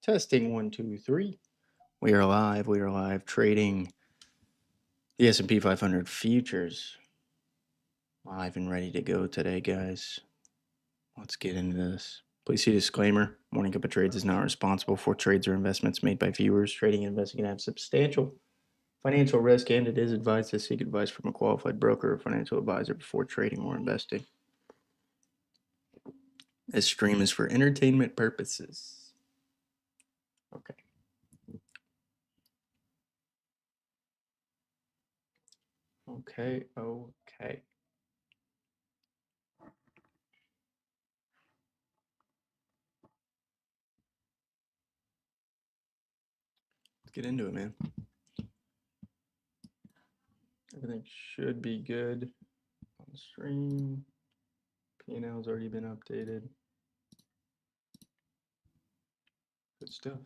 Testing 1, 2, 3. We are live. We are live trading the S&P 500 futures. Live and ready to go today, guys. Let's get into this. Please see disclaimer. Morning Cup of Trades is not responsible for trades or investments made by viewers. Trading and investing can have substantial financial risk, and it is advised to seek advice from a qualified broker or financial advisor before trading or investing. This stream is for entertainment purposes. Okay. Okay. Let's get into it, man. Everything should be good on the stream. P&L's already been updated. Good stuff.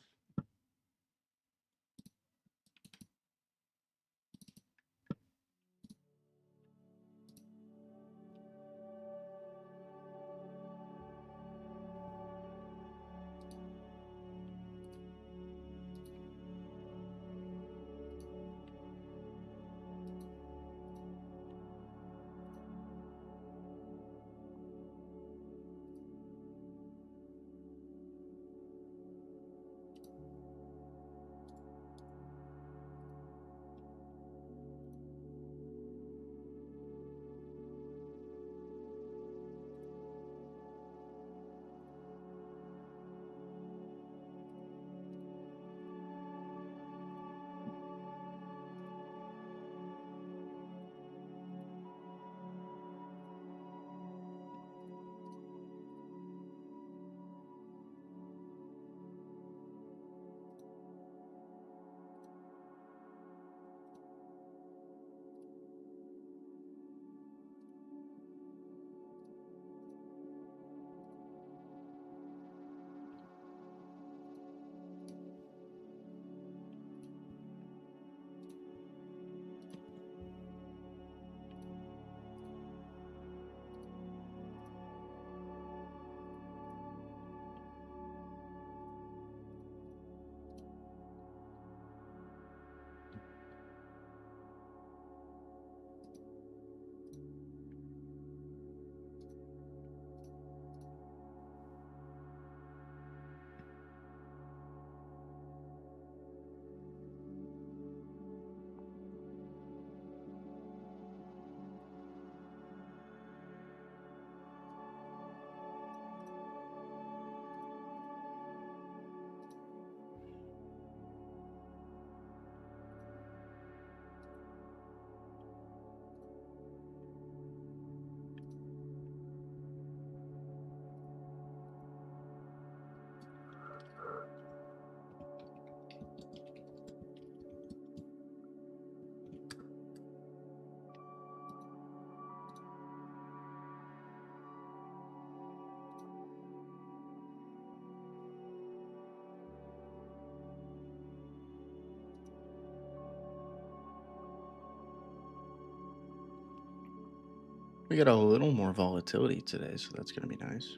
We got a little more volatility today, so that's going to be nice.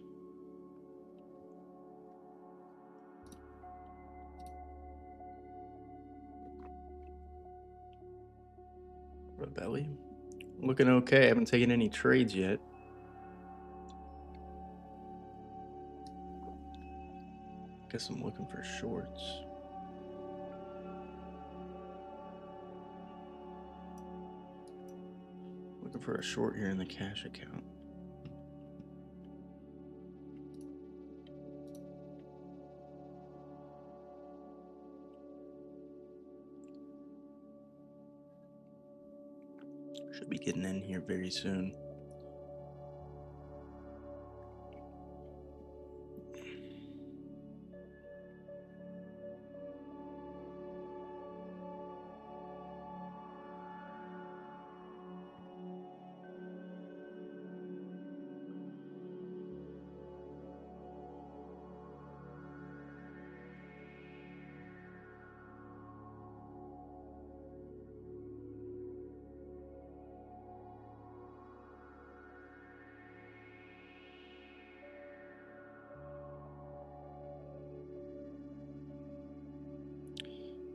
Red belly. Looking okay. I haven't taken any trades yet. Guess I'm looking for shorts. Looking for a short here in the cash account. Should be getting in here very soon.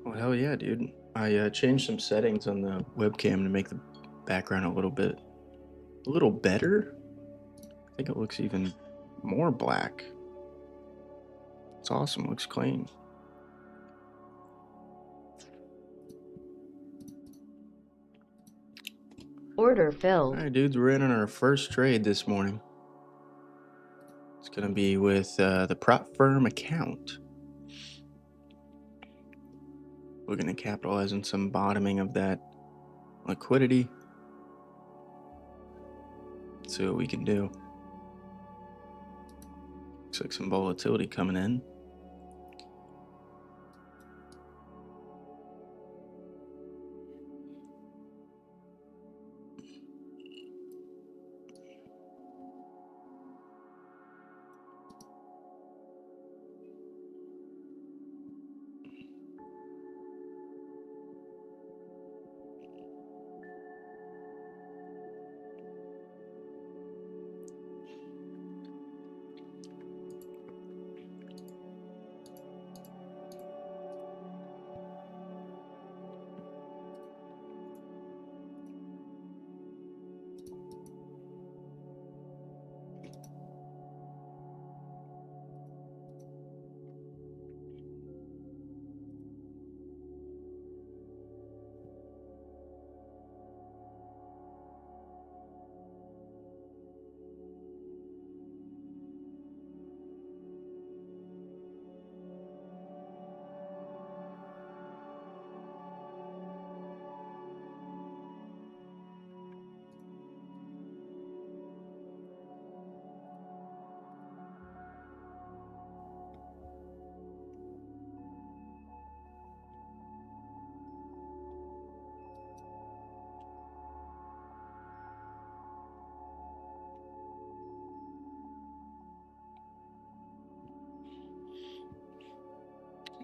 Well, hell yeah, dude. I changed some settings on the webcam to make the background a little better. I think it looks even more black. It's awesome. Looks clean. Order filled. All right, dudes, we're in on our first trade this morning. It's going to be with the prop firm account. We're going to capitalize on some bottoming of that liquidity. See what we can do. Looks like some volatility coming in.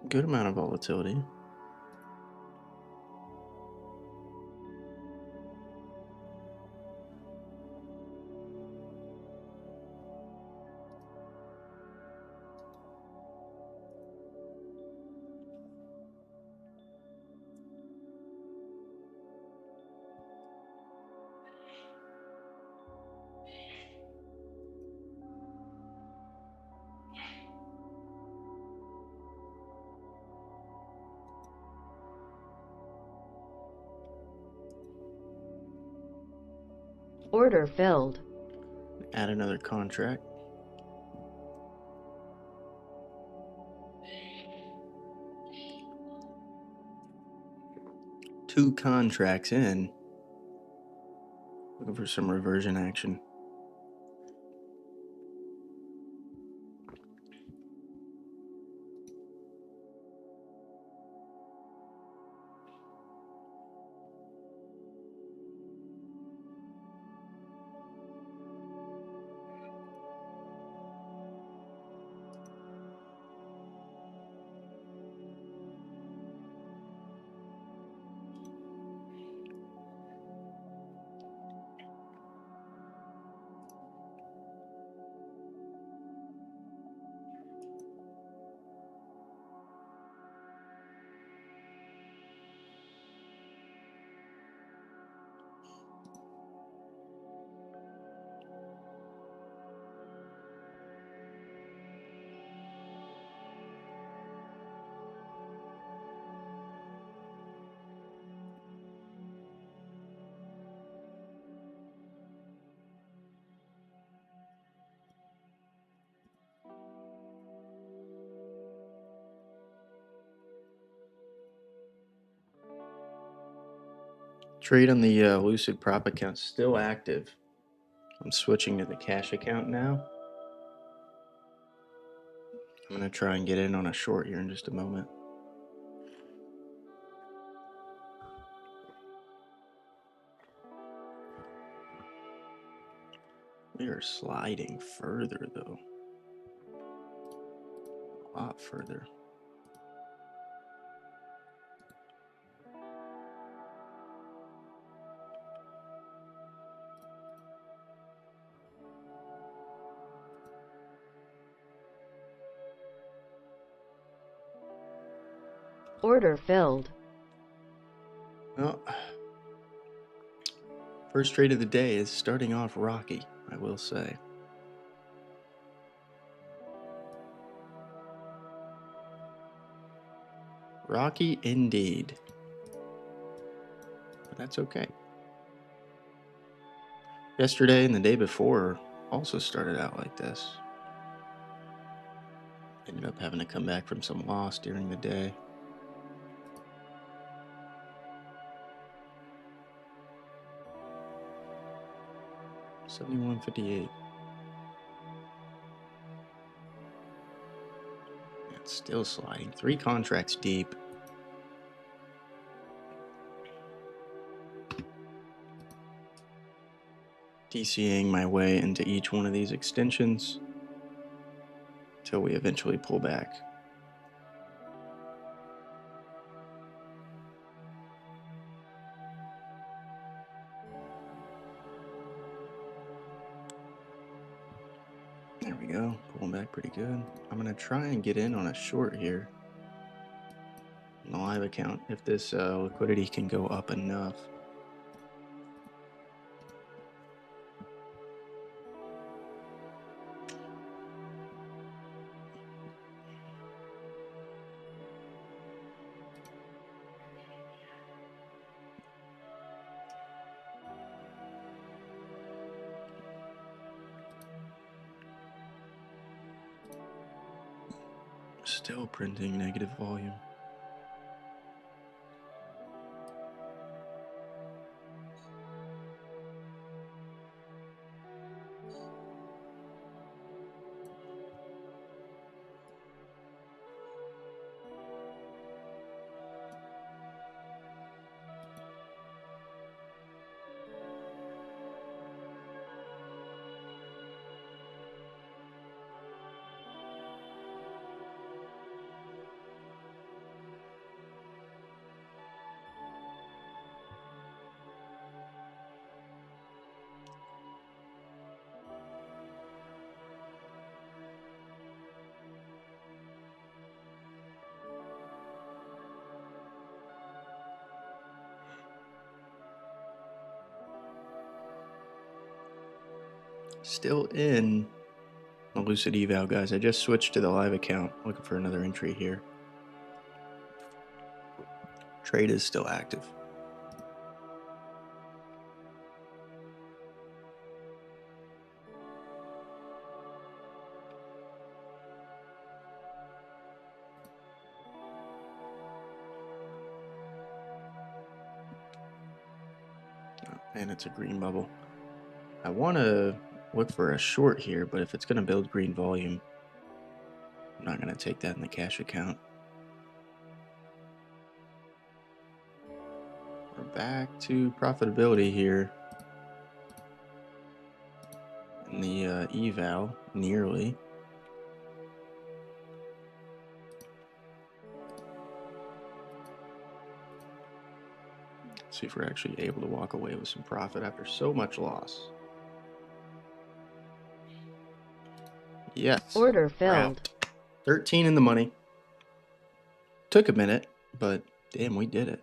Good amount of volatility. Order filled. Add another contract. Two contracts in. Looking for some reversion action. Trade on the Lucid prop account still active. I'm switching to the cash account now. I'm going to try and get in on a short here in just a moment. We are sliding further, though. A lot further. Order filled. Well, first trade of the day is starting off rocky, I will say. Rocky indeed. But that's okay. Yesterday and the day before also started out like this. Ended up having to come back from some loss during the day. $71.58. It's still sliding. 3 contracts deep. DCing my way into each one of these extensions until we eventually pull back. There we go, pulling back pretty good. I'm gonna try and get in on a short here on the live account if this liquidity can go up enough. Still printing negative volume. Still in the Lucid eval, guys. I just switched to the live account, looking for another entry here. Trade is still active. Oh, and it's a green bubble. I want to look for a short here, but if it's going to build green volume, I'm not going to take that in the cash account. We're back to profitability here in the eval, nearly. See if we're actually able to walk away with some profit after so much loss. Yes. Order filled. Out. 13 in the money. Took a minute, but damn, we did it.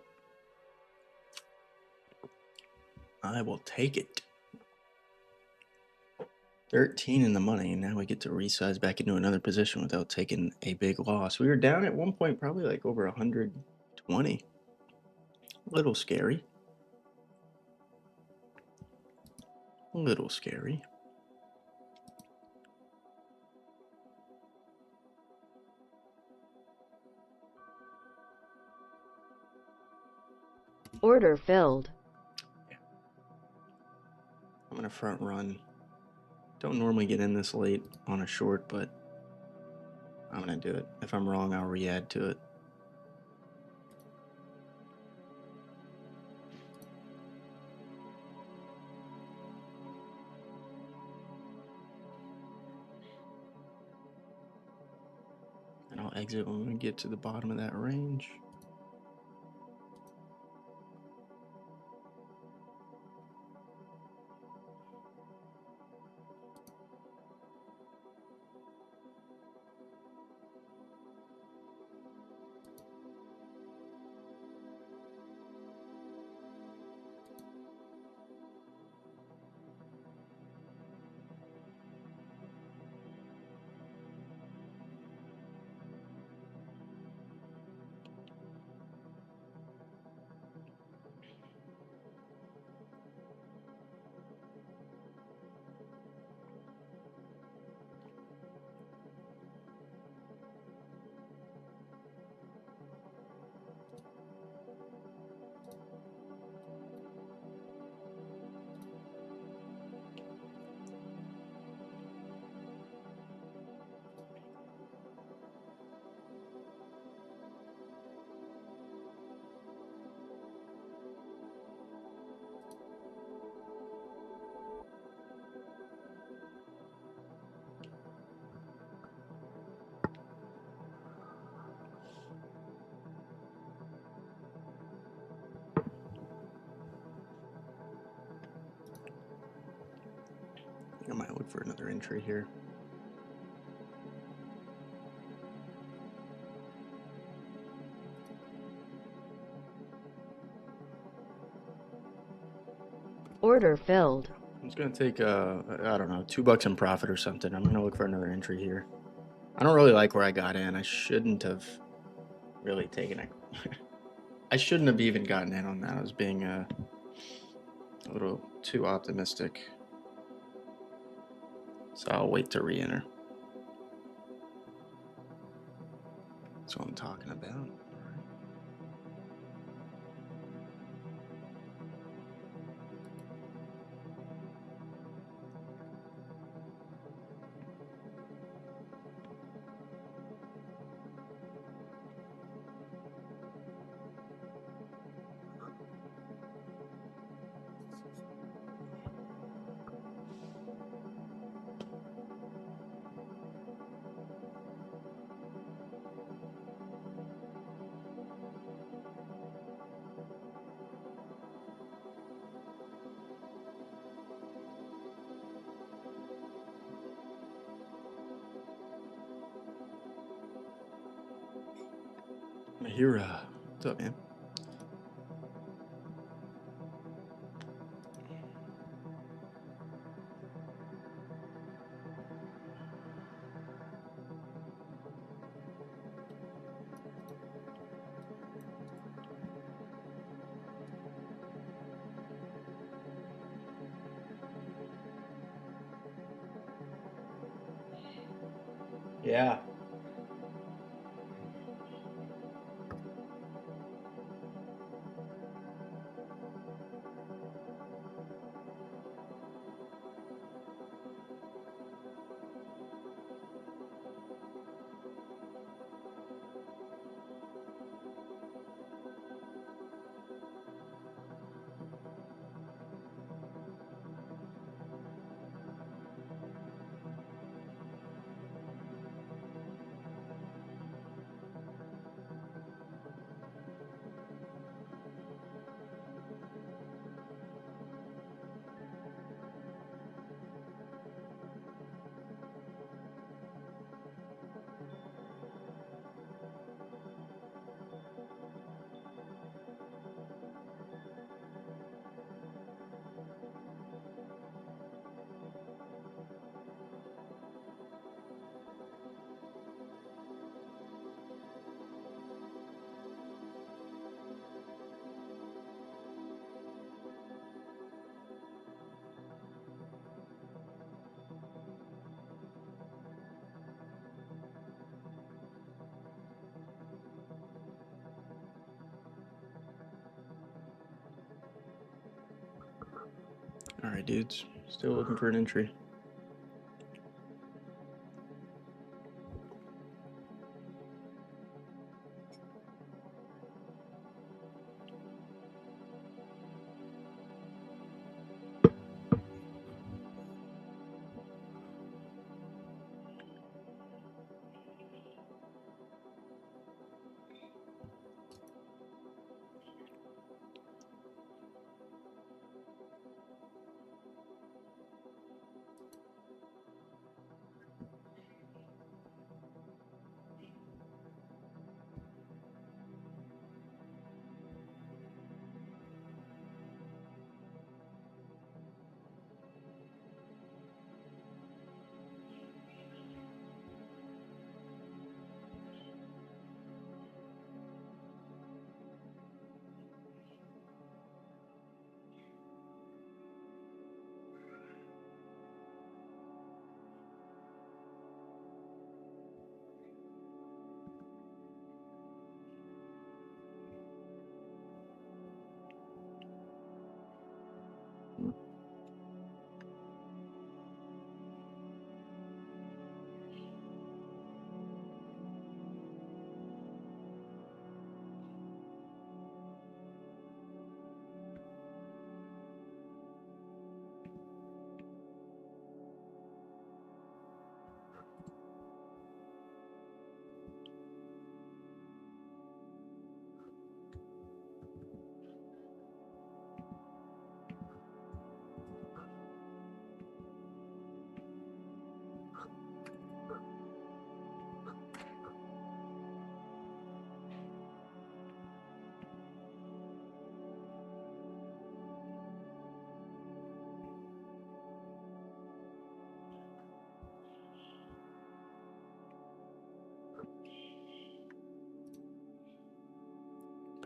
I will take it. 13 in the money, and now we get to resize back into another position without taking a big loss. We were down at one point, probably like over 120. A little scary. A little scary. Order filled. I'm going to front run. Don't normally get in this late on a short, but I'm going to do it. If I'm wrong, I'll re-add to it. And I'll exit when we get to the bottom of that range. look for another entry here. Order filled. I'm just gonna take I don't know, $2 in profit or something. I'm gonna look for another entry here. I don't really like where I got in. I shouldn't have really taken it. I shouldn't have even gotten in on that. I was being a little too optimistic. So I'll wait to re-enter. That's what I'm talking about. Mahira, what's up, man? Yeah. All right, dudes. Still looking for an entry.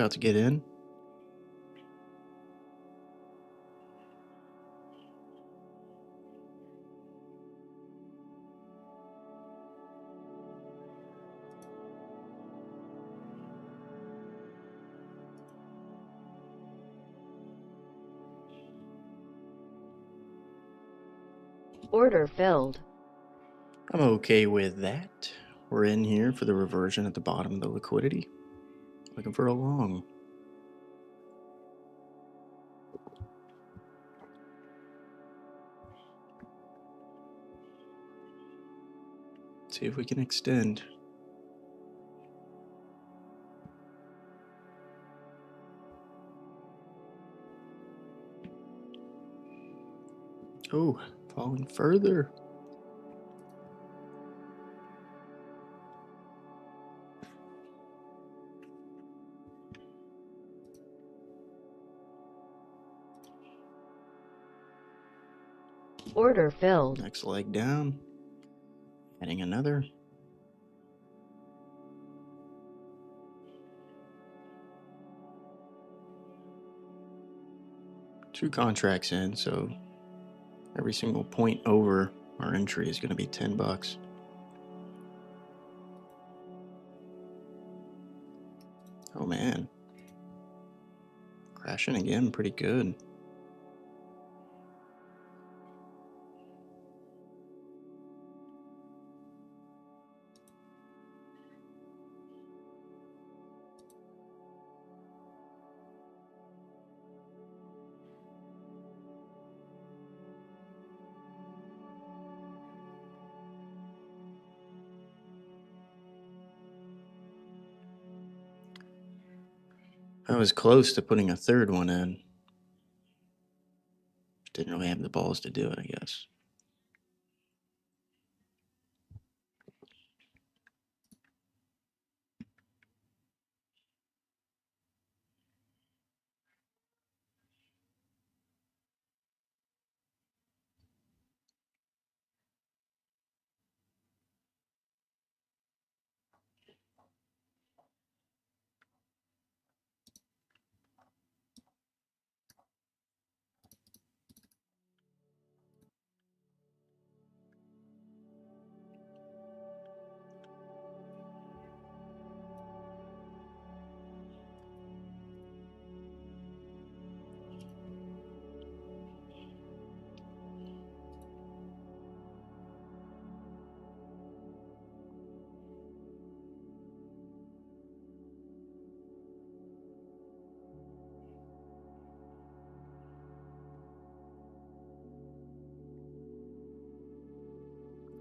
About to get in. Order filled. I'm okay with that. We're in here for the reversion at the bottom of the liquidity. Looking for a long. See if we can extend. Oh, falling further. Order filled. Next leg down. Adding another. Two contracts in, so every single point over our entry is going to be $10. Oh man. Crashing again, pretty good. I was close to putting a third one in. Didn't really have the balls to do it, I guess.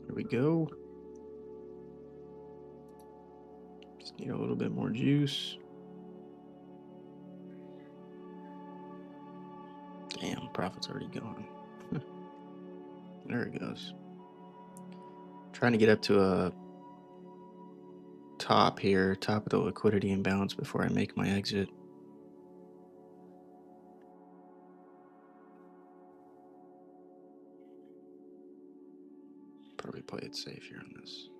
There we go. Just need a little bit more juice. Damn, profit's already gone. There it goes. Trying to get up to a top here, top of the liquidity imbalance before I make my exit. Probably play it safe here on this.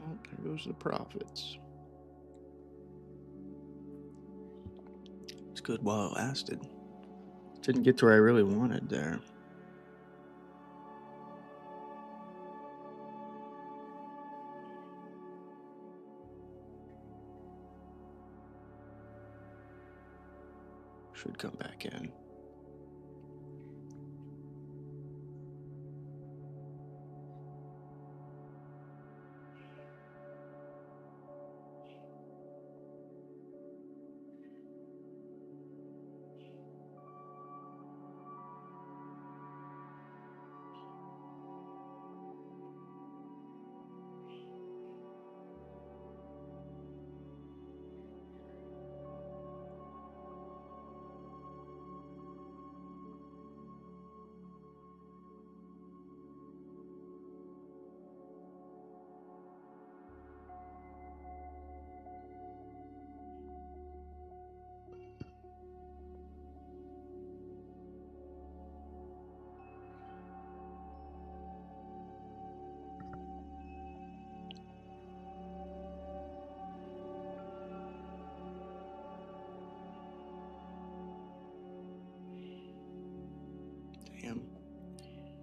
Oh, there goes the profits. It's good while it lasted. Didn't get to where I really wanted there. Should come back in.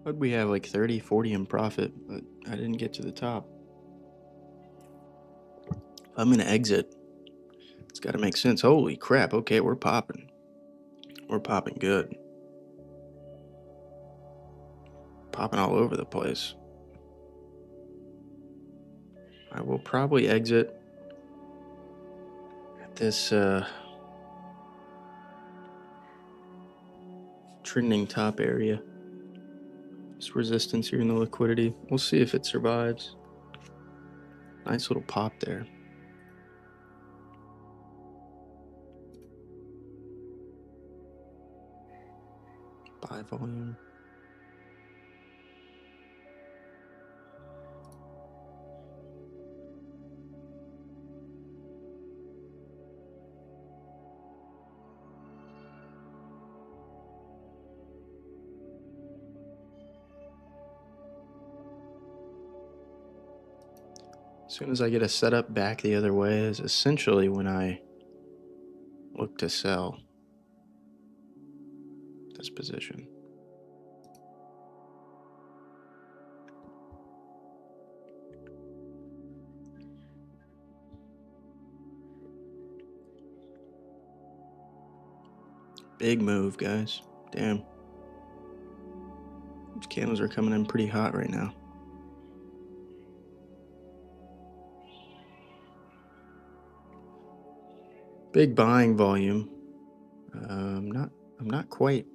But we have like 30, 40 in profit, but I didn't get to the top. I'm going to exit. It's got to make sense. Holy crap. Okay, we're popping. We're popping good. Popping all over the place. I will probably exit at this trending top area. This resistance here in the liquidity. We'll see if it survives. Nice little pop there. Buy volume. As soon as I get a setup back the other way is essentially when I look to sell this position. Big move, guys. Damn. These candles are coming in pretty hot right now. Big buying volume. I'm not quite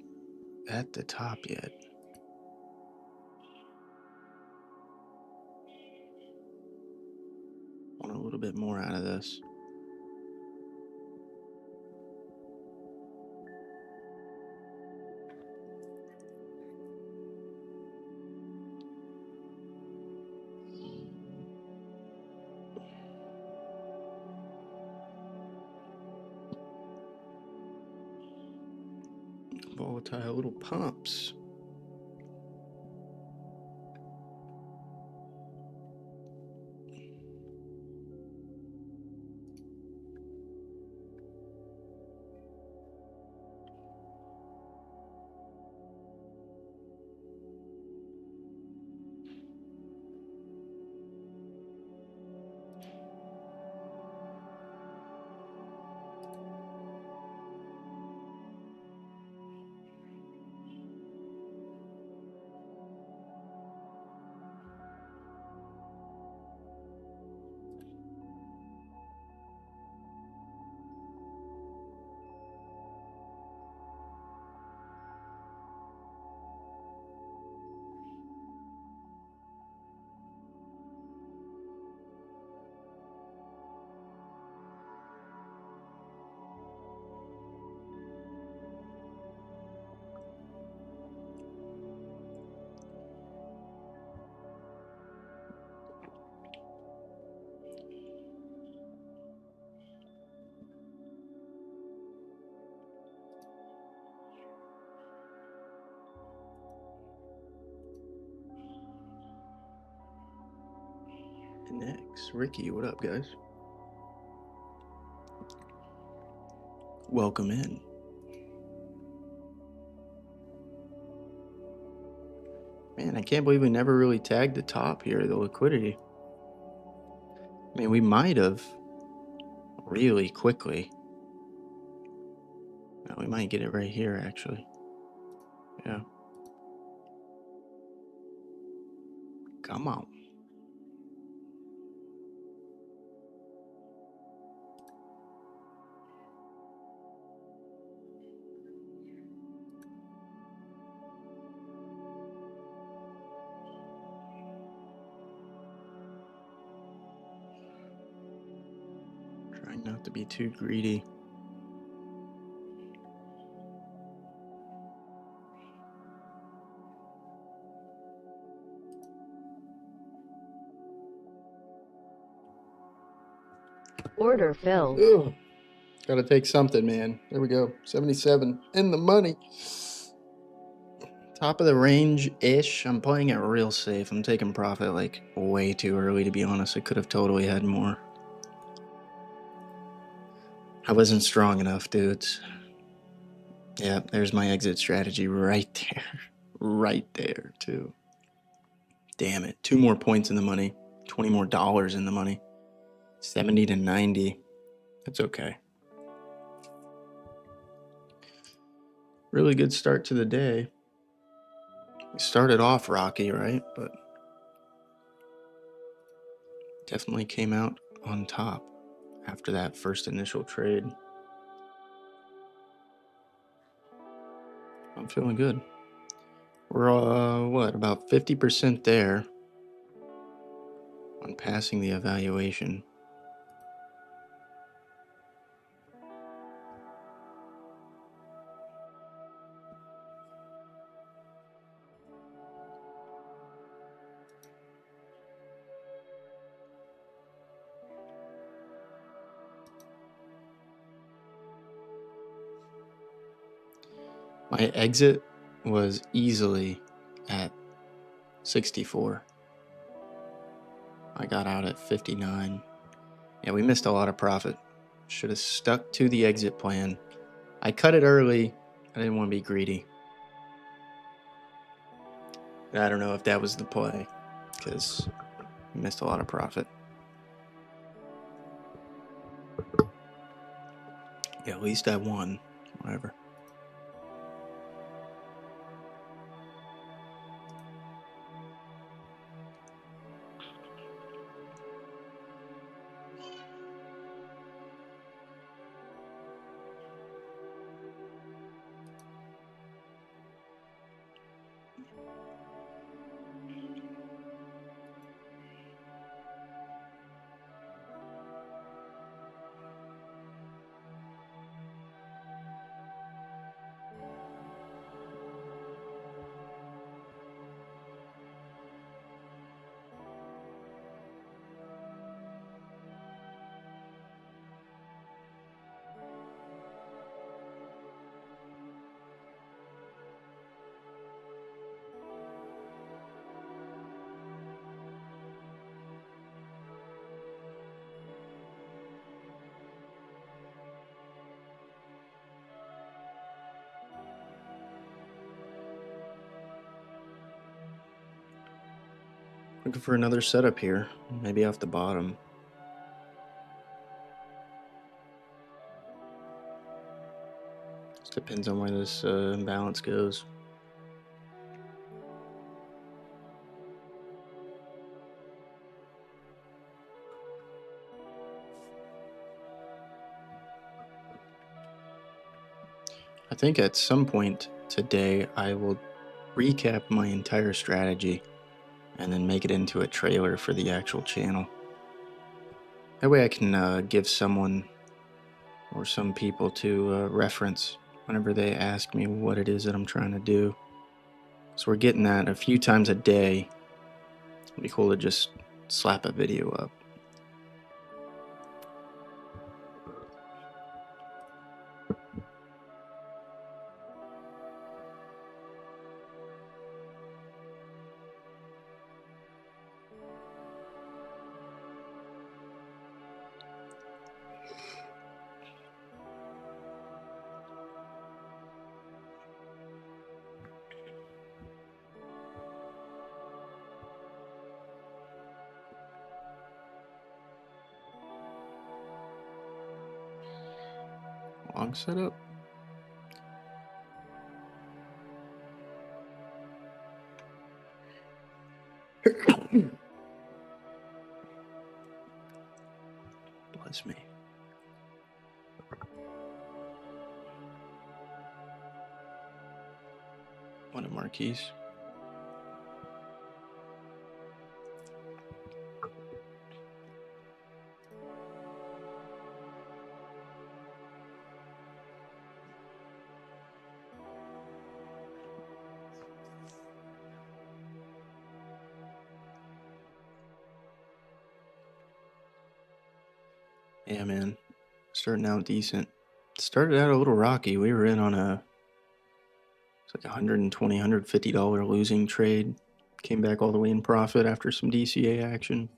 at the top yet. Want a little bit more out of this. Volatile little pumps. Next, Ricky, what up, guys? Welcome in. Man, I can't believe we never really tagged the top here, the liquidity. I mean, we might have really quickly. No, we might get it right here, actually. Yeah. Come on. Trying not to be too greedy. Order filled. Ugh. Gotta take something, man. There we go. 77 in the money. Top of the range-ish. I'm playing it real safe. I'm taking profit like way too early, to be honest. I could have totally had more. I wasn't strong enough, dudes. Yeah, there's my exit strategy right there. right there, too. Damn it. 2 more points in the money. $20 more in the money. 70 to 90. That's okay. Really good start to the day. We started off rocky, right? But definitely came out on top after that first initial trade. I'm feeling good. We're, about 50% there on passing the evaluation. My exit was easily at 64. I got out at 59. Yeah, we missed a lot of profit. Should have stuck to the exit plan. I cut it early. I didn't want to be greedy. I don't know if that was the play, because we missed a lot of profit. Yeah, at least I won. Whatever. Looking for another setup here, maybe off the bottom. Just depends on where this imbalance goes. I think at some point today I will recap my entire strategy and then make it into a trailer for the actual channel. That way I can give someone or some people to reference whenever they ask me what it is that I'm trying to do. So we're getting that a few times a day. It'd be cool to just slap a video up. Long setup. Bless me. One of Marquise. Yeah, man. Starting out decent. Started out a little rocky. We were in on it's like $120, $150 losing trade. Came back all the way in profit after some DCA action.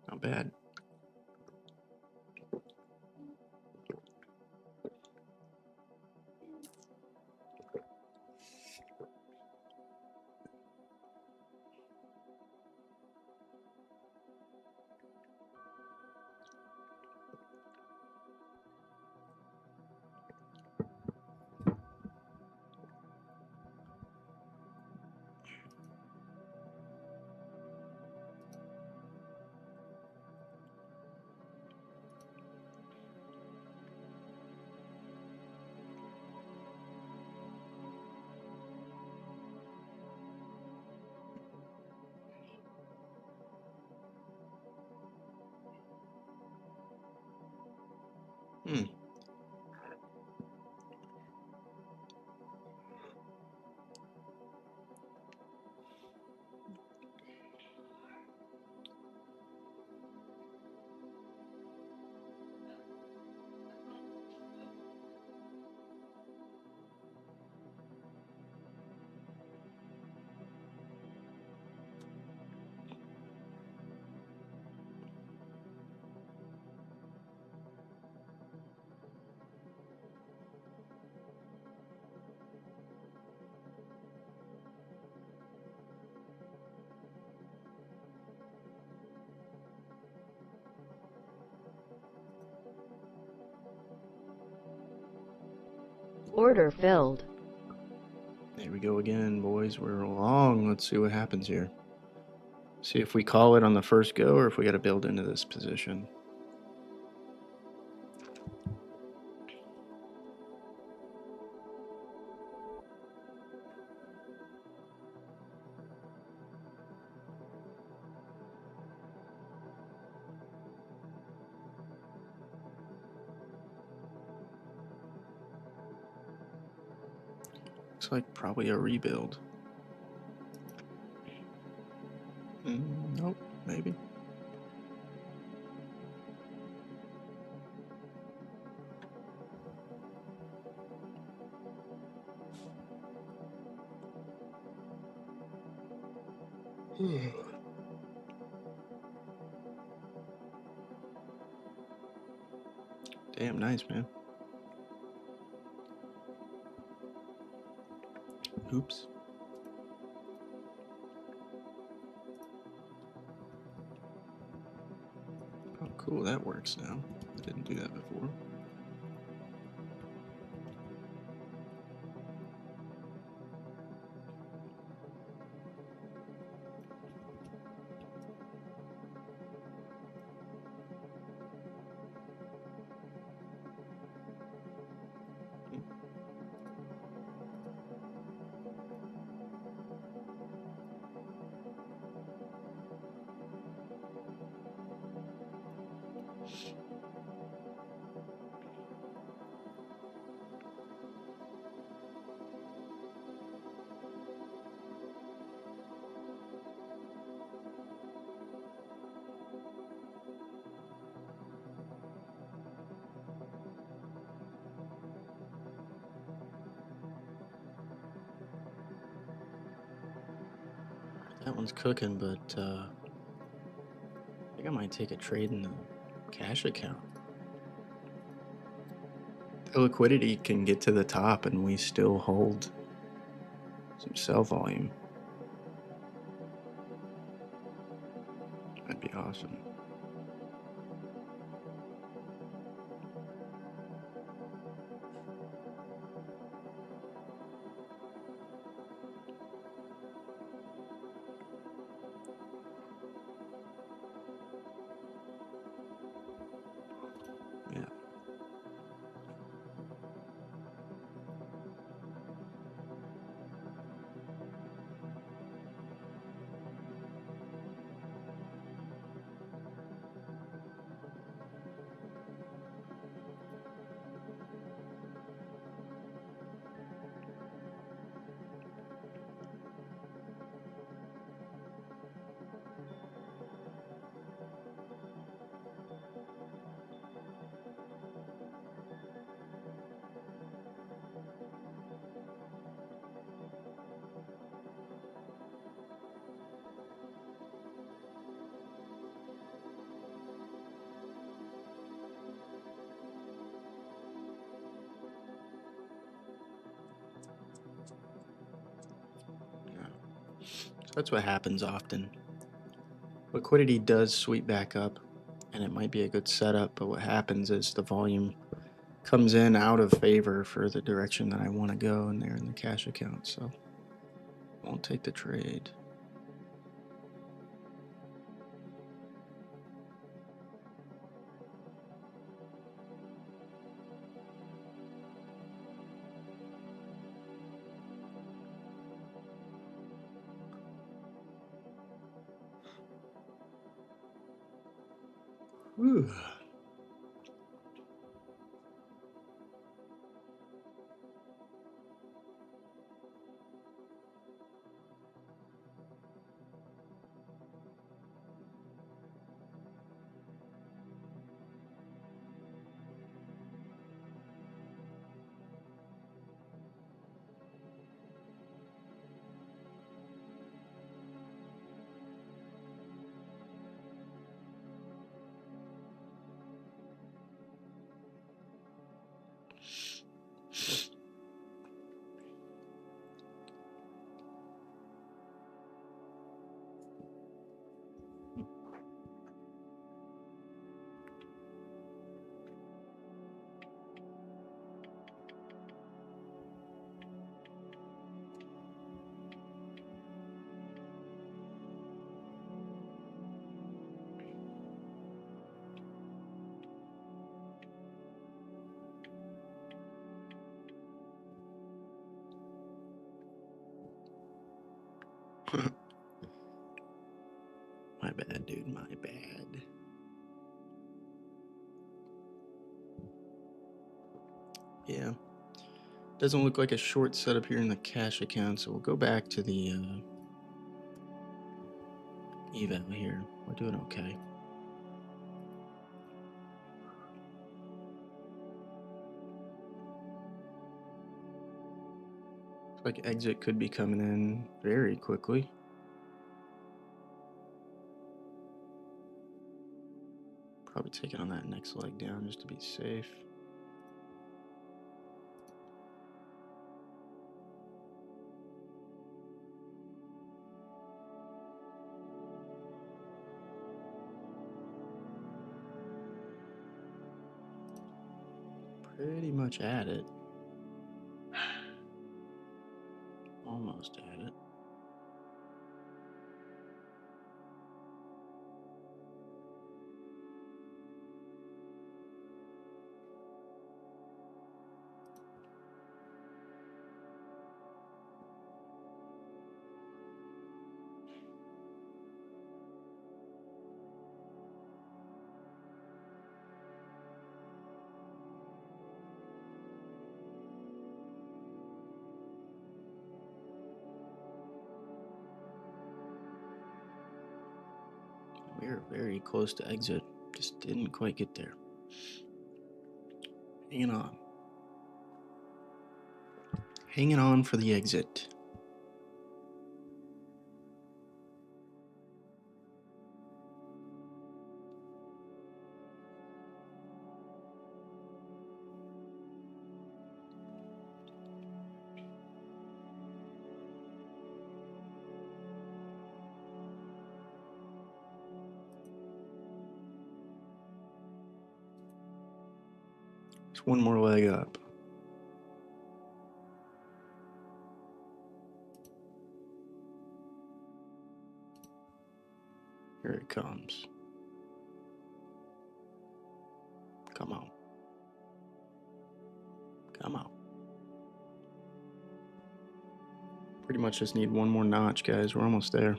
Not bad. Hmm. Order filled. There we go again, boys. We're long. Let's see what happens here. See if we call it on the first go or if we got to build into this position. Looks like probably a rebuild. Nope, maybe. Damn nice, man. Oops. Oh, cool. That works now. I didn't do that before. That one's cooking, but I think I might take a trade in the cash account. The liquidity can get to the top and we still hold some sell volume. That'd be awesome. Yeah. So that's what happens often. Liquidity does sweep back up and it might be a good setup, but what happens is the volume comes in out of favor for the direction that I want to go in there in the cash account, so won't take the trade. Whew. My bad, dude. My bad. Yeah. Doesn't look like a short setup here in the cash account, so we'll go back to the eval here. We're doing okay. Looks like exit could be coming in very quickly. Probably taking on that next leg down just to be safe. Pretty much at it. Almost at it. We were very close to exit. Just didn't quite get there. Hanging on. Hanging on for the exit. Just one more leg up. Here it comes. Come on. Come on. Pretty much just need one more notch, guys. We're almost there.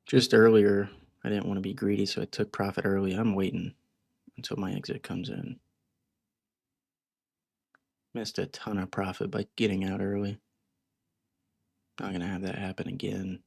Just earlier, I didn't want to be greedy, so I took profit early. I'm waiting until my exit comes in. Missed a ton of profit by getting out early. Not going to have that happen again.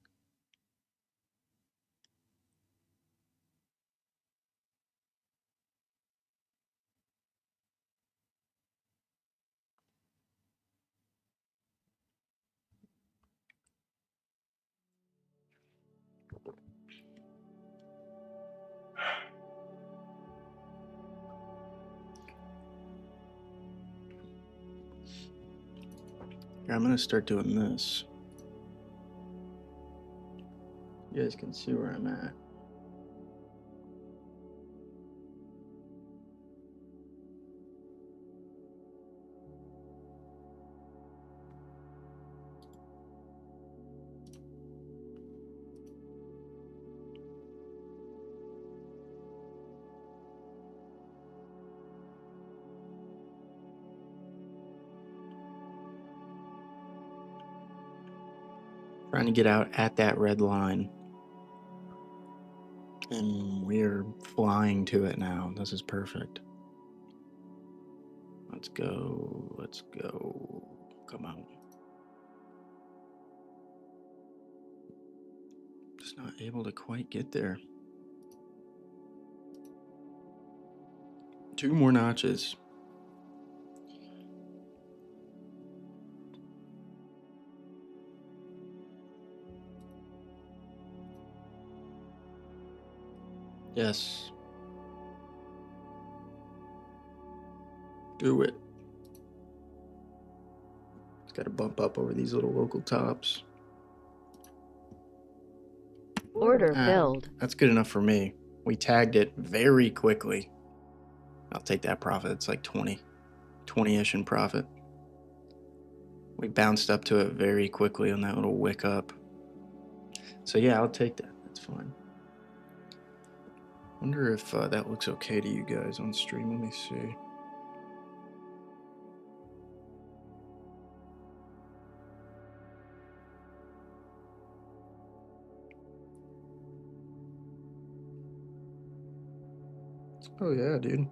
Here, I'm going to start doing this. You guys can see where I'm at. Trying to get out at that red line. And we're flying to it now. This is perfect. Let's go. Let's go. Come on. Just not able to quite get there. 2 more notches. Yes. Do it. It's got to bump up over these little local tops. Order filled. That's good enough for me. We tagged it very quickly. I'll take that profit. It's like 20-ish in profit. We bounced up to it very quickly on that little wick up. So yeah, I'll take that. That's fine. Wonder if that looks okay to you guys on stream. Let me see. Oh yeah, dude.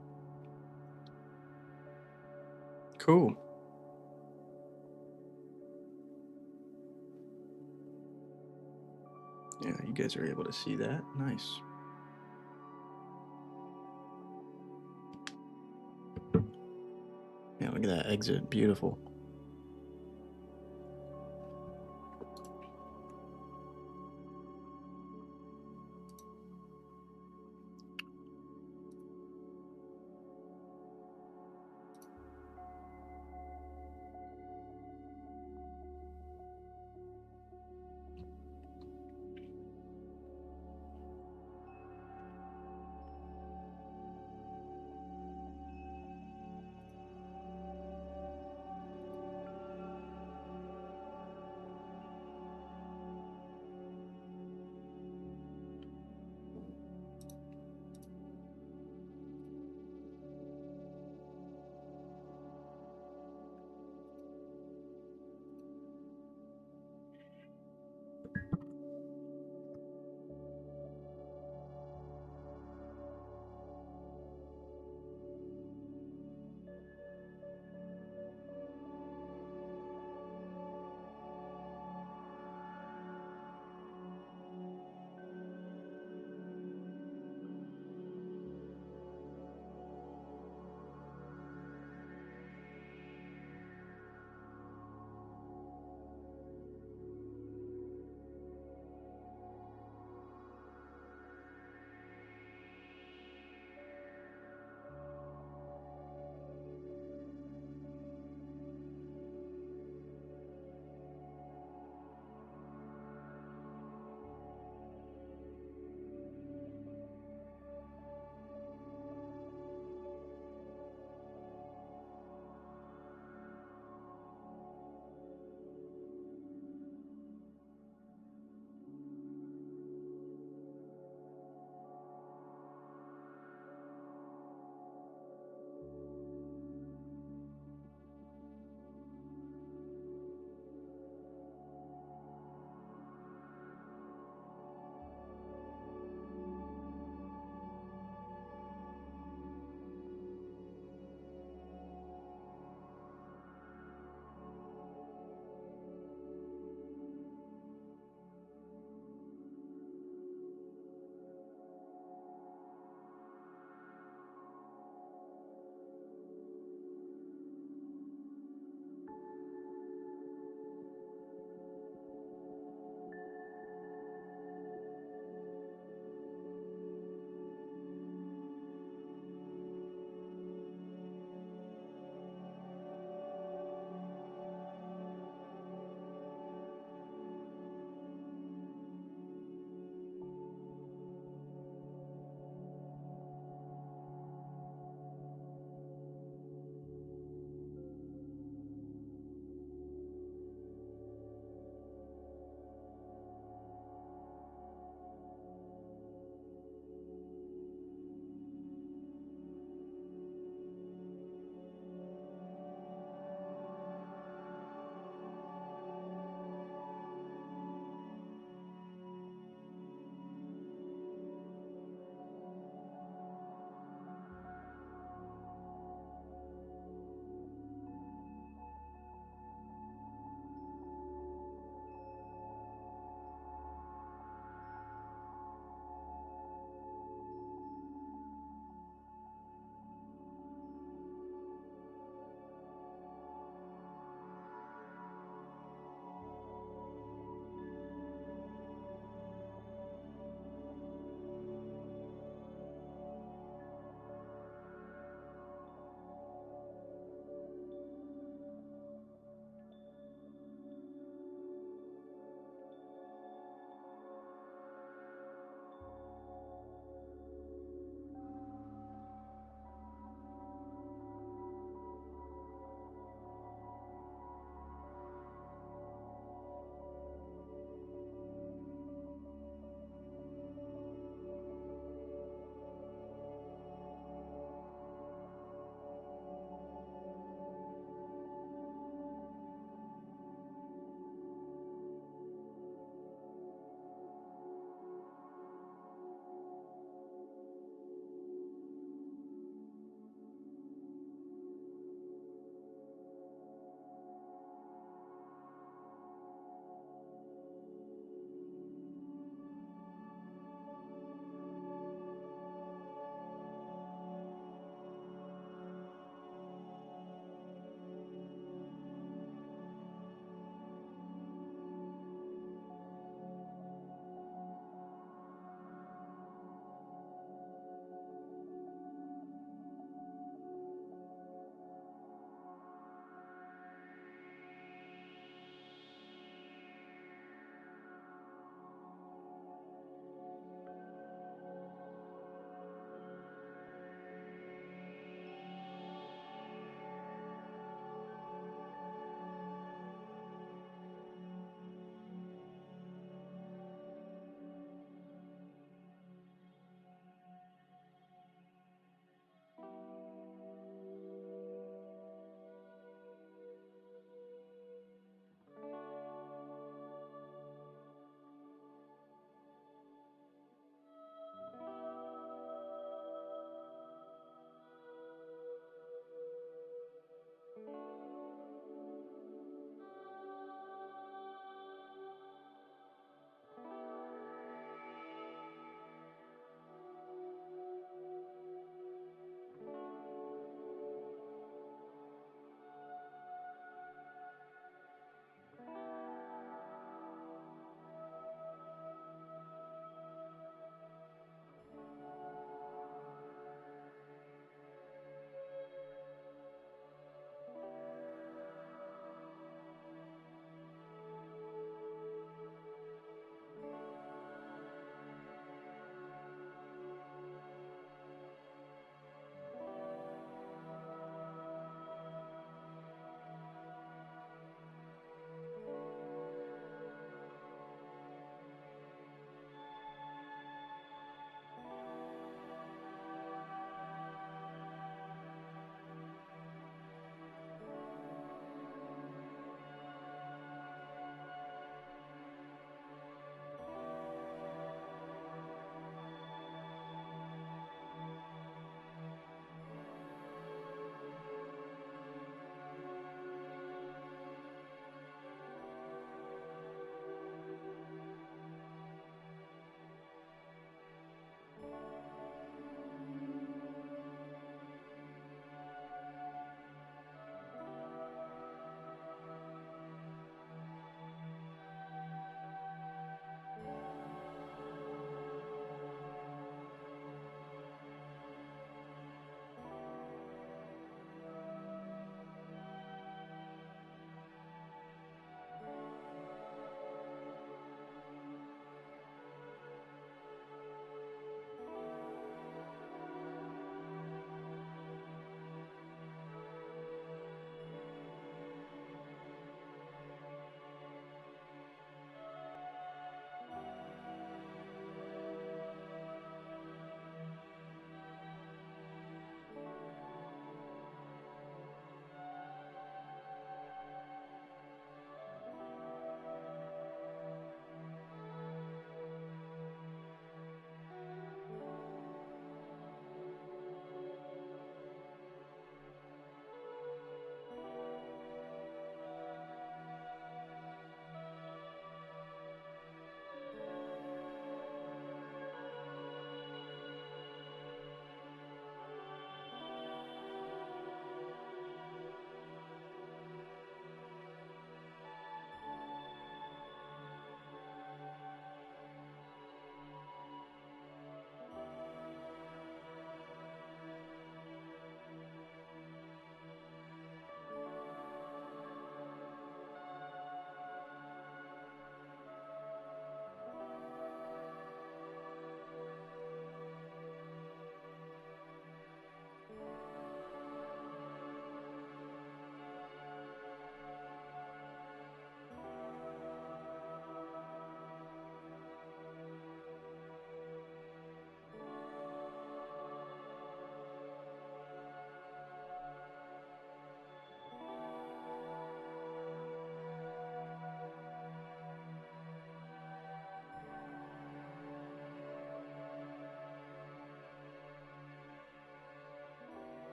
Cool. Yeah, you guys are able to see that. Nice. Yeah, look at that exit. Beautiful.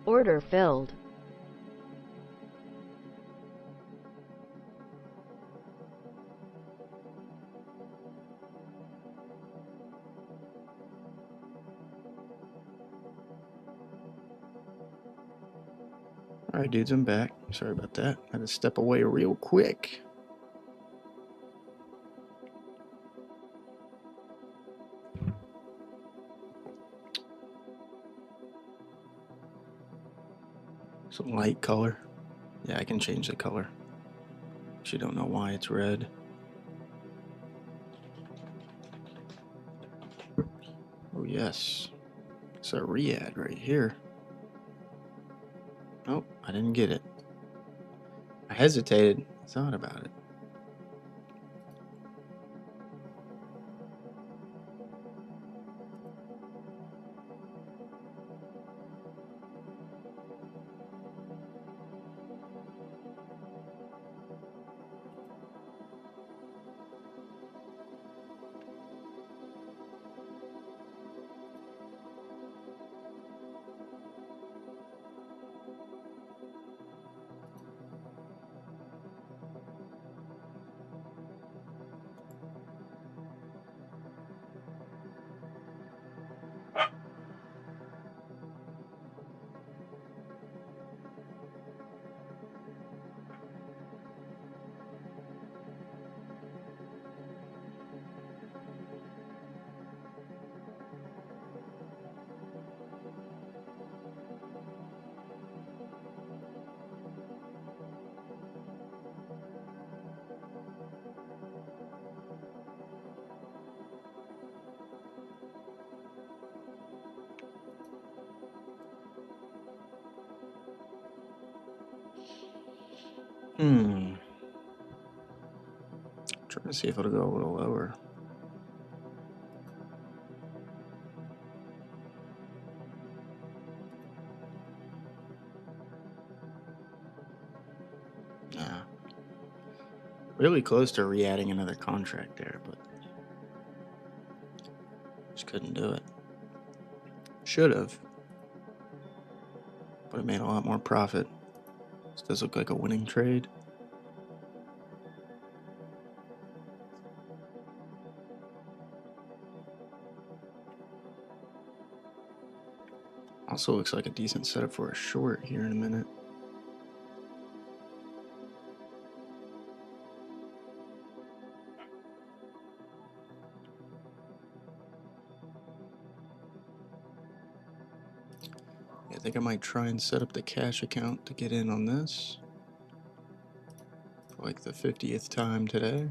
Order filled. All right, dudes, I'm back. Sorry about that. I had to step away real quick. Some light color. Yeah, I can change the color. Actually, don't know why it's red. Oh, yes. It's a re-ad right here. Oh, I didn't get it. I hesitated. I thought about it. Trying to see if it'll go a little lower. Nah. Really close to re-adding another contract there, but just couldn't do it. Should have. But it made a lot more profit. This does look like a winning trade. Also looks like a decent setup for a short here in a minute. Yeah, I think I might try and set up the cash account to get in on this. For like the 50th time today.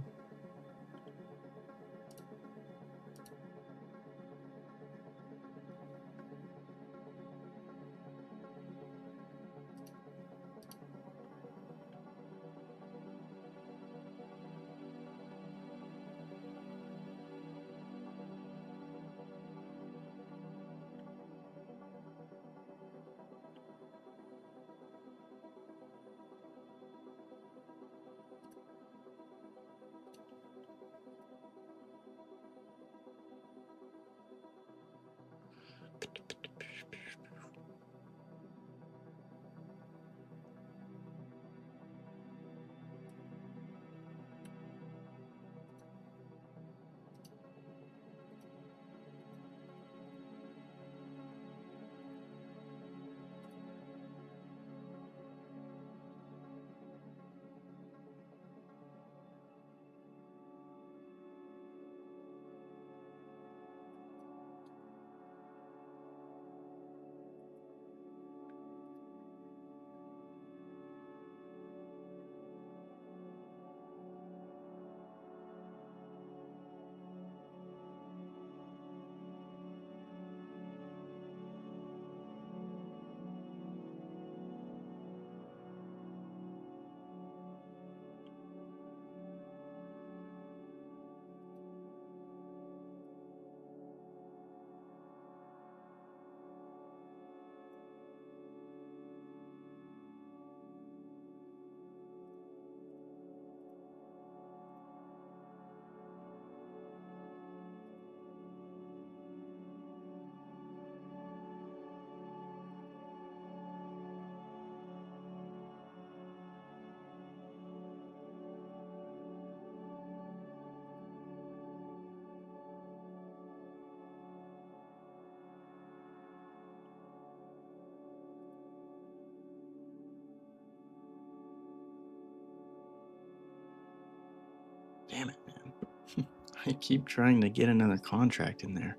I keep trying to get another contract in there.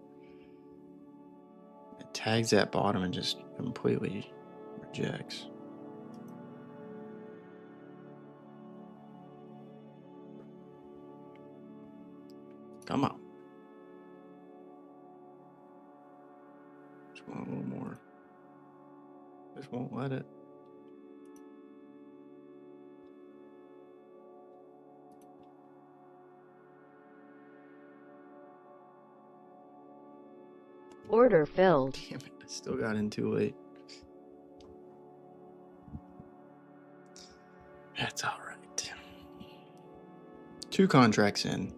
It tags that bottom and just completely rejects. Come on. Just want a little more. Just won't let it. Order filled. Damn it, I still got in too late. That's all right. 2 contracts in.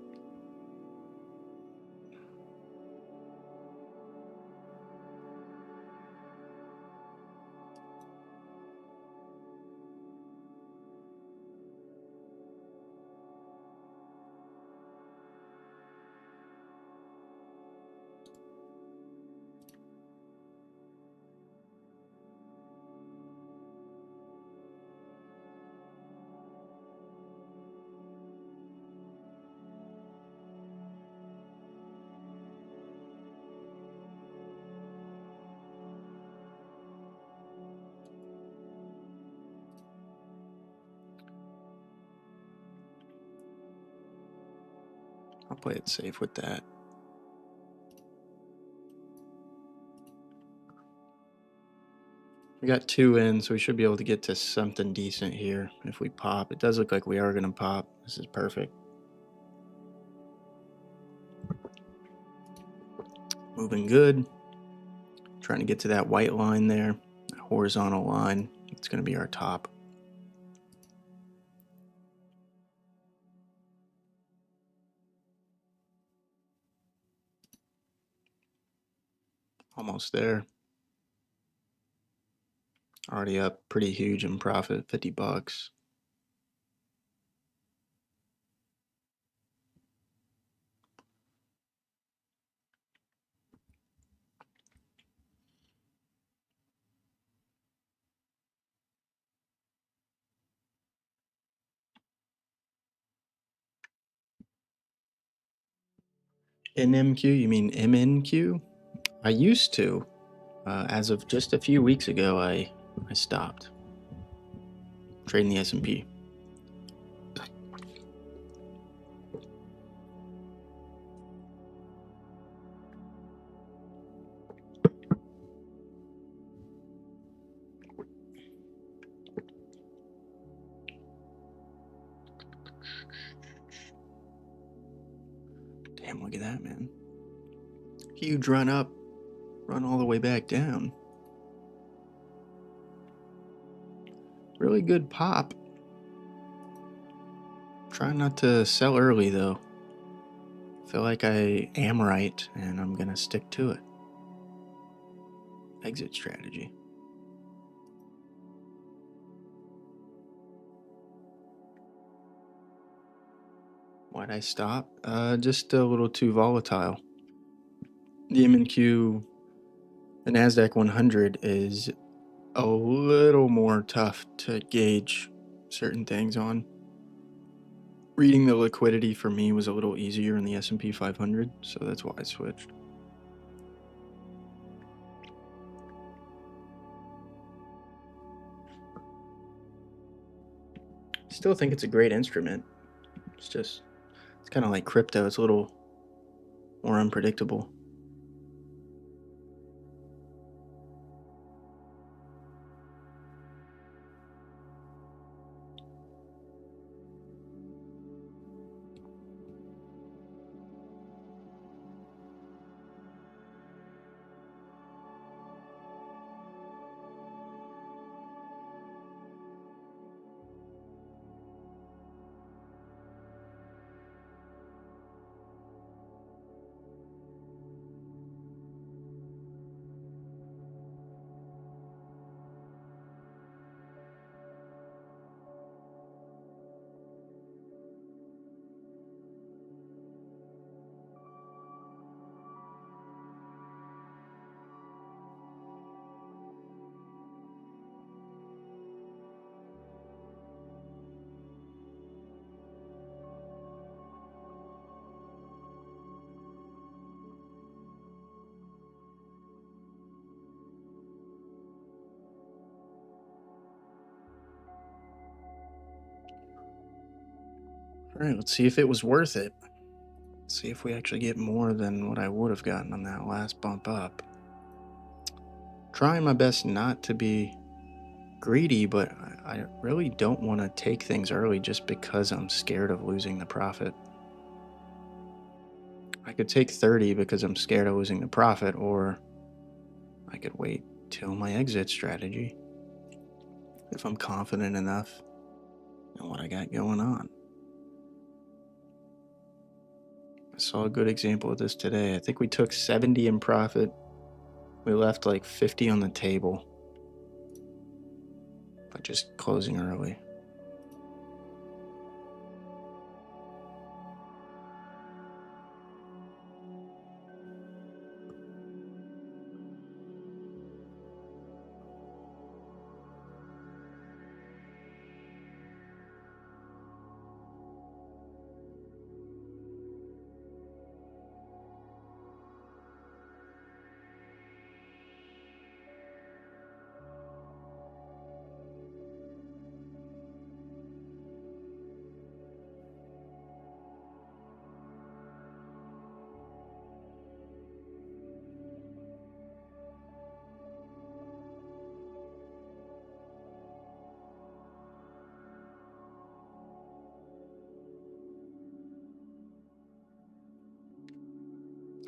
I'll play it safe with that. We got 2 in, so we should be able to get to something decent here if we pop. It does look like we are going to pop. This is perfect. Moving good. Trying to get to that white line there, that horizontal line. It's going to be our top. Almost there. Already up pretty huge in profit, $50. NMQ, you mean MNQ? I used to. As of just a few weeks ago, I stopped trading the S&P. Damn, look at that, man. Huge run up, run all the way back down. Really good pop. Trying not to sell early, though. Feel like I am right, and I'm going to stick to it. Exit strategy. Why'd I stop? Just a little too volatile. The MNQ, the NASDAQ 100 is a little more tough to gauge certain things on. Reading the liquidity for me was a little easier in the S&P 500, so that's why I switched. Still think it's a great instrument. It's kind of like crypto. It's a little more unpredictable. All right, let's see if it was worth it. See if we actually get more than what I would have gotten on that last bump up. Trying my best not to be greedy, but I really don't want to take things early just because I'm scared of losing the profit. I could take 30 because I'm scared of losing the profit, or I could wait till my exit strategy if I'm confident enough in what I got going on. I saw a good example of this today. I think we took 70 in profit. We left like 50 on the table by just closing early.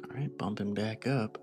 All right, bumping back up.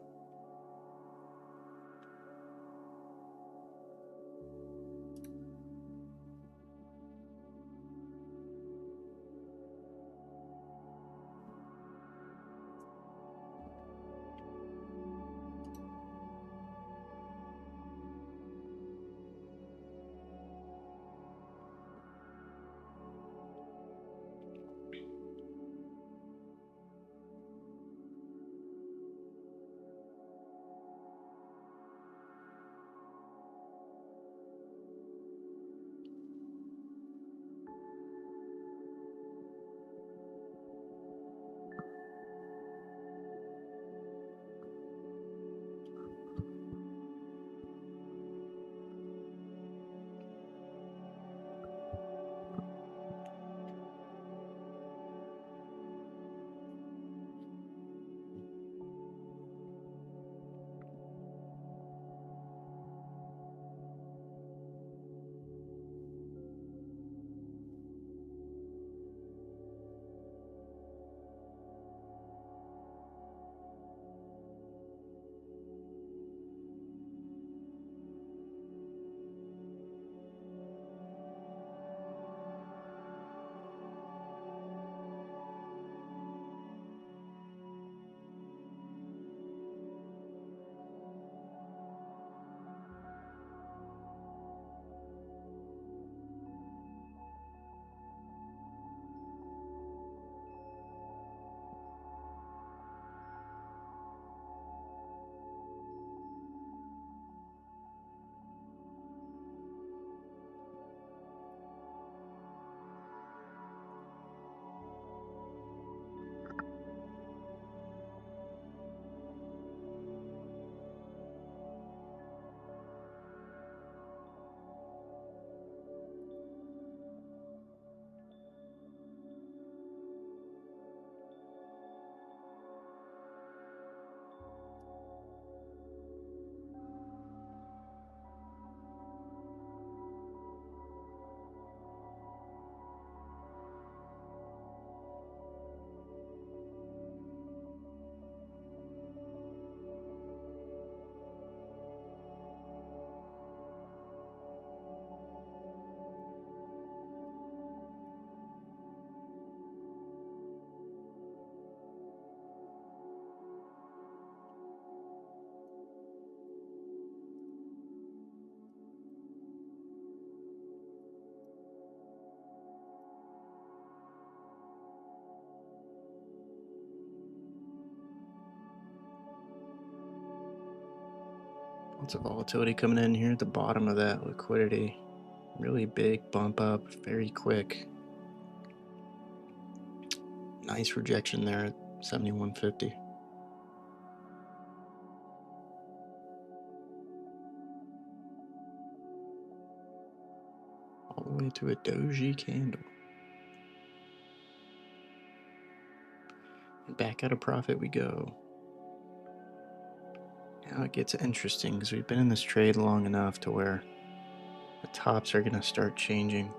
Lots of volatility coming in here at the bottom of that liquidity. Really big bump up, very quick. Nice rejection there at 71.50. All the way to a doji candle. back out of profit we go. Now it gets interesting because we've been in this trade long enough to where the tops are going to start changing.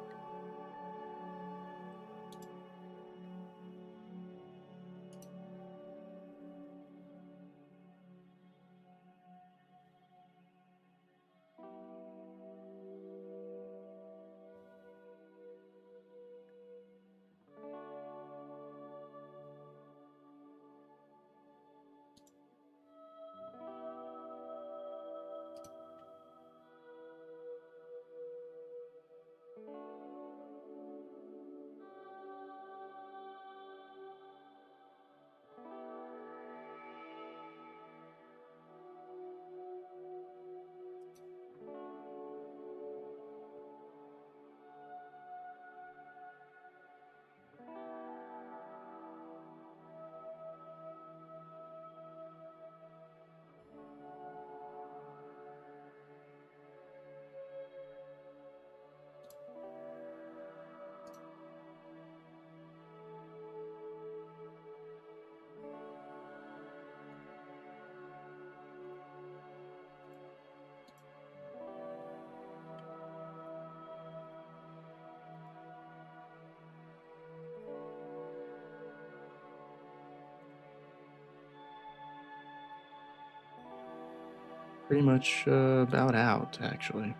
Pretty much about out, actually.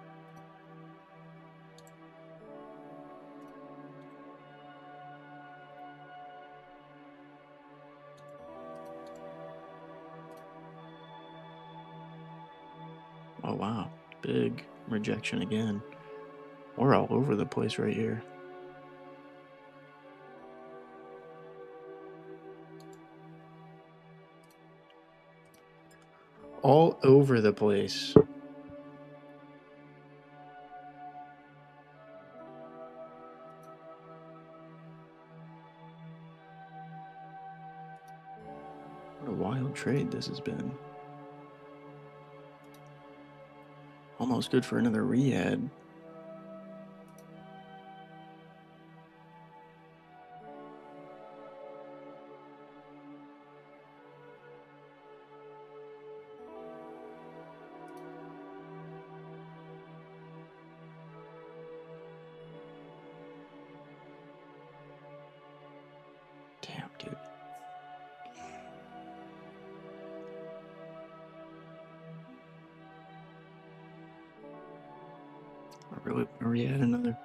Oh, wow. Big rejection again. We're all over the place right here. All over the place. What a wild trade this has been. Almost good for another re-add. Damn, dude. I really want to re-add another.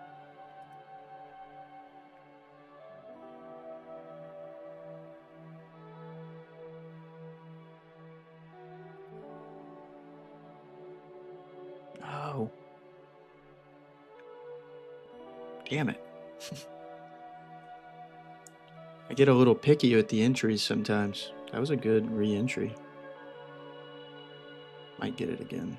Oh. Damn it. I get a little picky with the entries sometimes. That was a good re-entry. Might get it again.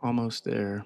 Almost there.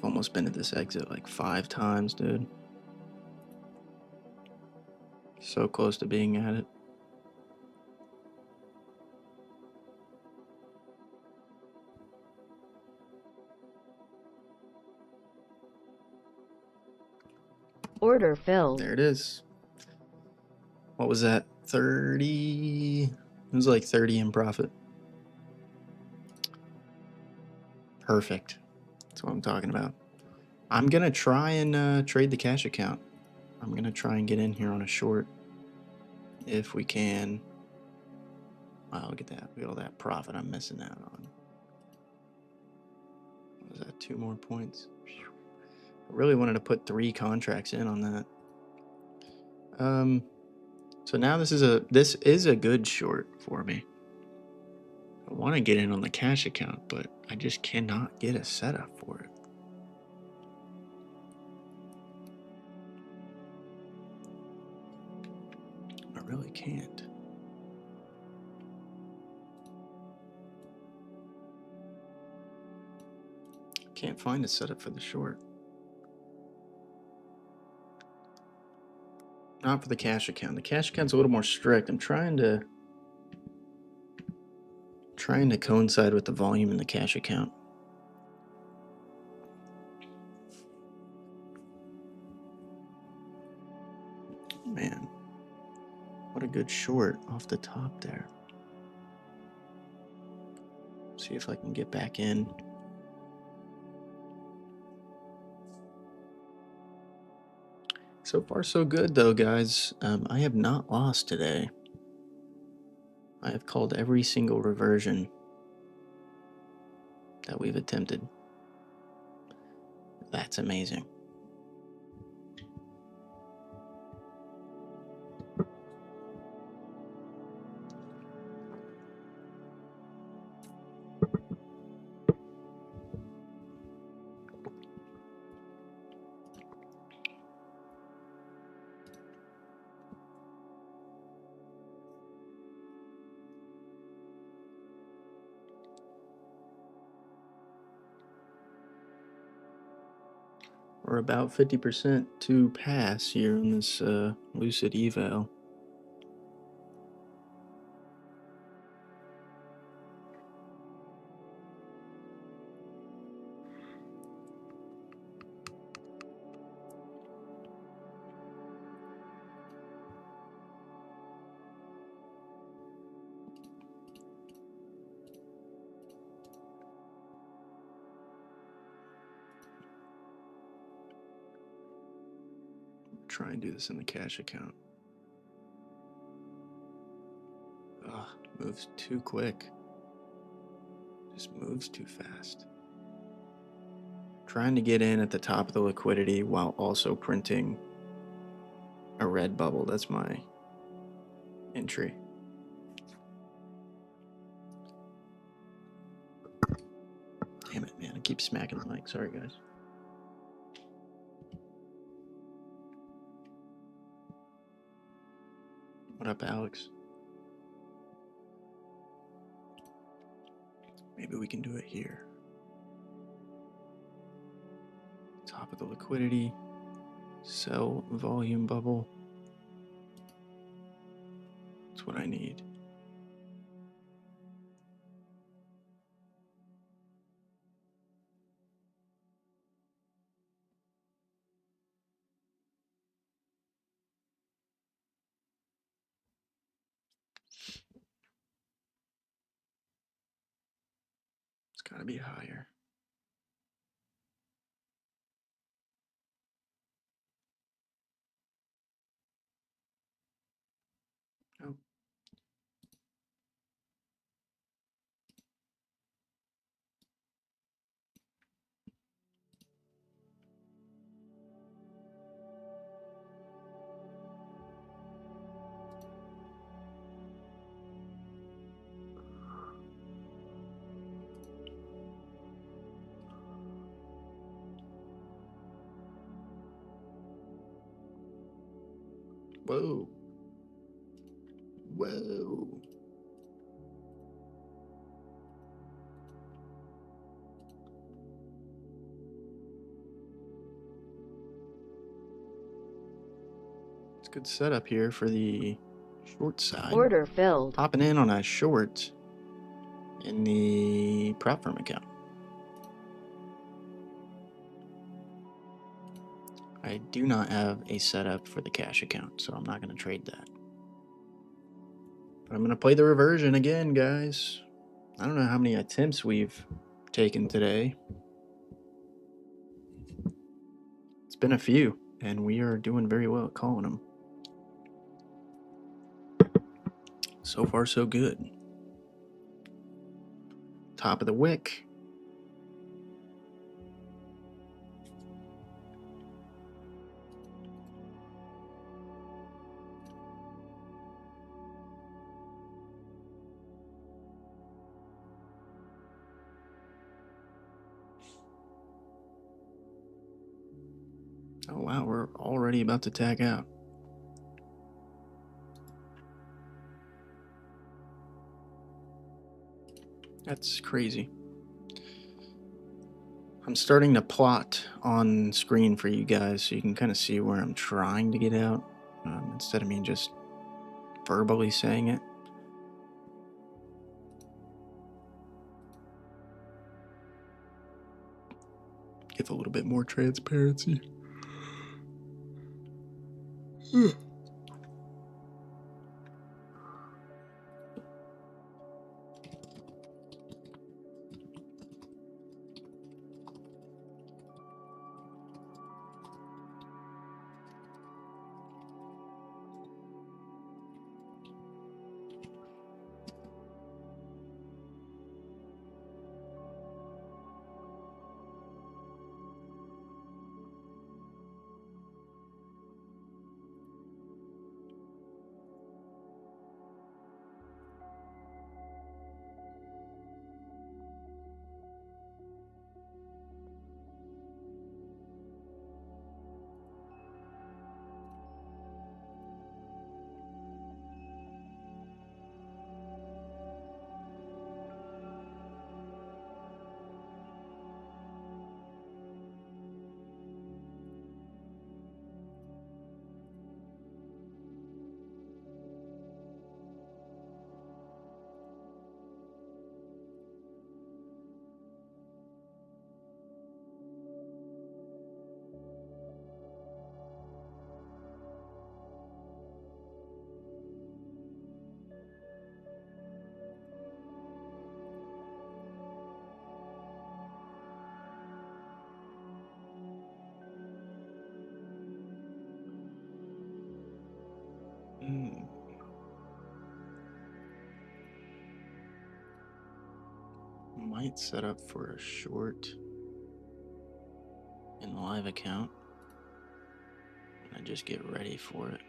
Almost been at this exit like 5 times, dude. So close to being at it. Order filled. There it is. What was that? 30? It was like 30 in profit. Perfect. That's what I'm talking about. I'm going to try and trade the cash account. I'm going to try and get in here on a short if we can. Wow, look at that. Look at all that profit I'm missing out on. What was that? 2 more points. I really wanted to put 3 contracts in on that. So now this is a good short for me. I want to get in on the cash account, but I just cannot get a setup for it. I really can't. Can't find a setup for the short. Not for the cash account. The cash account's a little more strict. I'm trying to coincide with the volume in the cash account. Man, what a good short off the top there. See if I can get back in. So far, so good, though, guys. I have not lost today. I have called every single reversion that we've attempted. That's amazing. We're about 50% to pass here in this Lucid eval. Try and do this in the cash account. Ugh, moves too quick. Just moves too fast. Trying to get in at the top of the liquidity while also printing a red bubble. That's my entry. Damn it, man. I keep smacking the mic. Sorry, guys. What up, Alex? Maybe we can do it here. Top of the liquidity. Sell volume bubble. That's what I need. It's gotta be higher. Oh. Whoa. Whoa. a good setup here for the short side. Order filled. Popping in on a short in the prop firm account. I do not have a setup for the cash account, so I'm not going to trade that. But I'm going to play the reversion again, guys. I don't know how many attempts we've taken today. It's been a few, and we are doing very well at calling them. So far, so good. Top of the wick. Oh wow, we're already about to tag out. That's crazy. I'm starting to plot on screen for you guys so you can kind of see where I'm trying to get out instead of me just verbally saying it. Give a little bit more transparency. Might set up for a short in the live account. I just get ready for it.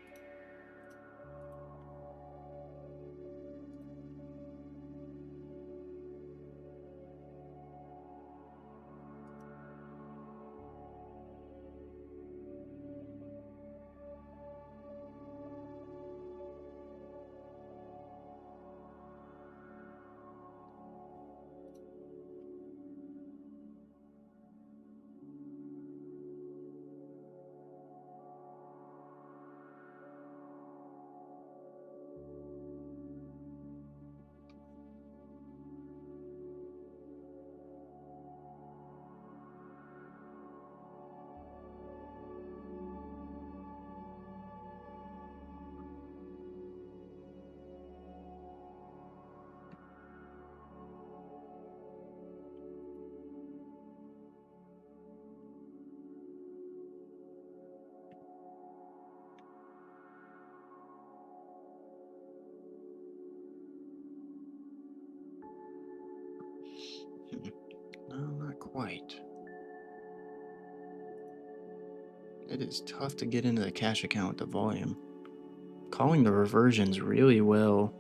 No, not quite. It is tough to get into the cash account with the volume. Calling the reversions really well,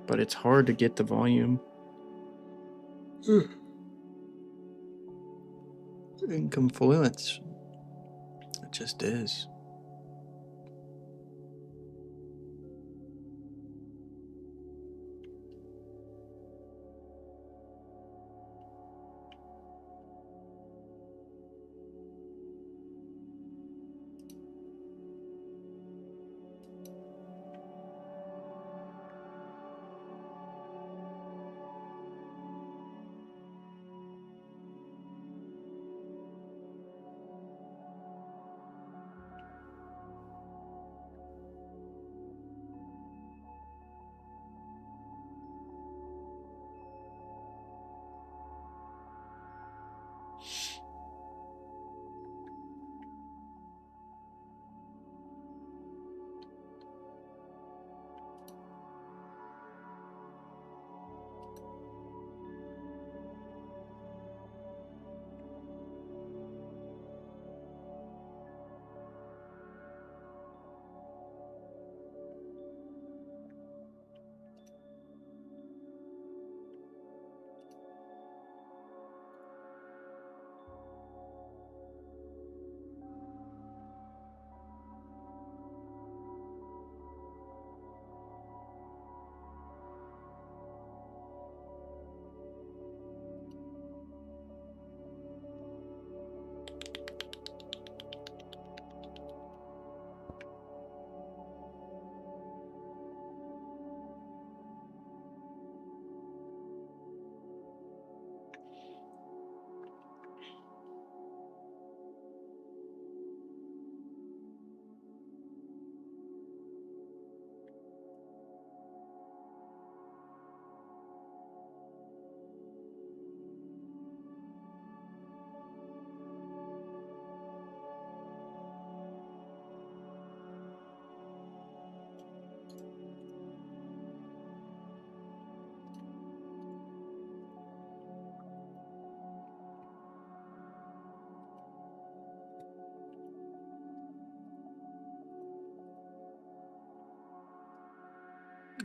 but it's hard to get the volume. In confluence. It just is.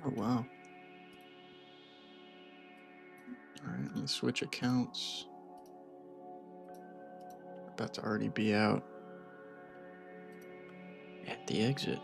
Oh, wow. All right, let's switch accounts. About to already be out at the exit.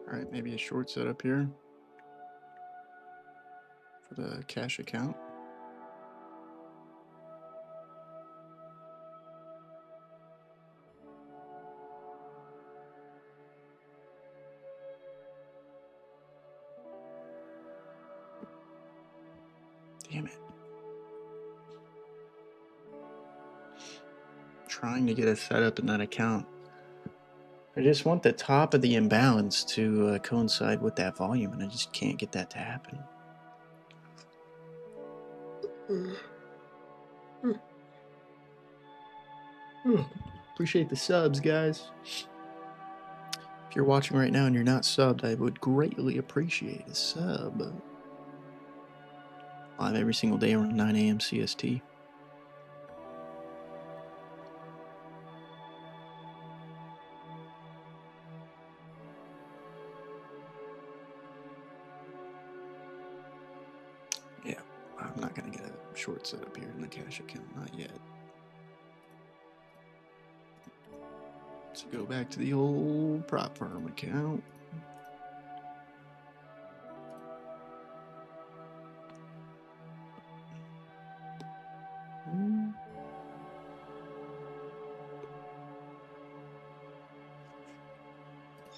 All right, maybe a short setup here for the cash account. Damn it. Trying to get a setup in that account. I just want the top of the imbalance to coincide with that volume, and I just can't get that to happen. Appreciate the subs, guys. If you're watching right now and you're not subbed, I would greatly appreciate a sub. Live every single day around 9 a.m. CST. Yeah, I'm not going to get a short setup here in the cash account, not yet. Let's go back to the old prop firm account.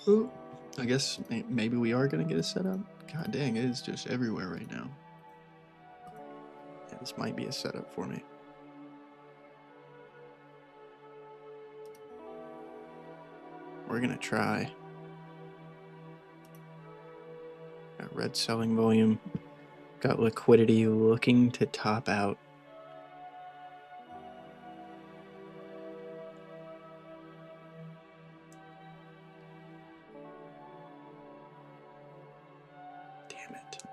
Oh, I guess maybe we are going to get a setup. God dang, it is just everywhere right now. Yeah, this might be a setup for me. We're going to try. Got red selling volume. Got liquidity looking to top out. Damn it.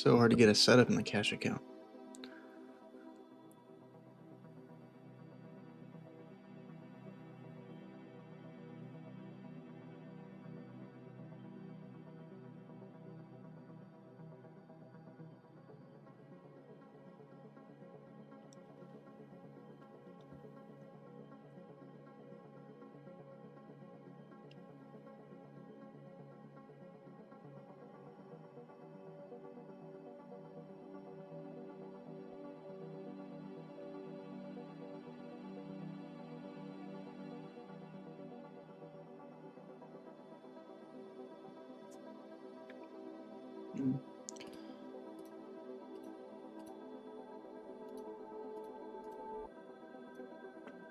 so hard to get a setup in the cash account.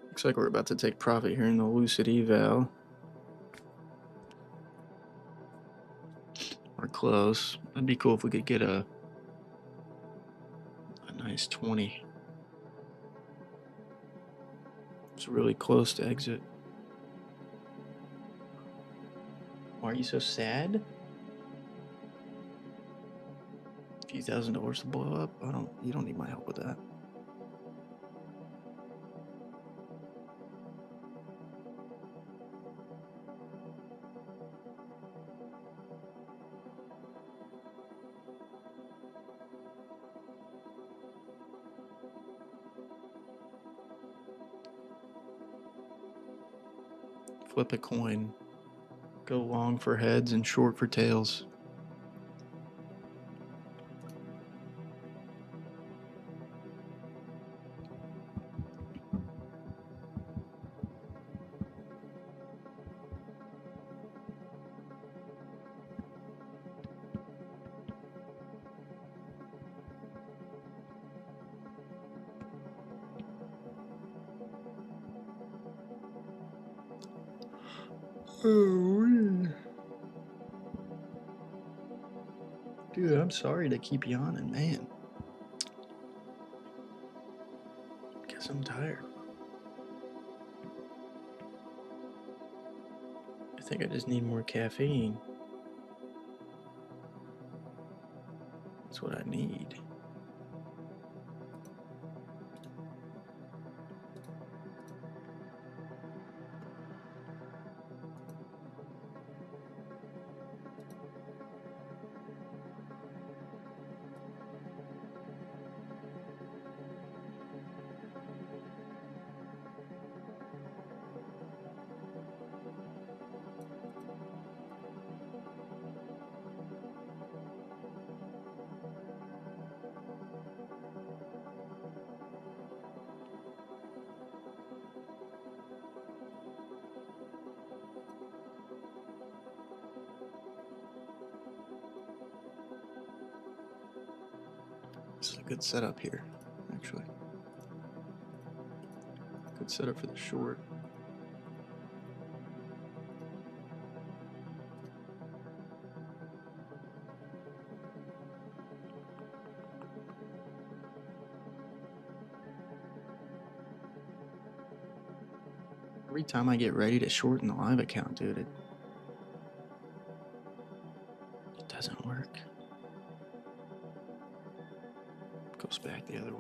Looks like we're about to take profit here in the Lucid eval. We're close. That'd be cool if we could get a nice 20. It's really close to exit. Why are you so sad? A few $1,000 to blow up? You don't need my help with that. Flip a coin. Go long for heads and short for tails. Oh, dude, I'm sorry to keep yawning, man. Guess I'm tired. I think I just need more caffeine. That's what I need. This is a good setup here, actually. Good setup for the short. Every time I get ready to shorten the live account, dude, it doesn't work. It goes back the other way.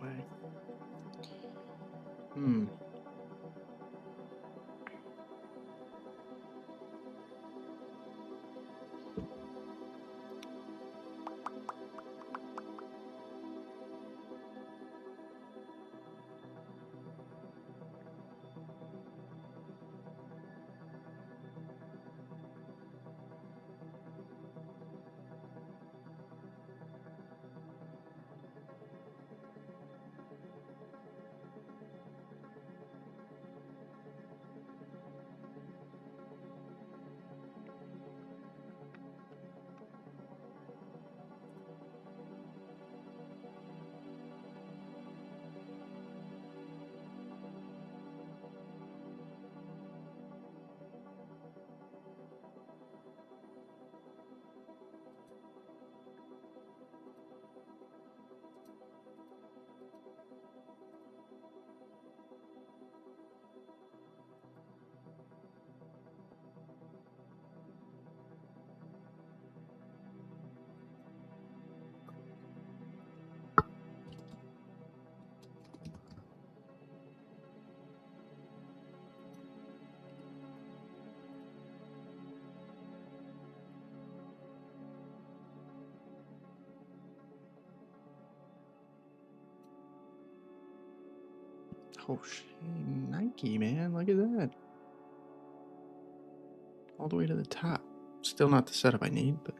Oh, shit. Nike, man. Look at that. All the way to the top. Still not the setup I need, but...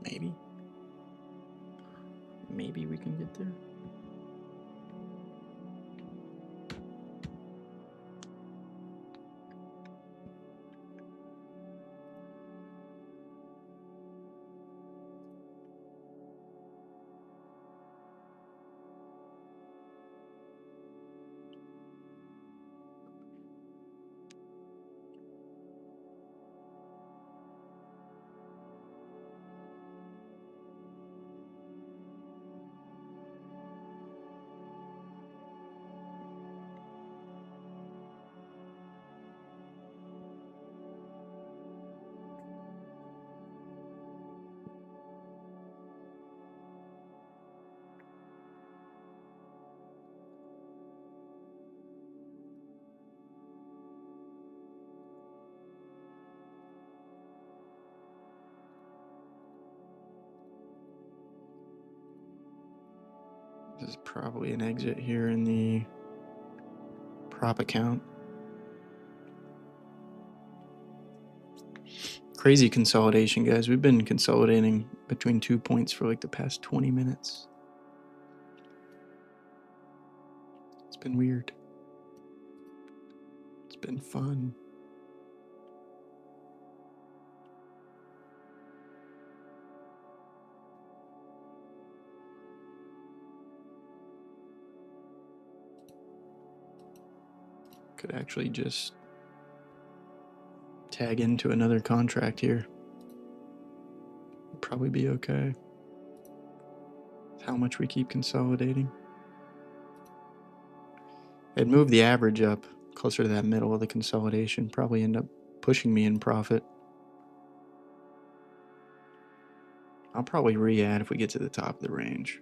maybe. Maybe we can get there. This is probably an exit here in the prop account. Crazy consolidation, guys. We've been consolidating between 2 points for like the past 20 minutes. It's been weird. It's been fun. Could actually just tag into another contract here. Probably be okay. How much we keep consolidating. I'd move the average up closer to that middle of the consolidation. Probably end up pushing me in profit. I'll probably re-add if we get to the top of the range.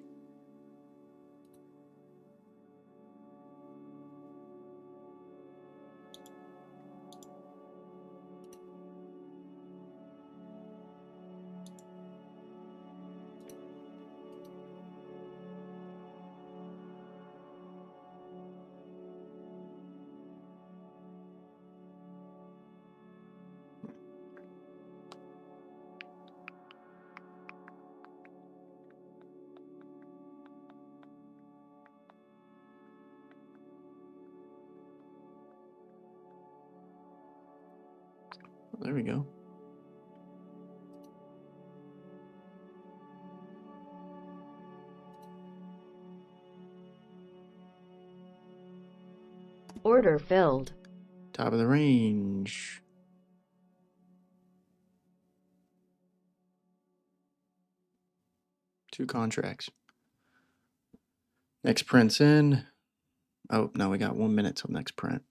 There we go. Order filled. Top of the range. Two contracts. Next print's in. Oh, no, we got 1 minute till next print.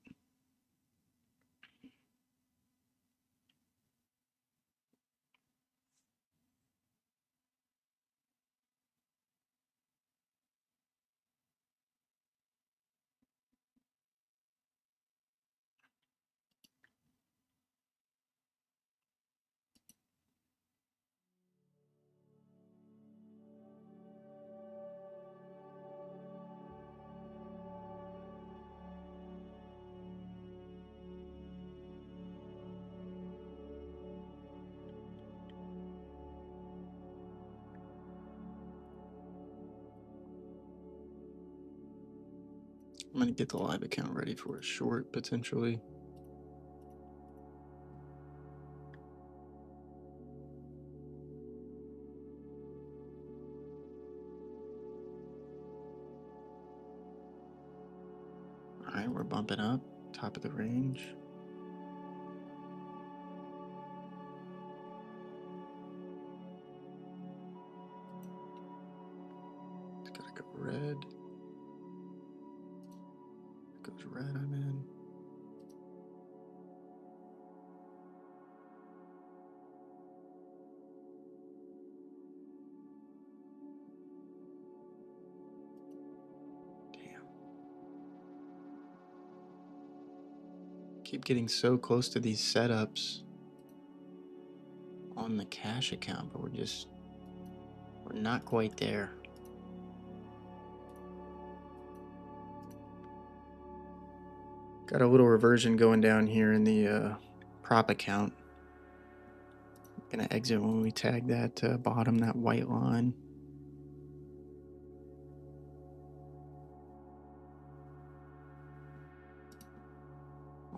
I'm going to get the live account ready for a short, potentially. All right, we're bumping up. Top of the range. It's got to go red. Goes red, I'm in. Damn. Keep getting so close to these setups on the cash account, but we're just We're not quite there. Got a little reversion going down here in the prop account. Gonna exit when we tag that bottom, that white line.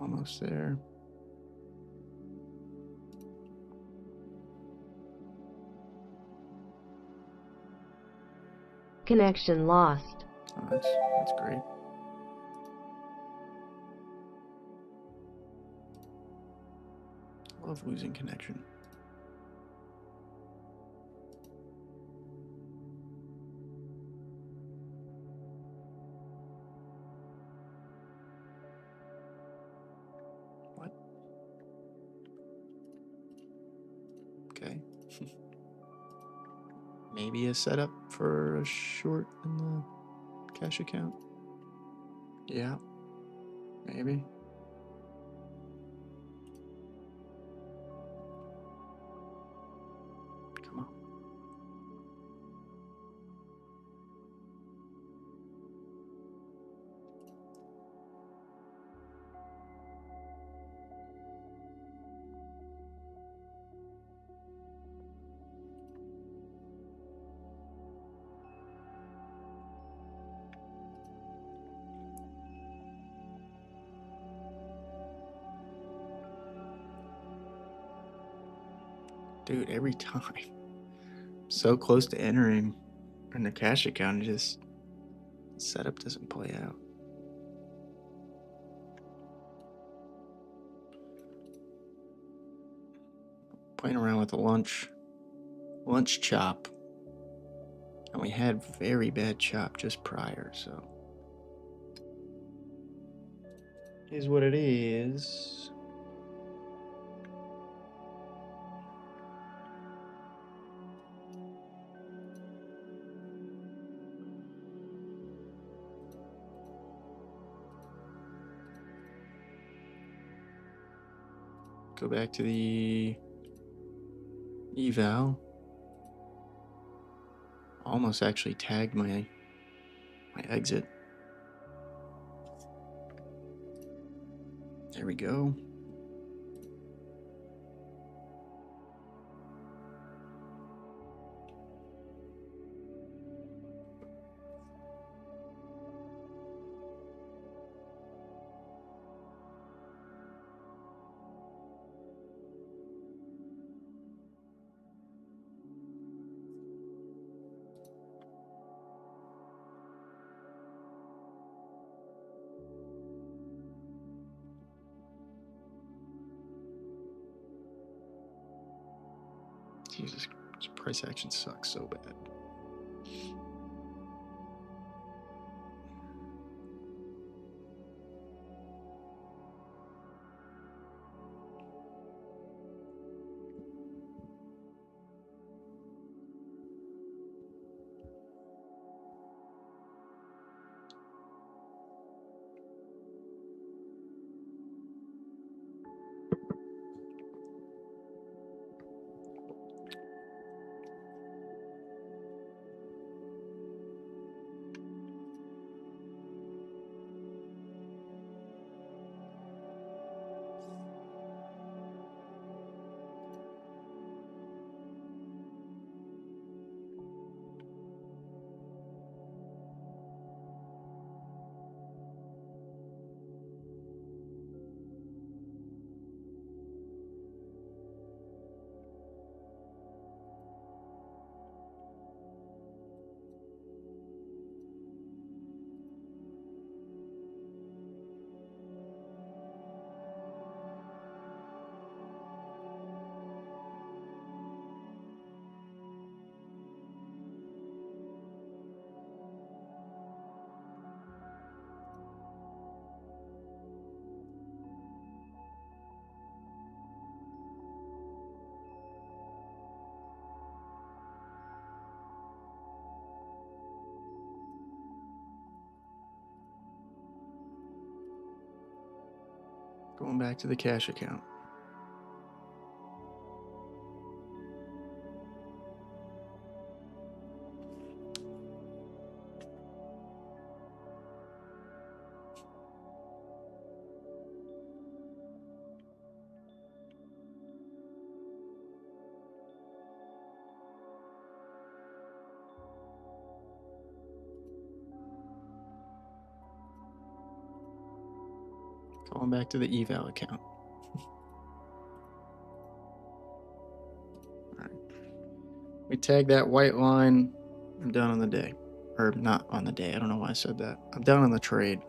Almost there. Connection lost. Oh, that's great. Love losing connection. What? Okay. Maybe a setup for a short in the cash account. Yeah, maybe. Come on. Dude, every time. So close to entering in the cash account, just setup doesn't play out. Playing around with the lunch chop, and we had very bad chop just prior, so is what it is. Go back to the eval. Almost actually tagged my exit. There we go. Jesus, this price action sucks so bad. Going back to the cash account. Going back to the eval account. All right. We tag that white line. I'm done on the day. Or not on the day. I don't know why I said that. I'm done on the trade.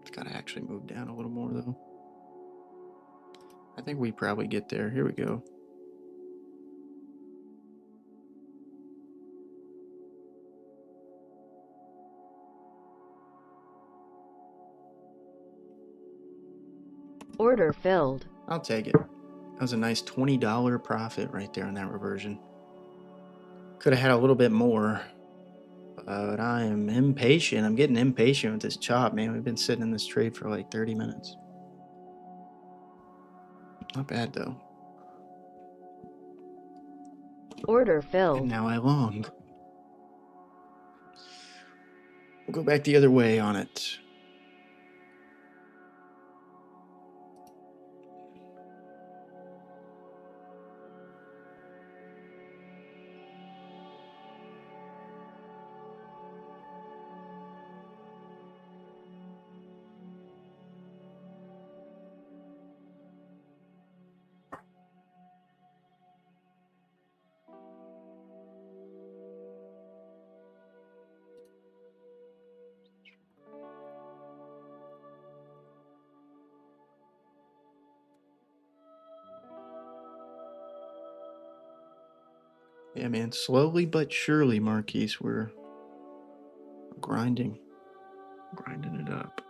It's got to actually move down a little more, though. I think we probably get there. Here we go. Order filled. I'll take it. That was a nice $20 profit right there on that reversion. Could have had a little bit more, but I am impatient. I'm getting impatient with this chop, man. We've been sitting in this trade for like 30 minutes. Not bad, though. Order And filled. now I long. We'll go back the other way on it. Yeah, man. Slowly but surely, Marquise, we're grinding it up.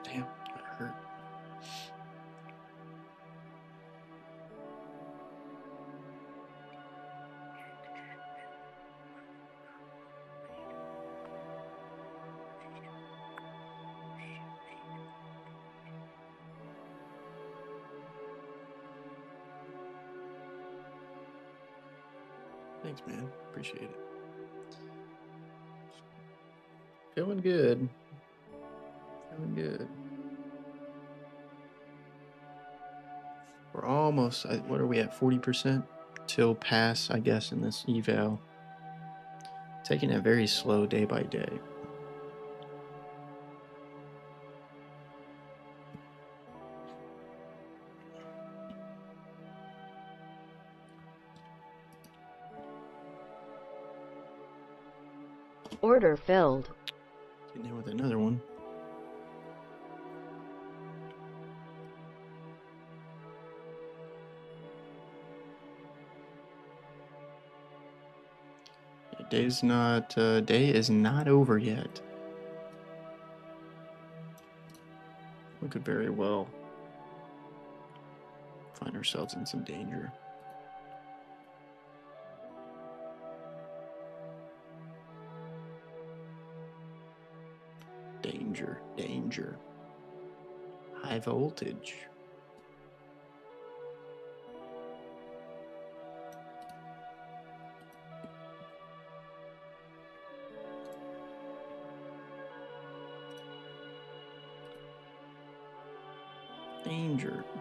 Damn, that hurt. Thanks, man. Appreciate it. Feeling good. Feeling good. We're almost, what are we at, 40%? Till pass, I guess, in this eval. Taking it very slow day by day. Order filled. Getting in with another one. Day is not over yet. We could very well find ourselves in some danger. Danger. High voltage.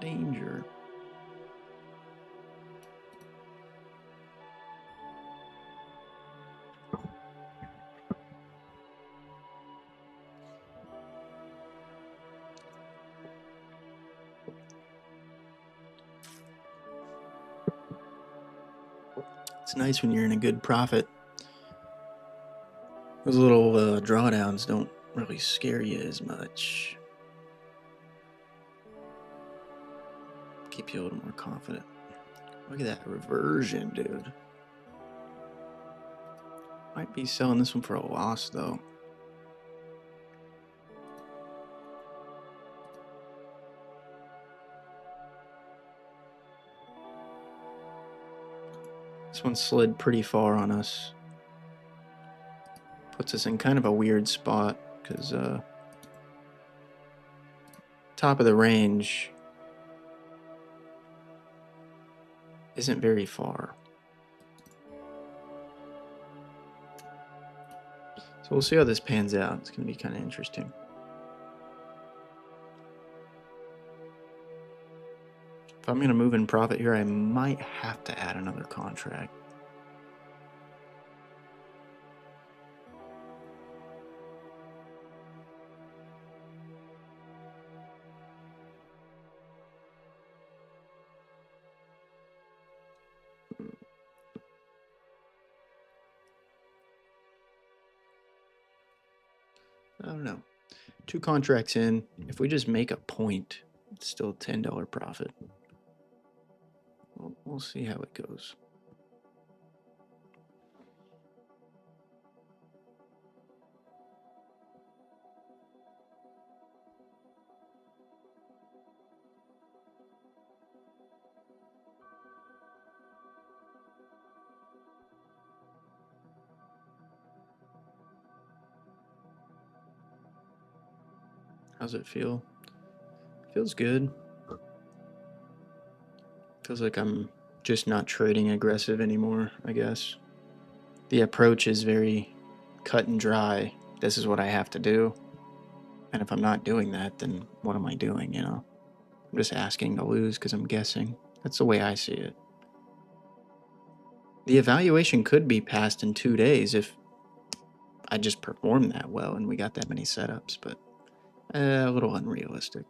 Danger. It's nice when you're in a good profit. Those little drawdowns don't really scare you as much. keep you a little more confident. Look at that reversion, dude. Might be selling this one for a loss, though. This one slid pretty far on us. Puts us in kind of a weird spot, because top of the range isn't very far. So we'll see how this pans out. It's going to be kind of interesting. If I'm going to move in profit here, I might have to add another contract. I don't know. 2 contracts in. If we just make a point, it's still a $10 profit. We'll see how it goes. How's it feel? Feels good. Feels like I'm just not trading aggressive anymore, I guess. The approach is very cut and dry. This is what I have to do. And if I'm not doing that, then what am I doing, you know? I'm just asking to lose because I'm guessing. That's the way I see it. The evaluation could be passed in 2 days if I just performed that well and we got that many setups, but a little unrealistic.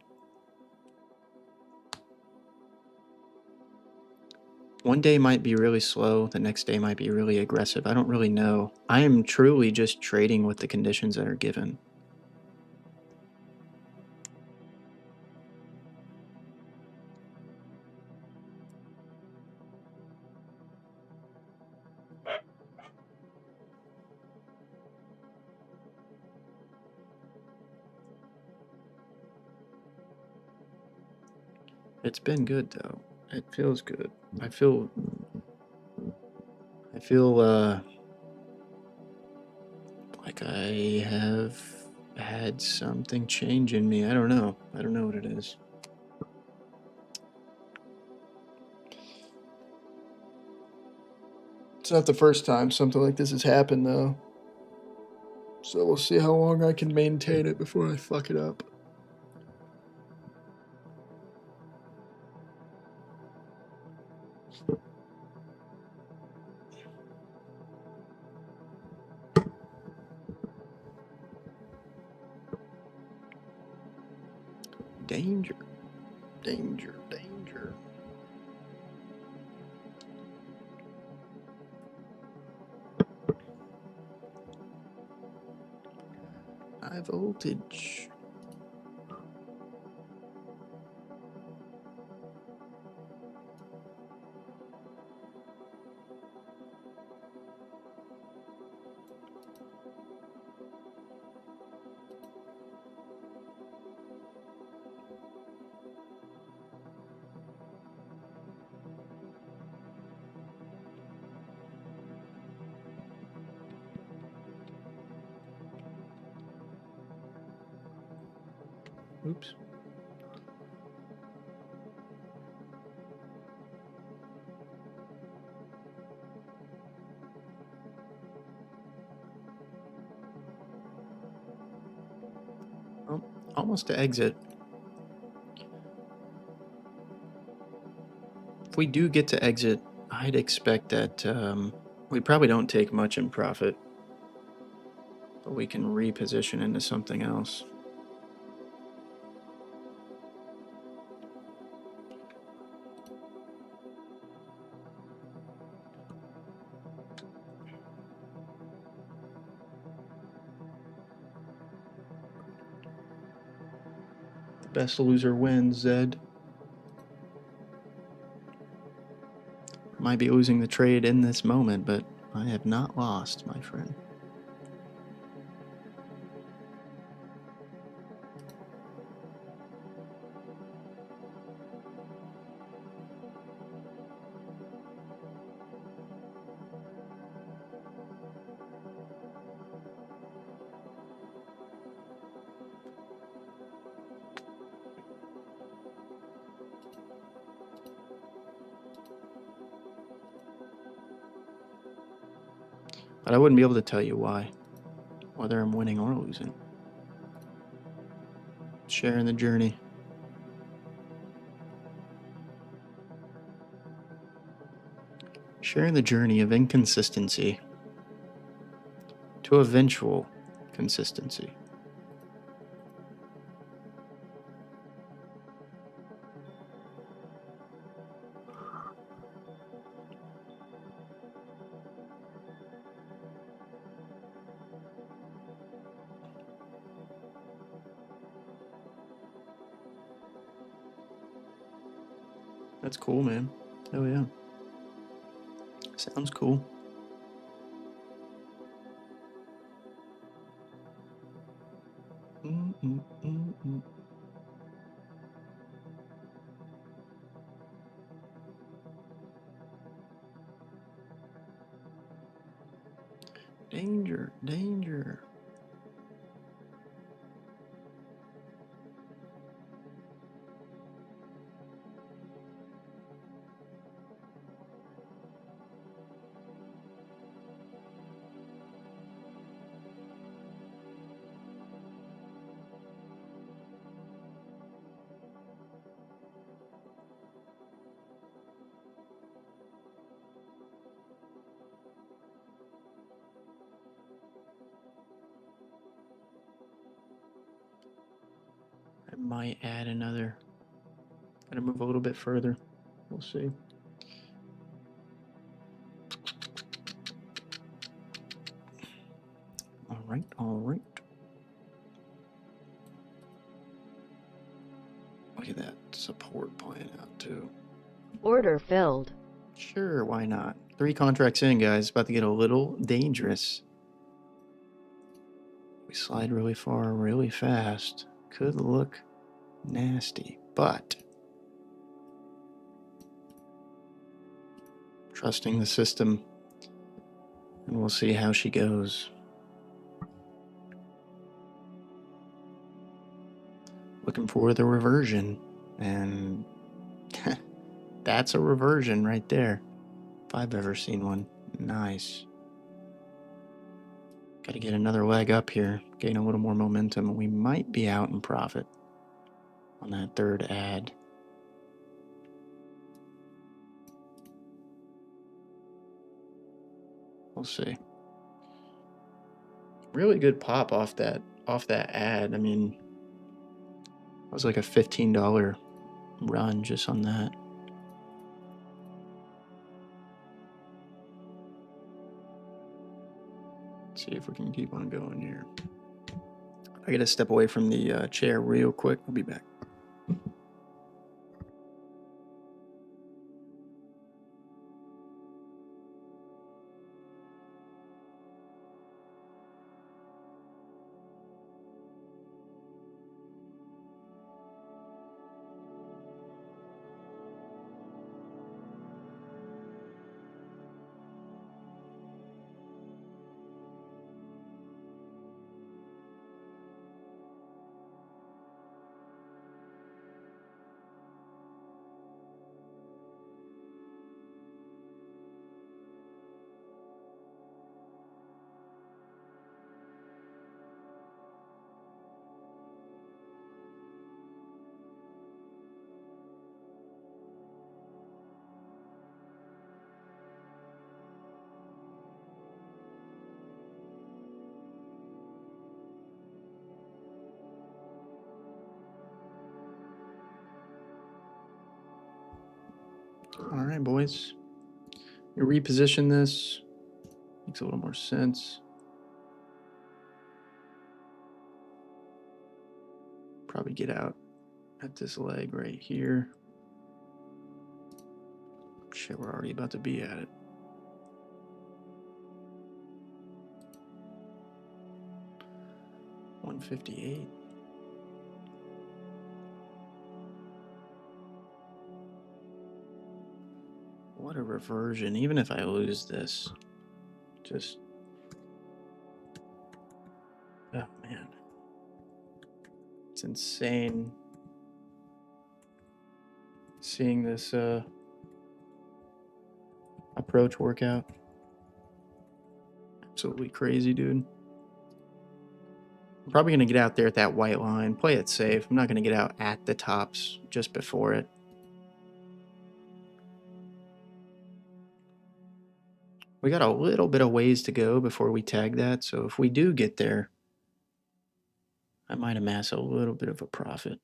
One day might be really slow, the next day might be really aggressive. I don't really know. I am truly just trading with the conditions that are given. It's been good though. It feels good. I feel like I have had something change in me. I don't know. I don't know what it is. It's not the first time something like this has happened though. So we'll see how long I can maintain it before I fuck it up. Danger. Danger, danger. High voltage. Oops. Oh, almost to exit. If we do get to exit, I'd expect that we probably don't take much in profit, but we can reposition into something else. The best loser wins, Zed. Might be losing the trade in this moment, but I have not lost, my friend. But I wouldn't be able to tell you why, whether I'm winning or losing. Sharing the journey. Sharing the journey of inconsistency to eventual consistency. That's cool, man. Oh yeah. Sounds cool. Mm-mm-mm-mm. Danger, danger. I might add another. Gotta move a little bit further. We'll see. All right, all right. Look at that support playing out too. Order filled. Sure, why not? 3 contracts in, guys. About to get a little dangerous. We slide really far, really fast. Could look nasty, but trusting the system, and we'll see how she goes. Looking for the reversion, and that's a reversion right there. If I've ever seen one. Nice. Got to get another leg up here, gain a little more momentum, and we might be out in profit on that third ad. We'll see. Really good pop off that ad. I mean, it was like a $15 run just on that. Let's see if we can keep on going here. I gotta step away from the chair real quick. I'll be back. All right, boys. You reposition this. Makes a little more sense. Probably get out at this leg right here. Shit, we're already about to be at it. $158. What a reversion. Even if I lose this, just... Oh, man. It's insane seeing this approach work out. Absolutely crazy, dude. I'm probably going to get out there at that white line, play it safe. I'm not going to get out at the tops just before it. We got a little bit of ways to go before we tag that, so if we do get there, I might amass a little bit of a profit.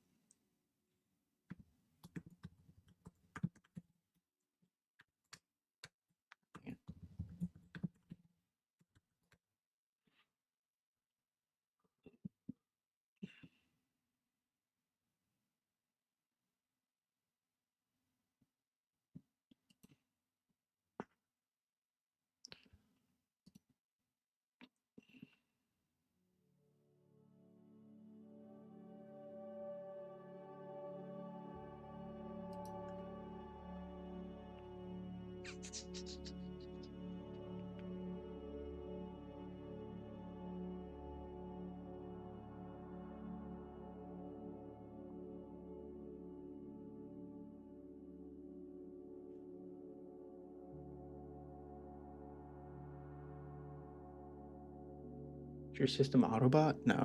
Is your system Autobot? No,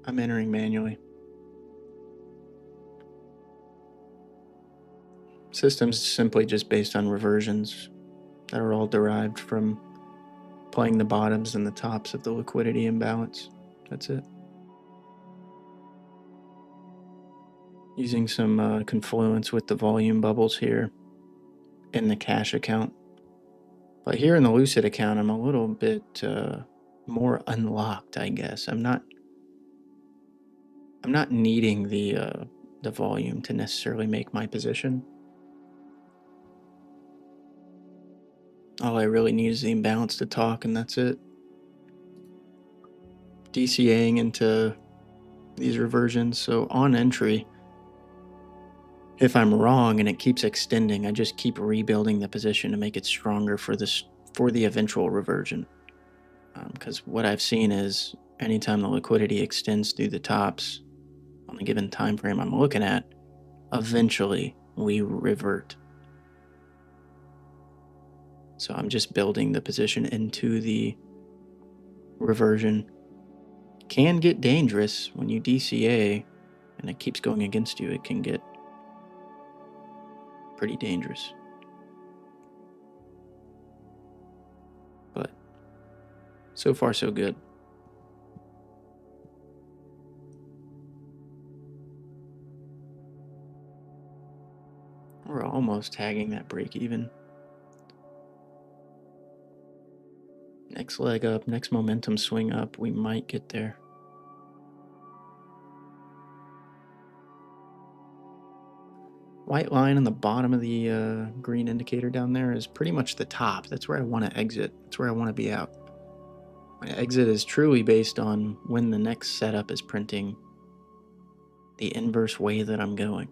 I'm entering manually. System's simply just based on reversions that are all derived from playing the bottoms and the tops of the liquidity imbalance. That's it. Using some confluence with the volume bubbles here in the cash account. But here in the Lucid account, I'm a little bit more unlocked, I guess. I'm not needing the volume to necessarily make my position. All I really need is the imbalance to talk, and that's it. DCAing into these reversions, so on entry, if I'm wrong and it keeps extending, I just keep rebuilding the position to make it stronger for the eventual reversion. Because what I've seen is anytime the liquidity extends through the tops on the given time frame I'm looking at, eventually we revert. So I'm just building the position into the reversion. Can get dangerous when you DCA and it keeps going against you. It can get pretty dangerous. But so far so good. We're almost tagging that break even. Next leg up, next momentum swing up, we might get there. White line on the bottom of the green indicator down there is pretty much the top. That's where I want to exit. That's where I want to be out. My exit is truly based on when the next setup is printing the inverse way that I'm going.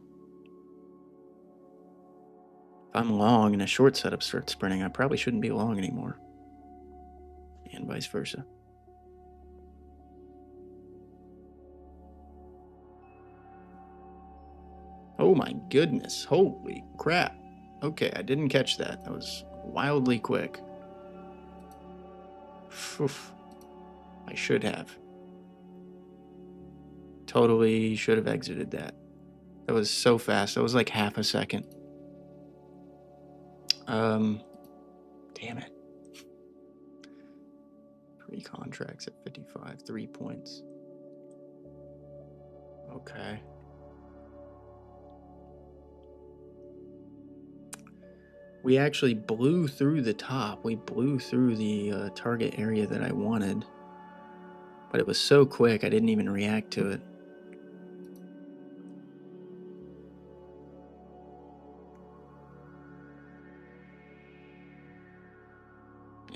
If I'm long and a short setup starts printing, I probably shouldn't be long anymore. And vice versa. Oh my goodness, holy crap. Okay, I didn't catch that. That was wildly quick. Oof. I should have. Totally should have exited that. That was so fast. That was like half a second. Damn it. 3 contracts at 55, 3 points. Okay. We actually blew through the top. We blew through the target area that I wanted. But it was so quick, I didn't even react to it.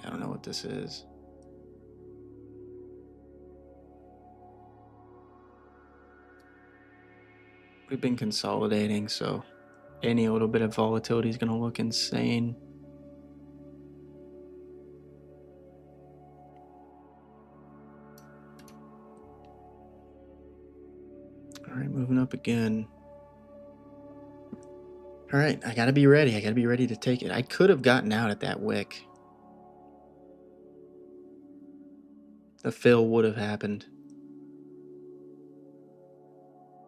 I don't know what this is. We've been consolidating, so any little bit of volatility is going to look insane. All right, moving up again. All right, I got to be ready. I got to be ready to take it. I could have gotten out at that wick. The fill would have happened.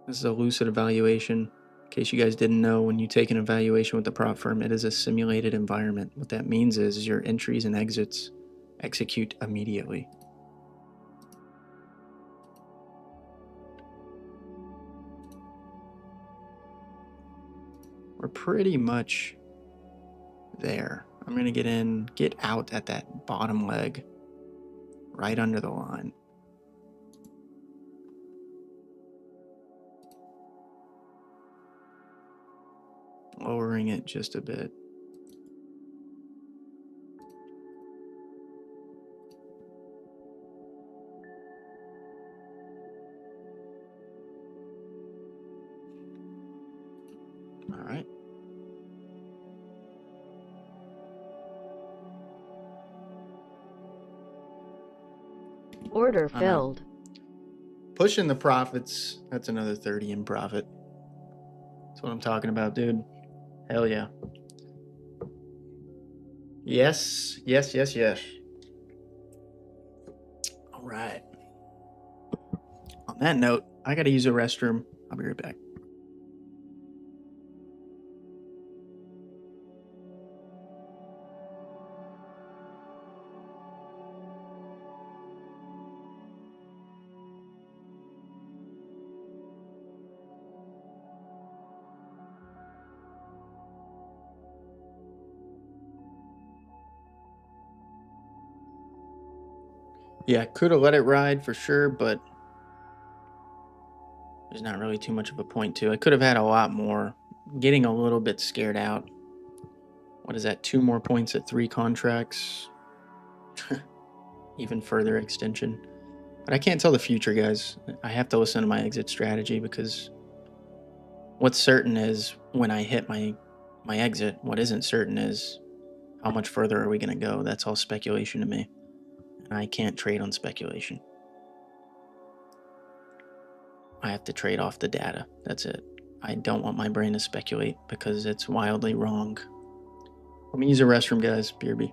This is a Lucid evaluation. In case you guys didn't know, when you take an evaluation with the prop firm, it is a simulated environment. What that means is your entries and exits execute immediately. We're pretty much there. I'm going to get in, get out at that bottom leg, right under the line. Lowering it just a bit. All right. Order I'm out. filled. Pushing the profits. That's another 30 in profit. That's what I'm talking about, dude. Hell yeah. Yes, yes, yes, yes. All right. On that note, I got to use a restroom. I'll be right back. Yeah, could have let it ride for sure, but there's not really too much of a point to. I could have had a lot more. Getting a little bit scared out. What is that? 2 more points at 3 contracts. Even further extension. But I can't tell the future, guys. I have to listen to my exit strategy because what's certain is when I hit my exit, what isn't certain is how much further are we going to go. That's all speculation to me. And I can't trade on speculation. I have to trade off the data. That's it. I don't want my brain to speculate because it's wildly wrong. Let me use a restroom, guys. BRB.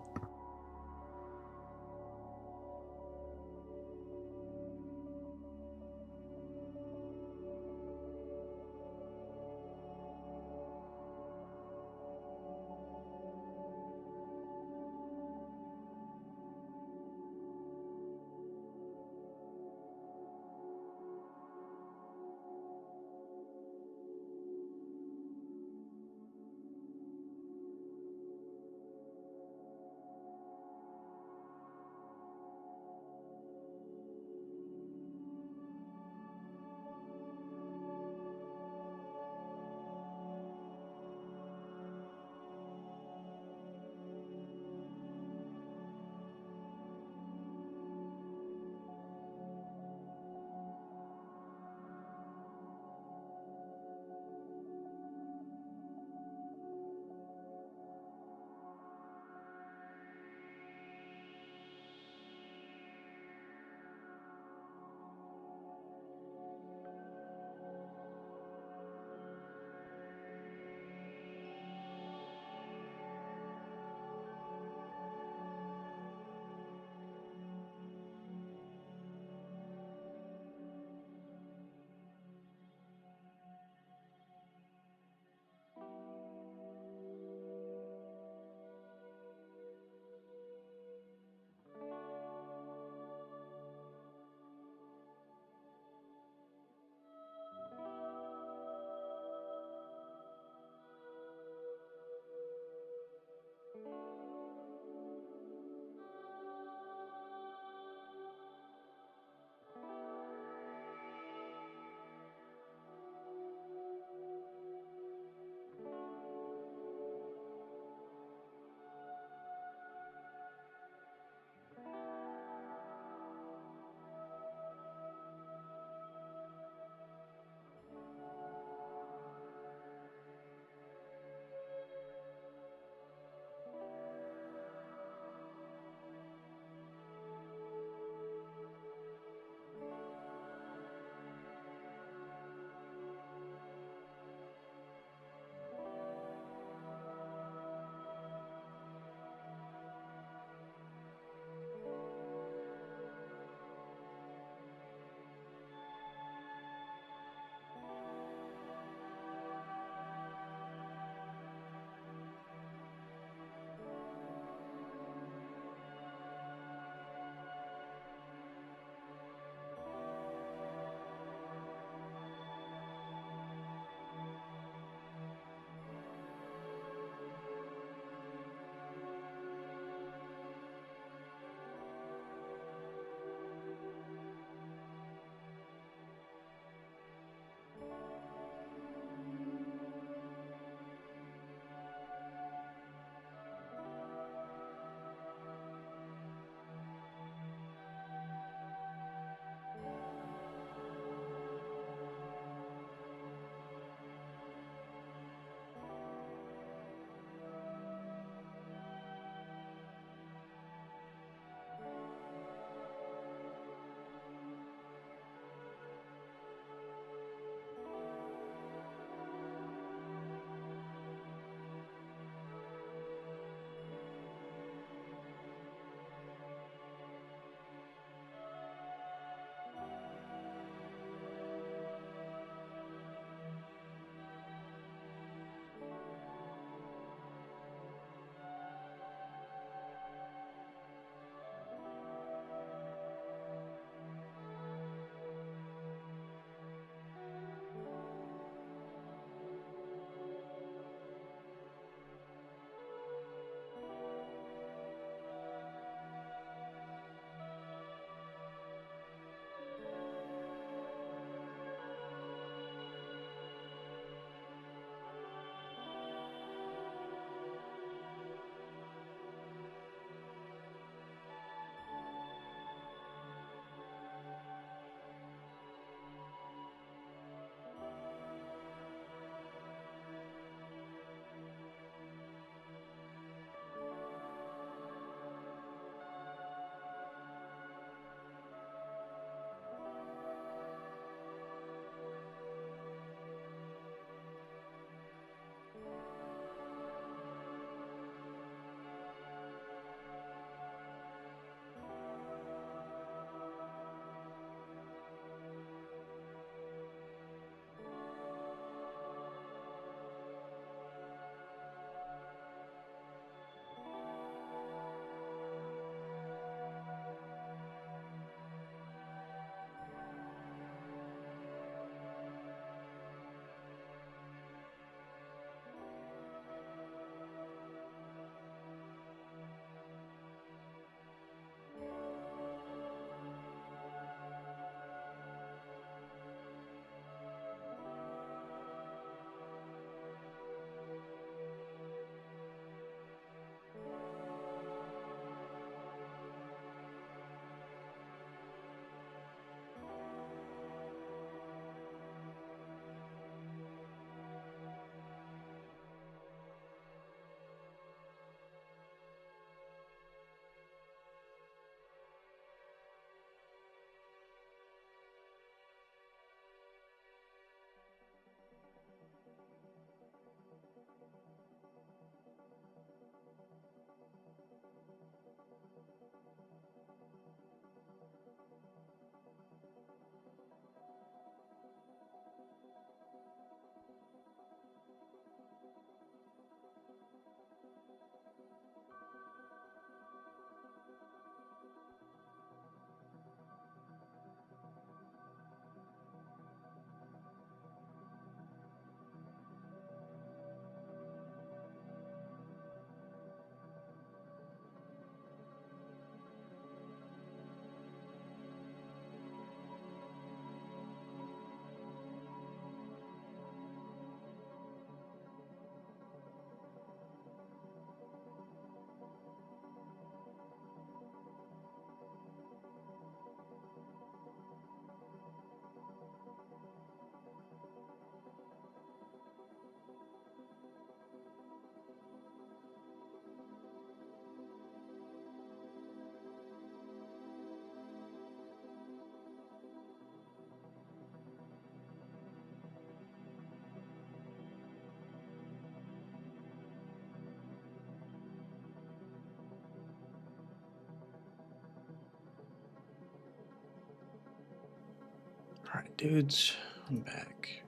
dudes, I'm back.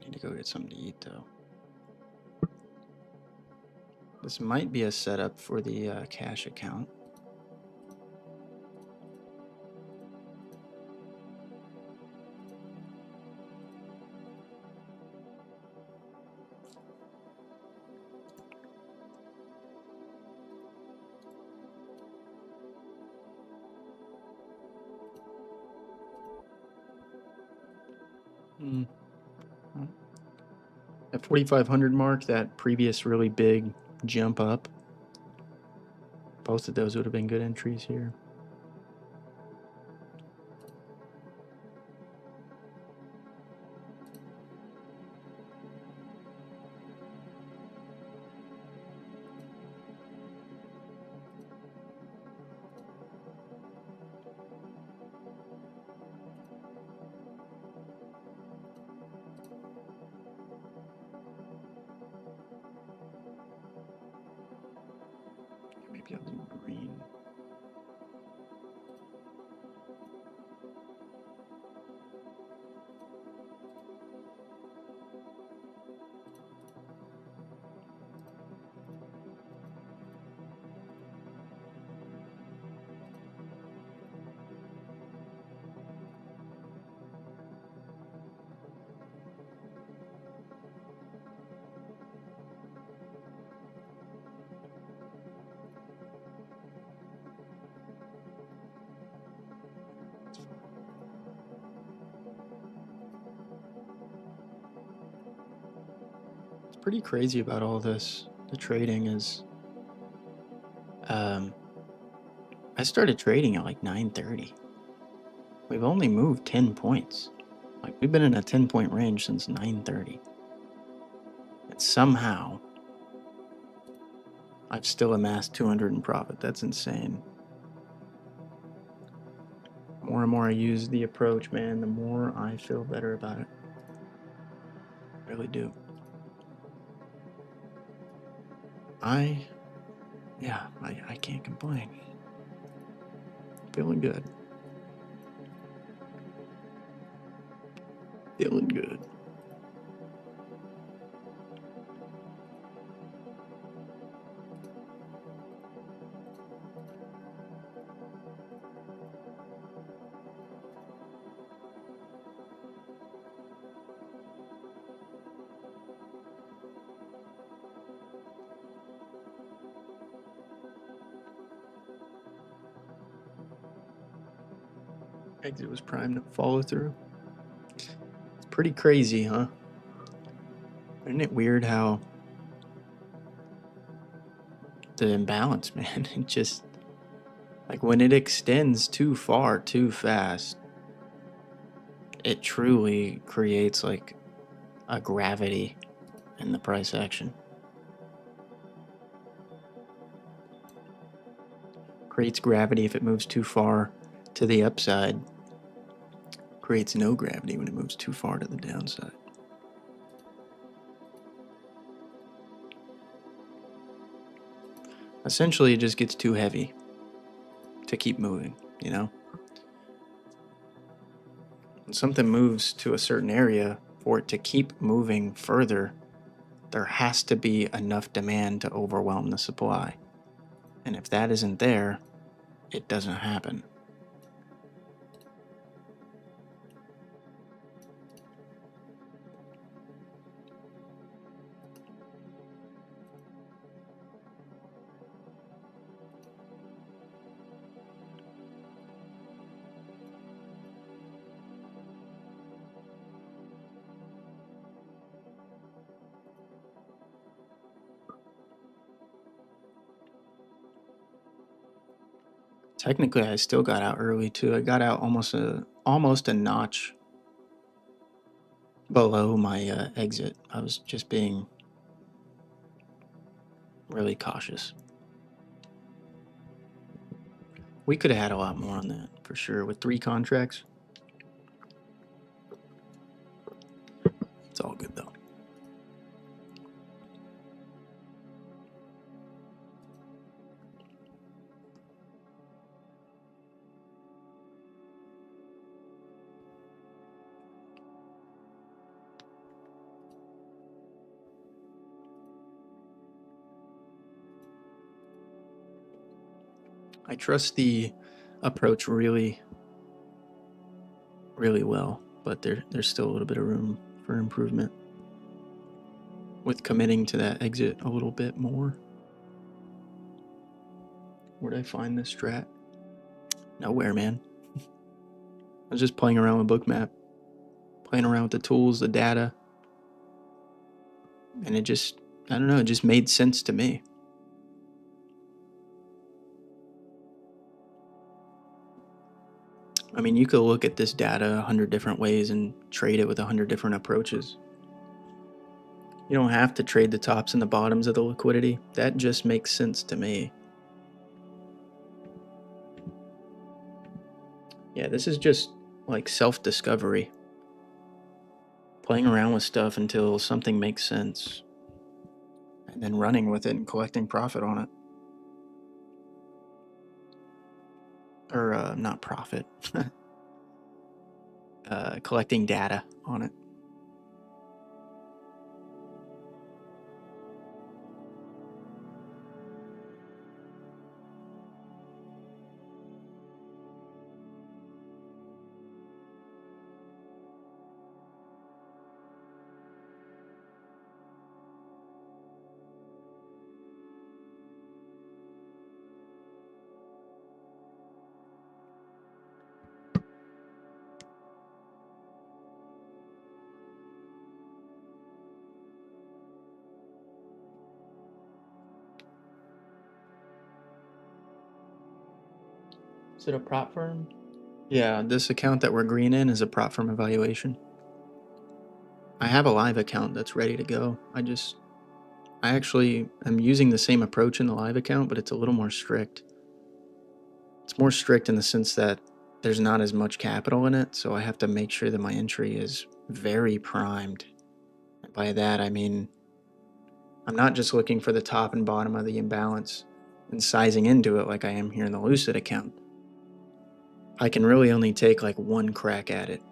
Need to go get something to eat though. This might be a setup for the cash account. At 4,500 mark, that previous really big jump up, both of those would have been good entries here. Maybe I'll do green. Pretty crazy about all this. The trading is I started trading at like 9:30. We've only moved 10 points. Like we've been in a 10-point range since 9:30. And somehow I've still amassed 200 in profit. That's insane. More and more I use the approach, man, the more I feel better about it. I really do. I can't complain. Feeling good. Feeling good. Exit was primed to follow through. It's pretty crazy, huh? Isn't it weird how the imbalance, man, it just, like when it extends too far, too fast, it truly creates like a gravity in the price action. Creates gravity if it moves too far to the upside. Creates no gravity when it moves too far to the downside. Essentially, it just gets too heavy to keep moving, you know? When something moves to a certain area, for it to keep moving further, there has to be enough demand to overwhelm the supply. And if that isn't there, it doesn't happen. Technically, I still got out early too. I got out almost a notch below my exit. I was just being really cautious. We could have had a lot more on that for sure. With 3 contracts, it's all good though. I trust the approach really, really well, but there's still a little bit of room for improvement with committing to that exit a little bit more. Where'd I find this strat? Nowhere, man. I was just playing around with Bookmap, playing around with the tools, the data, and it just, I don't know, it just made sense to me. I mean, you could look at this data 100 different ways and trade it with 100 different approaches. You don't have to trade the tops and the bottoms of the liquidity. That just makes sense to me. Yeah, this is just like self-discovery. Playing around with stuff until something makes sense. And then running with it and collecting profit on it. Or not profit. Collecting data on it. Is it a prop firm? Yeah, this account that we're green in is a prop firm evaluation. I have a live account that's ready to go. I actually am using the same approach in the live account, but it's a little more strict. It's more strict in the sense that there's not as much capital in it, so I have to make sure that my entry is very primed. And by that, I mean, I'm not just looking for the top and bottom of the imbalance and sizing into it like I am here in the Lucid account. I can really only take like one crack at it,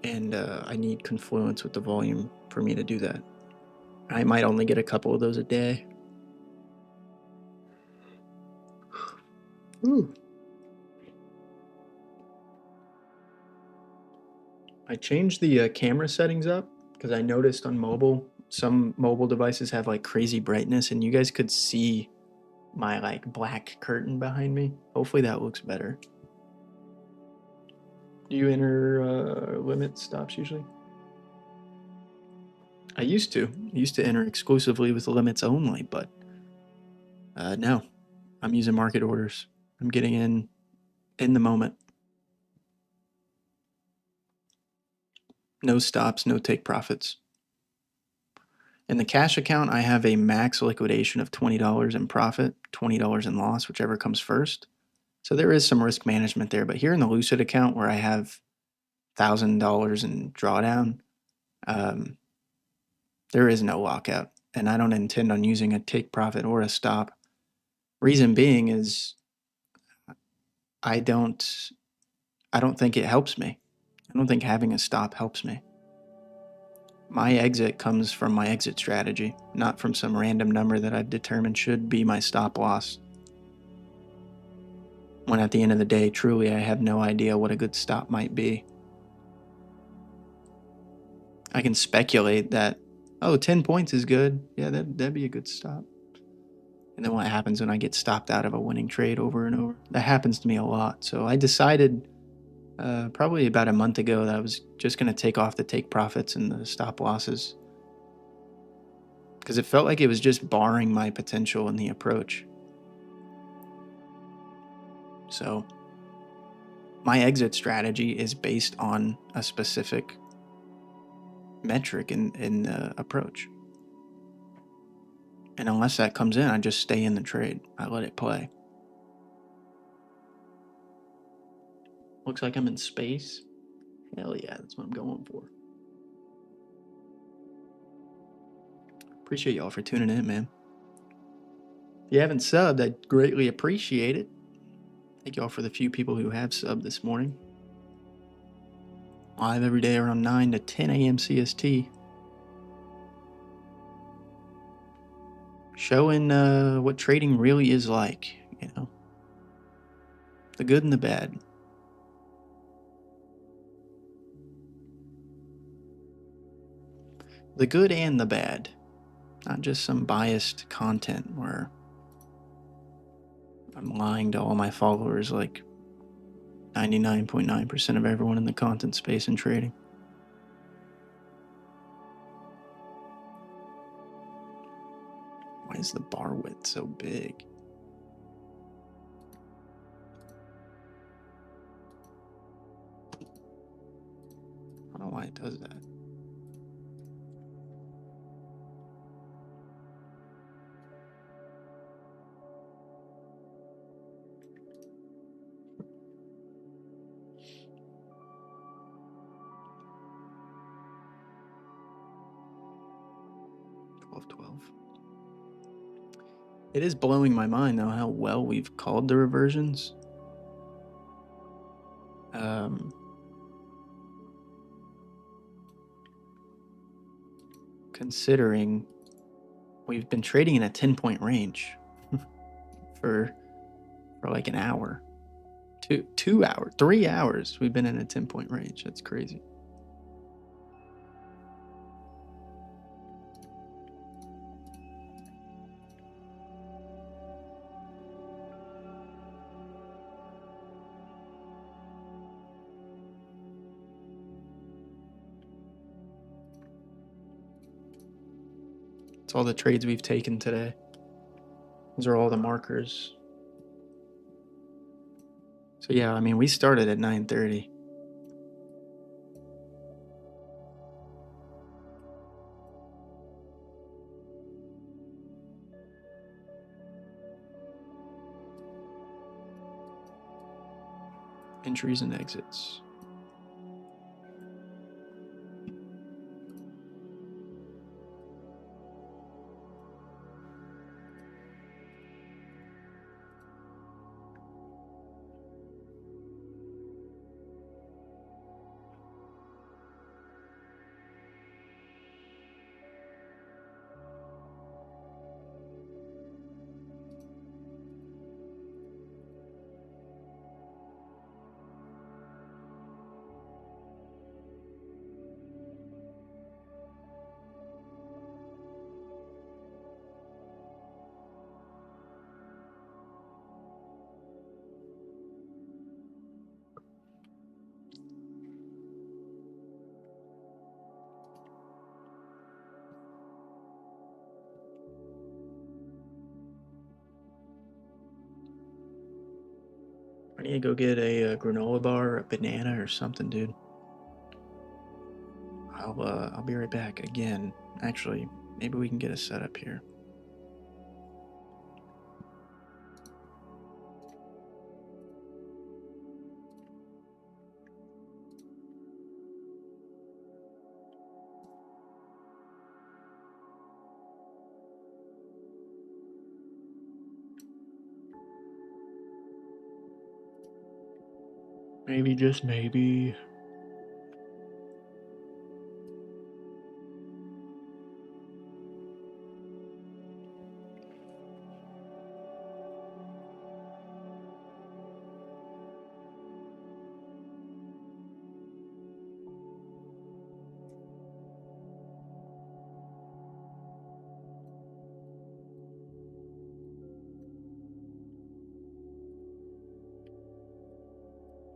and I need confluence with the volume for me to do that. I might only get a couple of those a day. Ooh. I changed the camera settings up because I noticed on mobile, some mobile devices have like crazy brightness, and you guys could see my like black curtain behind me. Hopefully that looks better. Do you enter limit stops usually? I used to enter exclusively with limits only, but no, I'm using market orders. I'm getting in the moment. No stops, no take profits. In the cash account, I have a max liquidation of $20 in profit, $20 in loss, whichever comes first. So there is some risk management there. But here in the Lucid account, where I have $1,000 in drawdown, there is no lockout. And I don't intend on using a take profit or a stop. Reason being is I don't think it helps me. I don't think having a stop helps me. My exit comes from my exit strategy, not from some random number that I've determined should be my stop loss. When at the end of the day, truly, I have no idea what a good stop might be. I can speculate that, oh, 10 points is good. Yeah, that'd be a good stop. And then what happens when I get stopped out of a winning trade over and over? That happens to me a lot. So I decided probably about a month ago that I was just going to take off the take profits and the stop losses, because it felt like it was just barring my potential in the approach. So my exit strategy is based on a specific metric in the approach. And unless that comes in, I just stay in the trade. I let it play. Looks like I'm in space. Hell yeah, that's what I'm going for. Appreciate y'all for tuning in, man. If you haven't subbed, I'd greatly appreciate it. Thank y'all for the few people who have subbed this morning. Live every day around 9 to 10 a.m. CST. Showing what trading really is like, you know. The good and the bad. The good and the bad. Not just some biased content where I'm lying to all my followers like 99.9% of everyone in the content space and trading. Why is the bar width so big? I don't know why it does that. It is blowing my mind though how well we've called the reversions. Considering we've been trading in a 10-point range for like an hour, 2 hours, 3 hours. We've been in a 10-point range. That's crazy. It's all the trades we've taken today. Those are all the markers. So yeah, I mean, we started at 9:30. Entries and exits. I need to go get a granola bar, a banana, or something, dude. I'll be right back again. Actually, maybe we can get a setup here. Maybe, just maybe.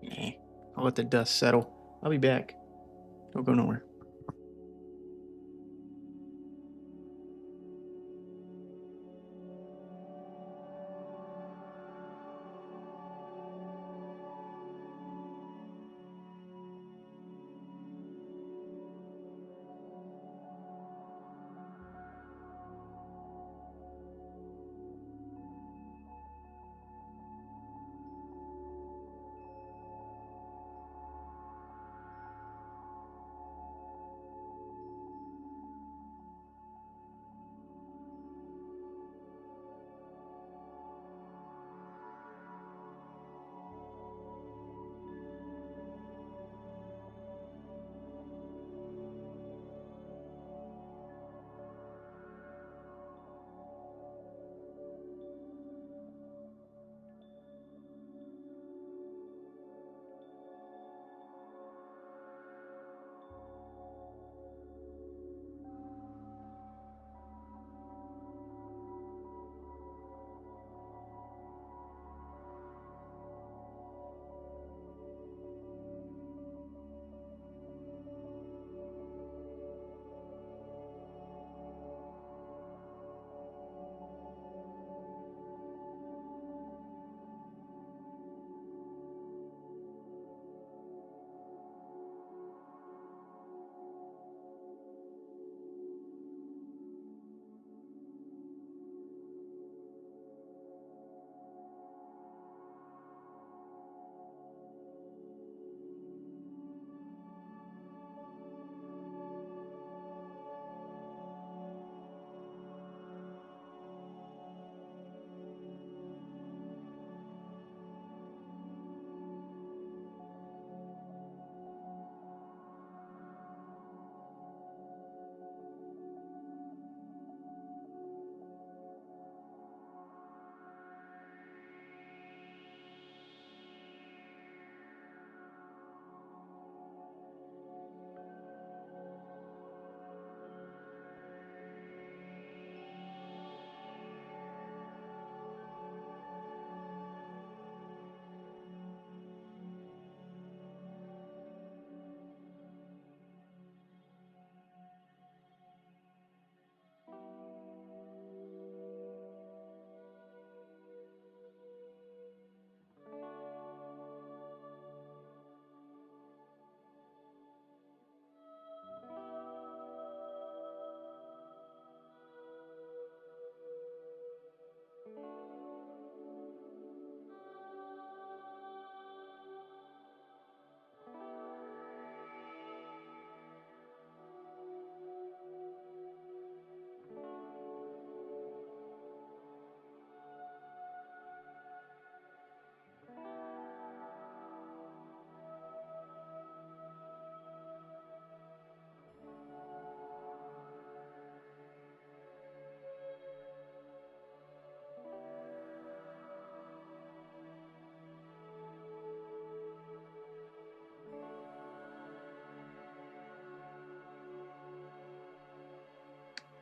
Nah, I'll let the dust settle. I'll be back. Don't go nowhere.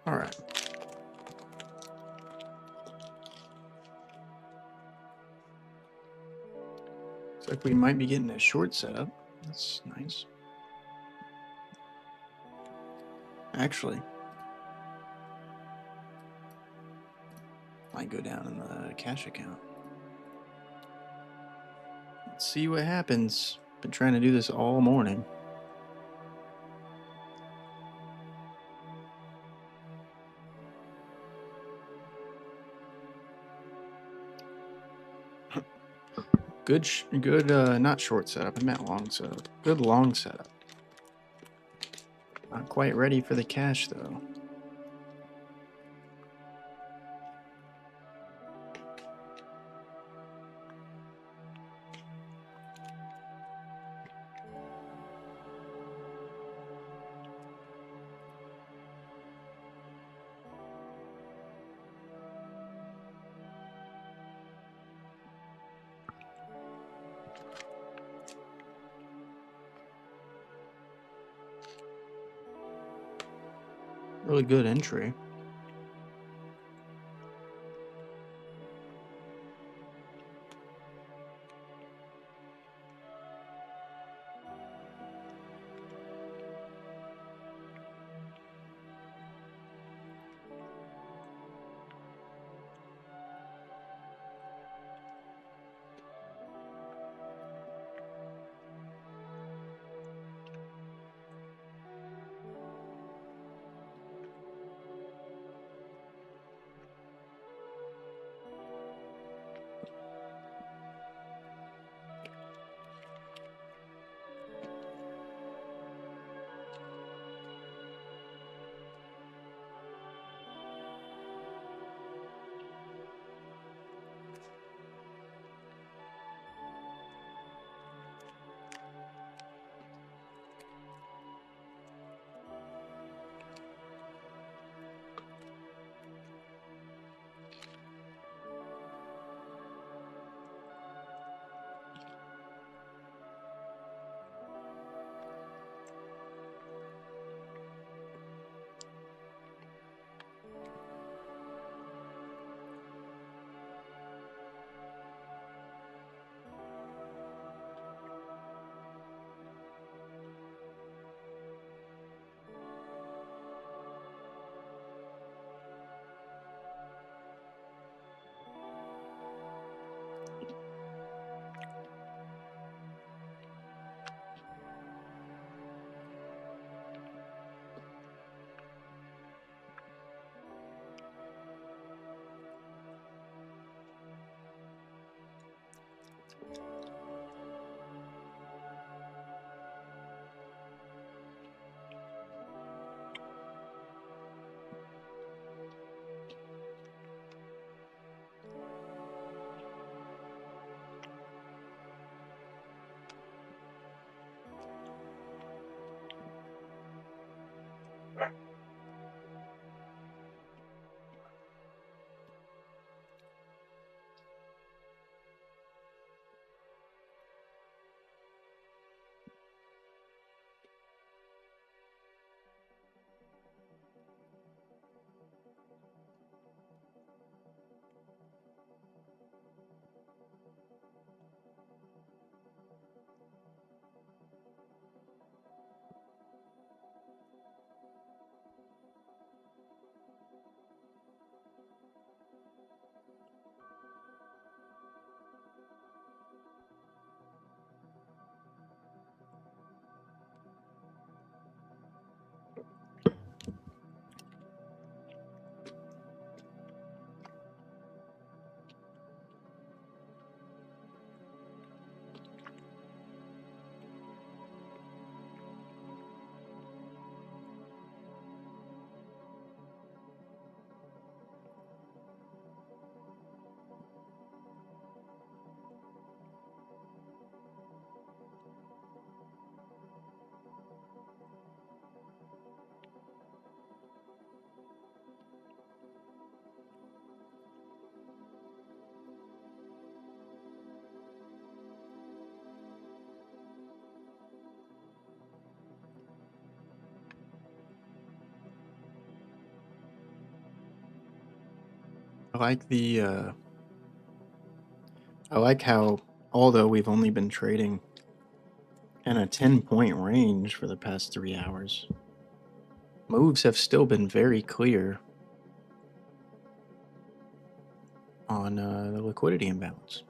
All right. Looks like we might be getting a short setup. That's nice. Actually, might go down in the cash account. Let's see what happens. Been trying to do this all morning. Good, not short setup. I meant long setup. Good long setup. Not quite ready for the cash though. Really good entry. I like the I like how, although we've only been trading in a 10-point range for the past 3 hours, moves have still been very clear on the liquidity imbalance.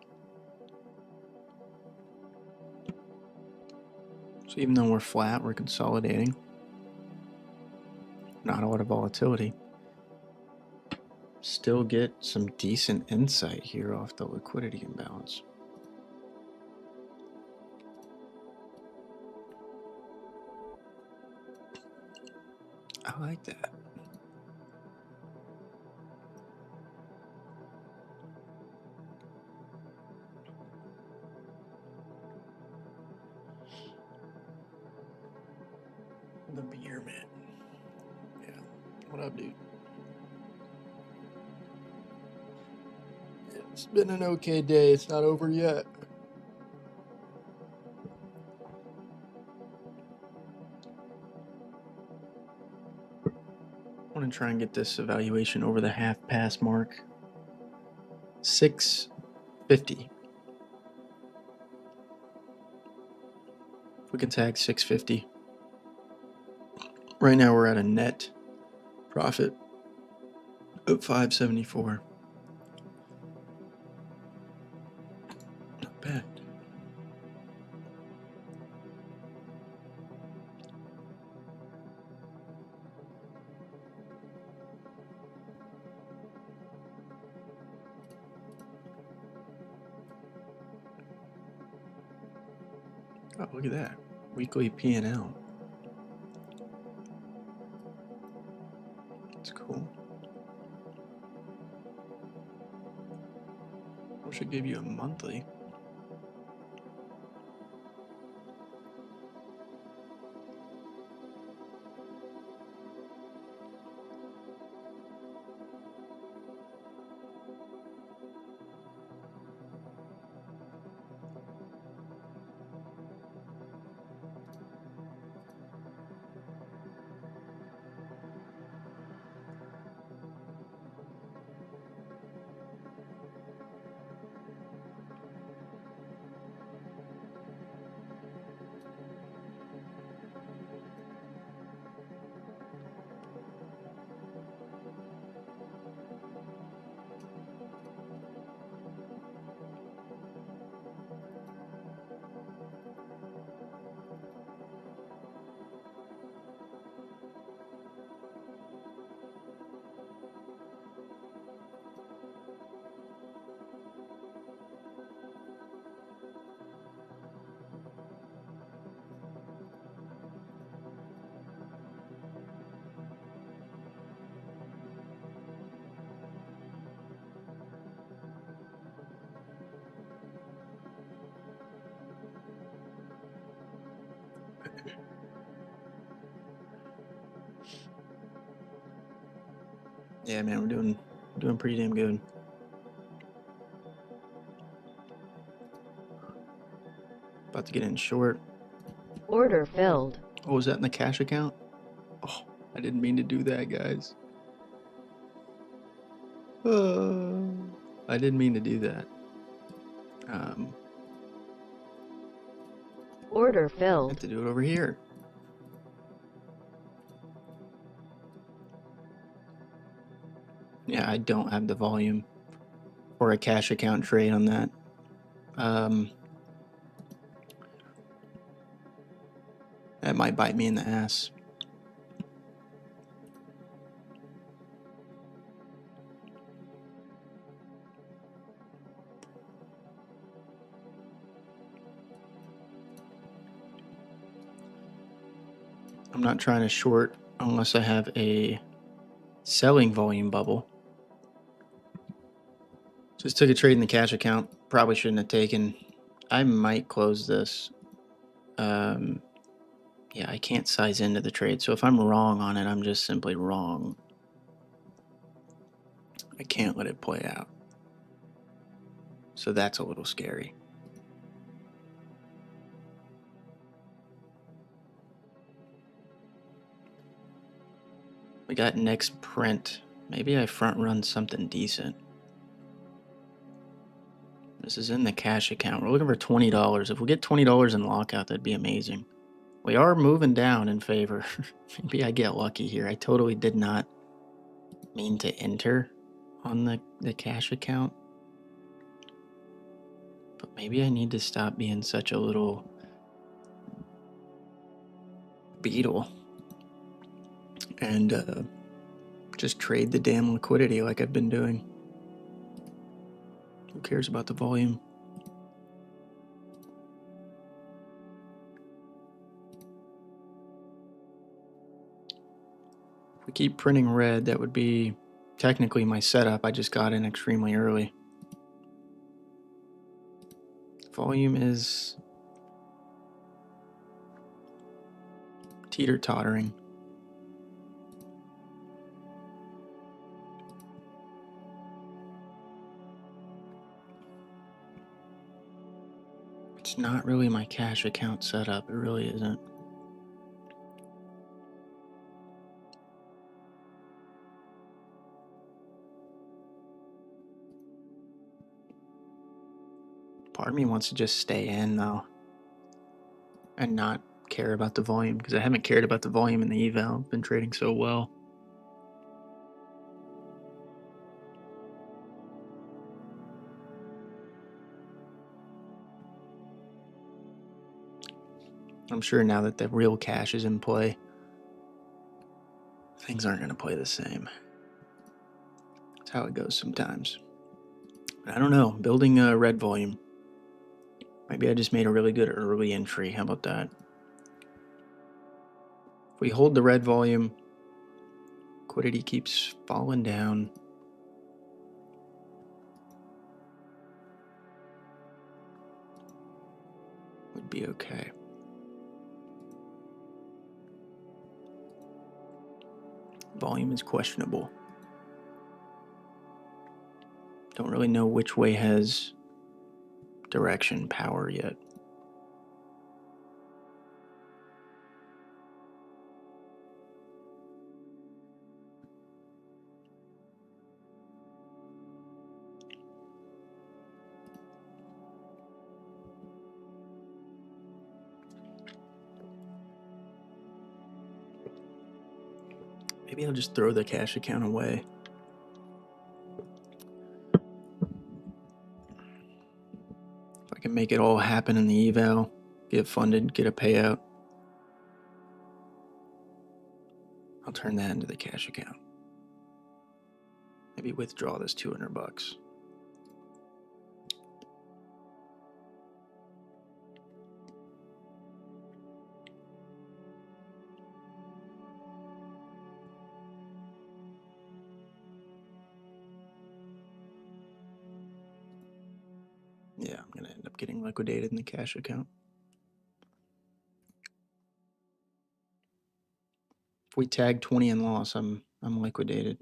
So even though we're flat, we're consolidating. Not a lot of volatility. Still get some decent insight here off the liquidity imbalance. I like that. The beer man. Yeah. What up, dude? It's been an okay day. It's not over yet. I want to try and get this evaluation over the half pass mark. 650. If we can tag 650. Right now we're at a net profit of 574. Not bad. Oh, look at that. Weekly P&L. That's cool. Wish I gave you a monthly. Yeah, man, we're doing pretty damn good. About to get in short. Order filled. Oh, was that in the cash account? Oh, I didn't mean to do that, guys. I didn't mean to do that. Order I have filled. to do it over here. Yeah, I don't have the volume or a cash account trade on that. That might bite me in the ass. I'm not trying to short unless I have a selling volume bubble. Just took a trade in the cash account. Probably shouldn't have taken. I might close this. Yeah, I can't size into the trade. So if I'm wrong on it, I'm just simply wrong. I can't let it play out. So that's a little scary. We got next print. Maybe I front run something decent. This is in the cash account. We're looking for $20. If we get $20 in lockout, that'd be amazing. We are moving down in favor. Maybe I get lucky here. I totally did not mean to enter on the cash account. But maybe I need to stop being such a little beetle and just trade the damn liquidity like I've been doing. Who cares about the volume? If we keep printing red, that would be technically my setup. I just got in extremely early. Volume is teeter-tottering. It's not really my cash account setup. It really isn't. Part of me wants to just stay in though and not care about the volume because I haven't cared about the volume in the eval. I've been trading so well. I'm sure now that the real cash is in play, things aren't going to play the same. That's how it goes sometimes. I don't know. Building a red volume. Maybe I just made a really good early entry. How about that? If we hold the red volume, liquidity keeps falling down. Would be okay. Volume is questionable. Don't really know which way has direction power yet. Maybe I'll just throw the cash account away. If I can make it all happen in the eval, get funded, get a payout, I'll turn that into the cash account. Maybe withdraw this $200. Yeah, I'm gonna end up getting liquidated in the cash account. If we tag 20 in loss, I'm liquidated.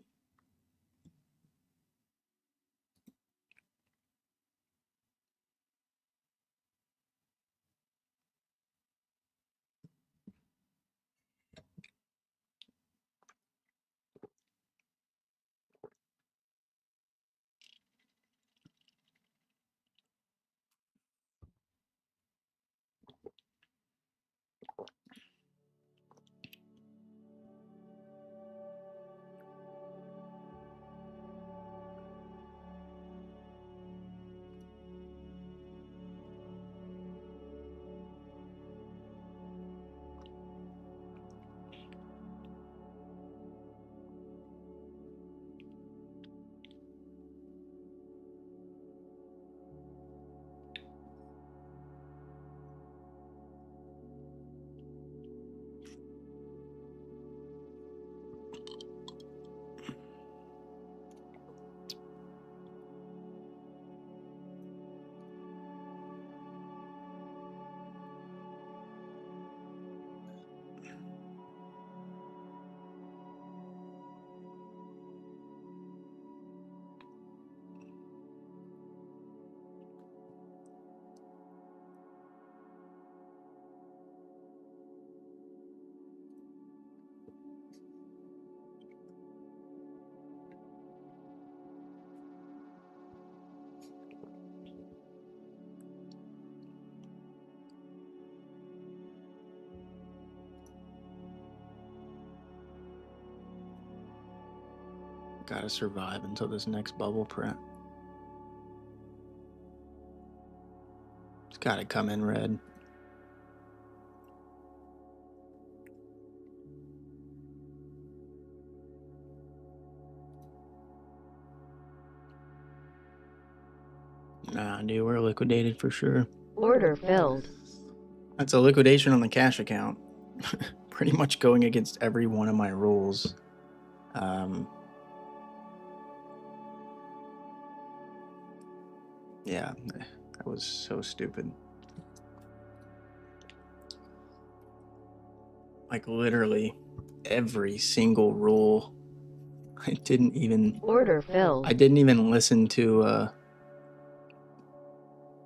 Gotta survive until this next bubble print. It's gotta come in red. Nah, dude, we're liquidated for sure. Order filled. That's a liquidation on the cash account. Pretty much going against every one of my rules. Yeah, that was so stupid. Like literally every single rule. I didn't even Order filled. I didn't even listen to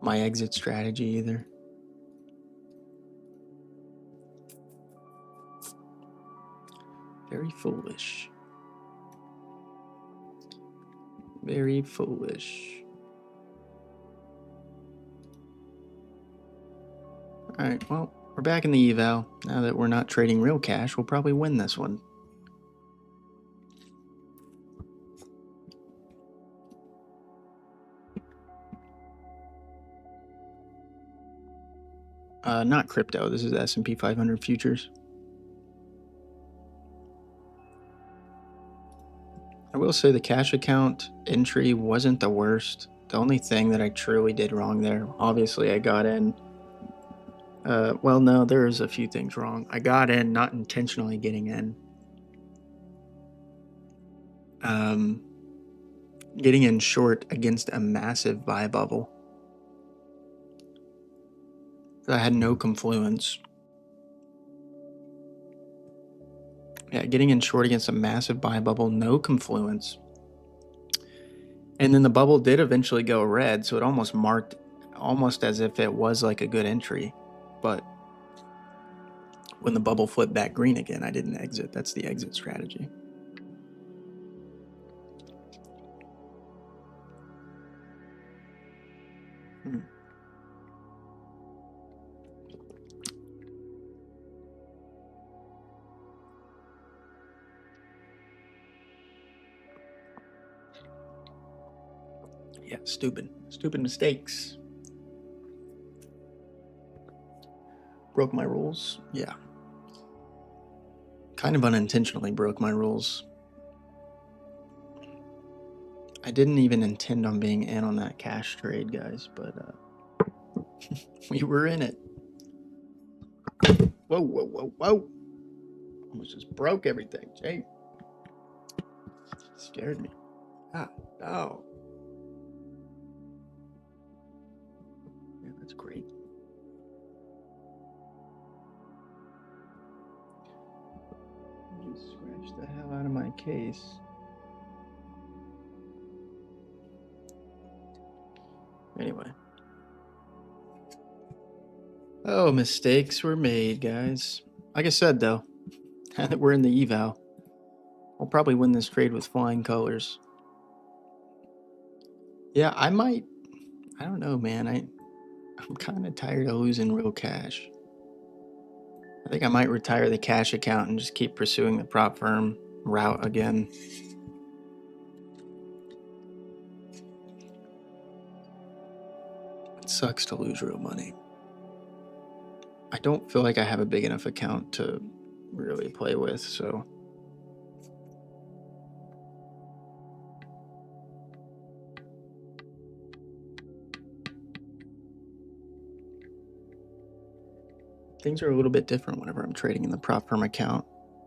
my exit strategy either. Very foolish. Very foolish. Alright, well, we're back in the eval. Now that we're not trading real cash, we'll probably win this one. Not crypto. This is S&P 500 futures. I will say the cash account entry wasn't the worst. The only thing that I truly did wrong there, obviously I got in. Well, no, there's a few things wrong. I got in, not intentionally getting in. Getting in short against a massive buy bubble. I had no confluence. Yeah, getting in short against a massive buy bubble, no confluence. And then the bubble did eventually go red, so it almost marked almost as if it was like a good entry. But when the bubble flipped back green again, I didn't exit. That's the exit strategy. Yeah, stupid. Stupid mistakes. Broke my rules? Yeah. Kind of unintentionally broke my rules. I didn't even intend on being in on that cash trade, guys, but we were in it. Whoa, whoa, whoa, whoa. Almost just broke everything, Jay. Scared me. Ah, no. Yeah, that's great. You scratched the hell out of my case. Anyway. Oh, mistakes were made, guys. Like I said, though, now that we're in the eval, we'll probably win this trade with flying colors. Yeah, I might. I don't know, man. I'm kind of tired of losing real cash. I think I might retire the cash account and just keep pursuing the prop firm route again. It sucks to lose real money. I don't feel like I have a big enough account to really play with, so. Things are a little bit different whenever I'm trading in the prop firm account.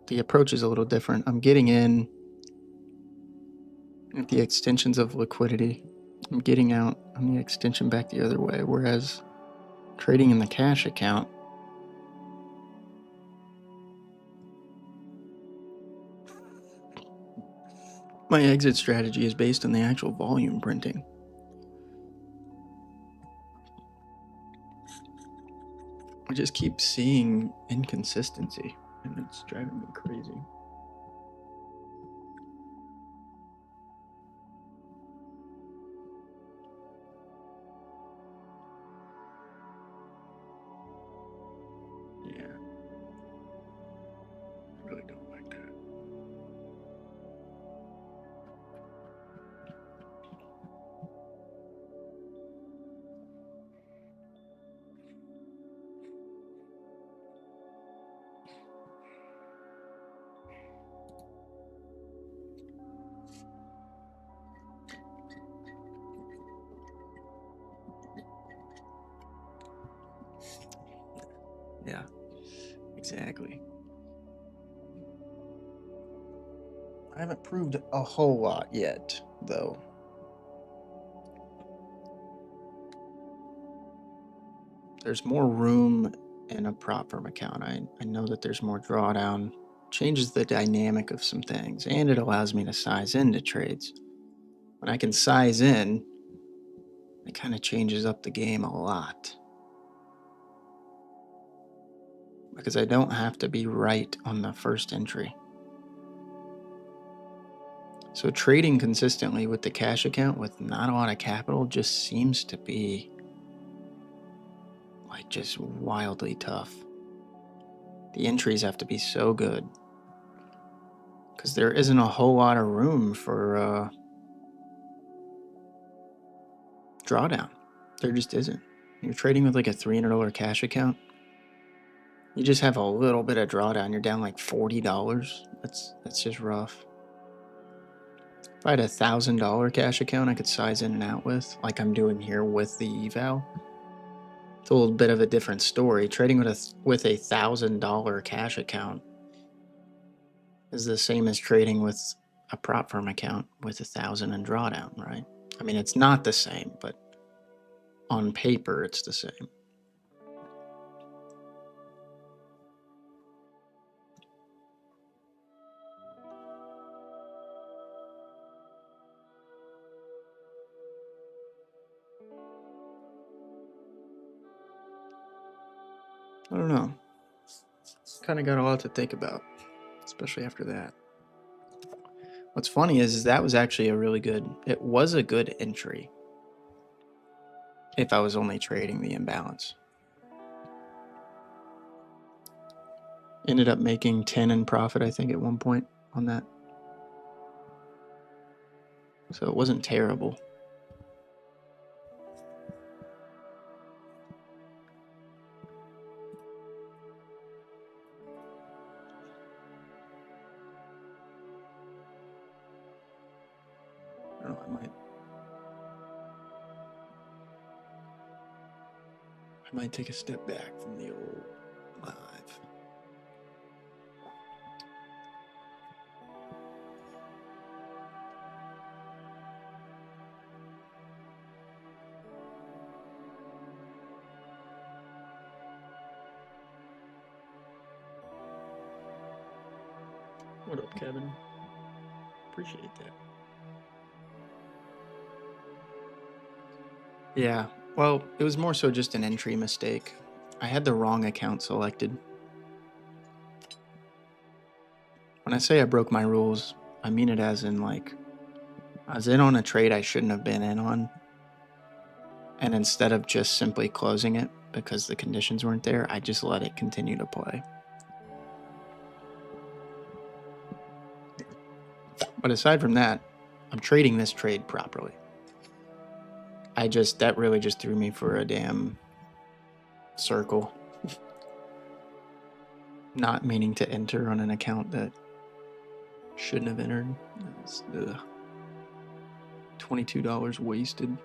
The approach is a little different. I'm getting in at the extensions of liquidity. I'm getting out on the extension back the other way, whereas trading in the cash account, my exit strategy is based on the actual volume printing. I just keep seeing inconsistency, and it's driving me crazy. Yeah. I really don't like that. Yeah, exactly. I haven't proved a whole lot yet, though. There's more room in a prop firm account. I know that there's more drawdown, changes the dynamic of some things, and it allows me to size into trades. When I can size in, it kind of changes up the game a lot. Because I don't have to be right on the first entry. So trading consistently with the cash account with not a lot of capital just seems to be like just wildly tough. The entries have to be so good because there isn't a whole lot of room for drawdown. There just isn't. You're trading with like a $300 cash account. You just have a little bit of drawdown. You're down like $40. That's just rough. If I had a $1,000 cash account I could size in and out with, like I'm doing here with the eval, it's a little bit of a different story. Trading with a $1,000 cash account is the same as trading with a prop firm account with 1,000 in drawdown, right? I mean, it's not the same, but on paper, it's the same. I don't know. Kind of got a lot to think about, especially after that. What's funny is that was actually it was a good entry if I was only trading the imbalance. Ended up making 10 in profit, I think, at one point on that. So it wasn't terrible. I don't know, I might take a step back from the old live. What up, Kevin? Appreciate that. Yeah, well, it was more so just an entry mistake. I had the wrong account selected. When I say I broke my rules, I mean it as in like, I was in on a trade I shouldn't have been in on. And instead of just simply closing it because the conditions weren't there, I just let it continue to play. But aside from that, I'm trading this trade properly. That really just threw me for a damn circle. Not meaning to enter on an account that shouldn't have entered. It's, $22 wasted.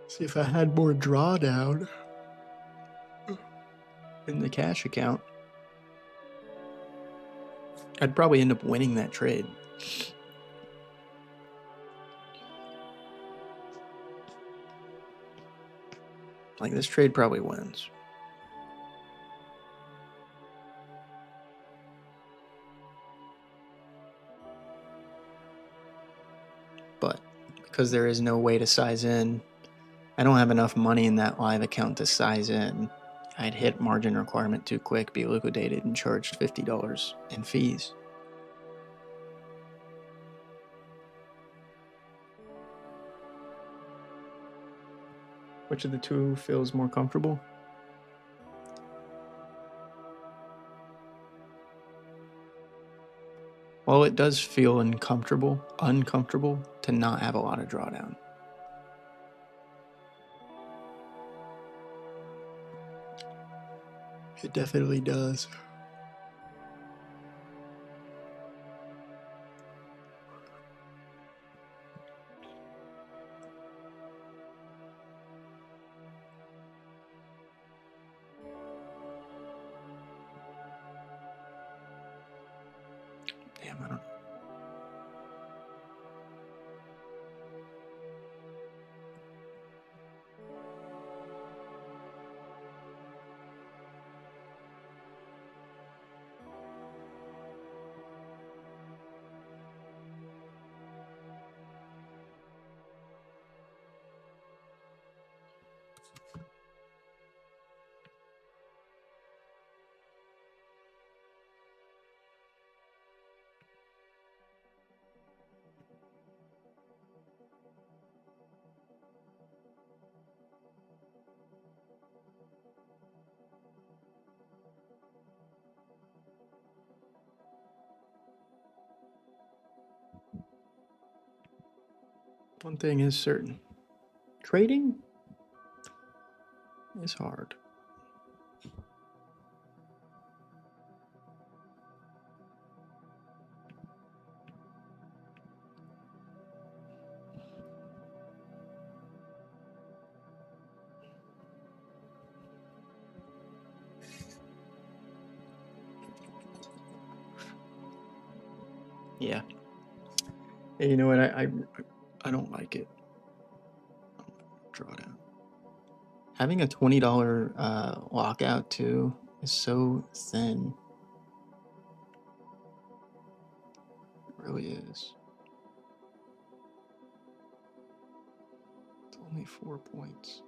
See, if I had more drawdown in the cash account, I'd probably end up winning that trade. Like, this trade probably wins. But because there is no way to size in, I don't have enough money in that live account to size in. I'd hit margin requirement too quick, be liquidated, and charged $50 in fees. Which of the two feels more comfortable? Well, it does feel uncomfortable to not have a lot of drawdown. It definitely does. Damn, I don't. One thing is certain: trading is hard. Yeah. Hey, you know what? I don't like it. Drawdown. Having a $20 lockout too is so thin. It really is. It's only 4 points.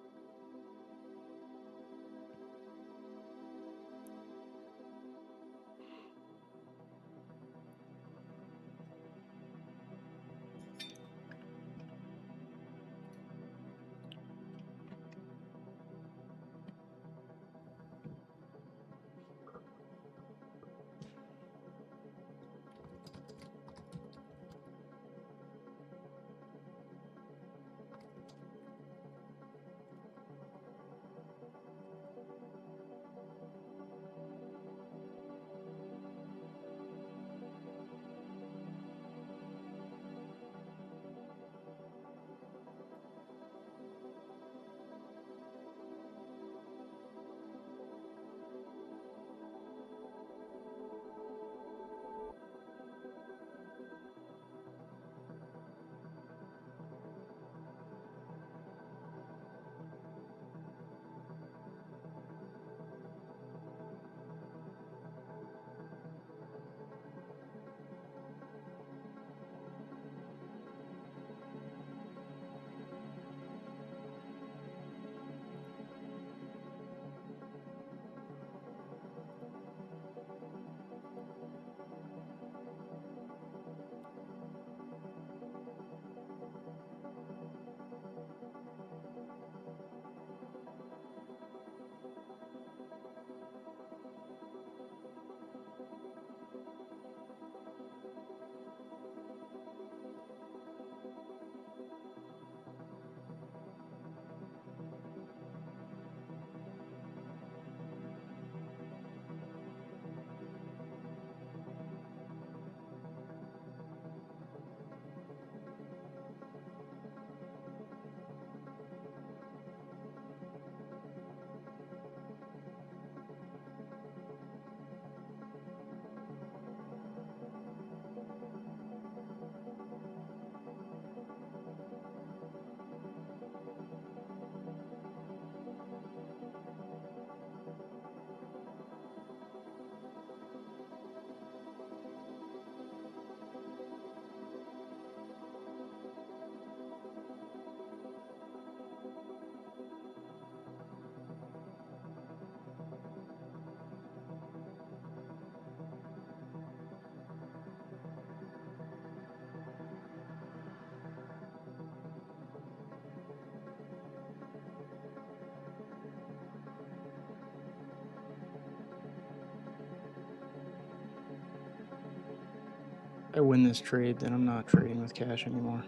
If I win this trade, then I'm not trading with cash anymore.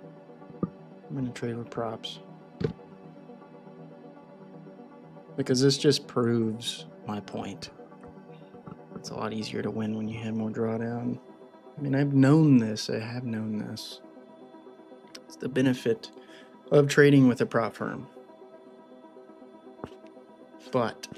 I'm going to trade with props. Because this just proves my point. It's a lot easier to win when you have more drawdown. I mean, I've known this. I have known this. It's the benefit of trading with a prop firm. But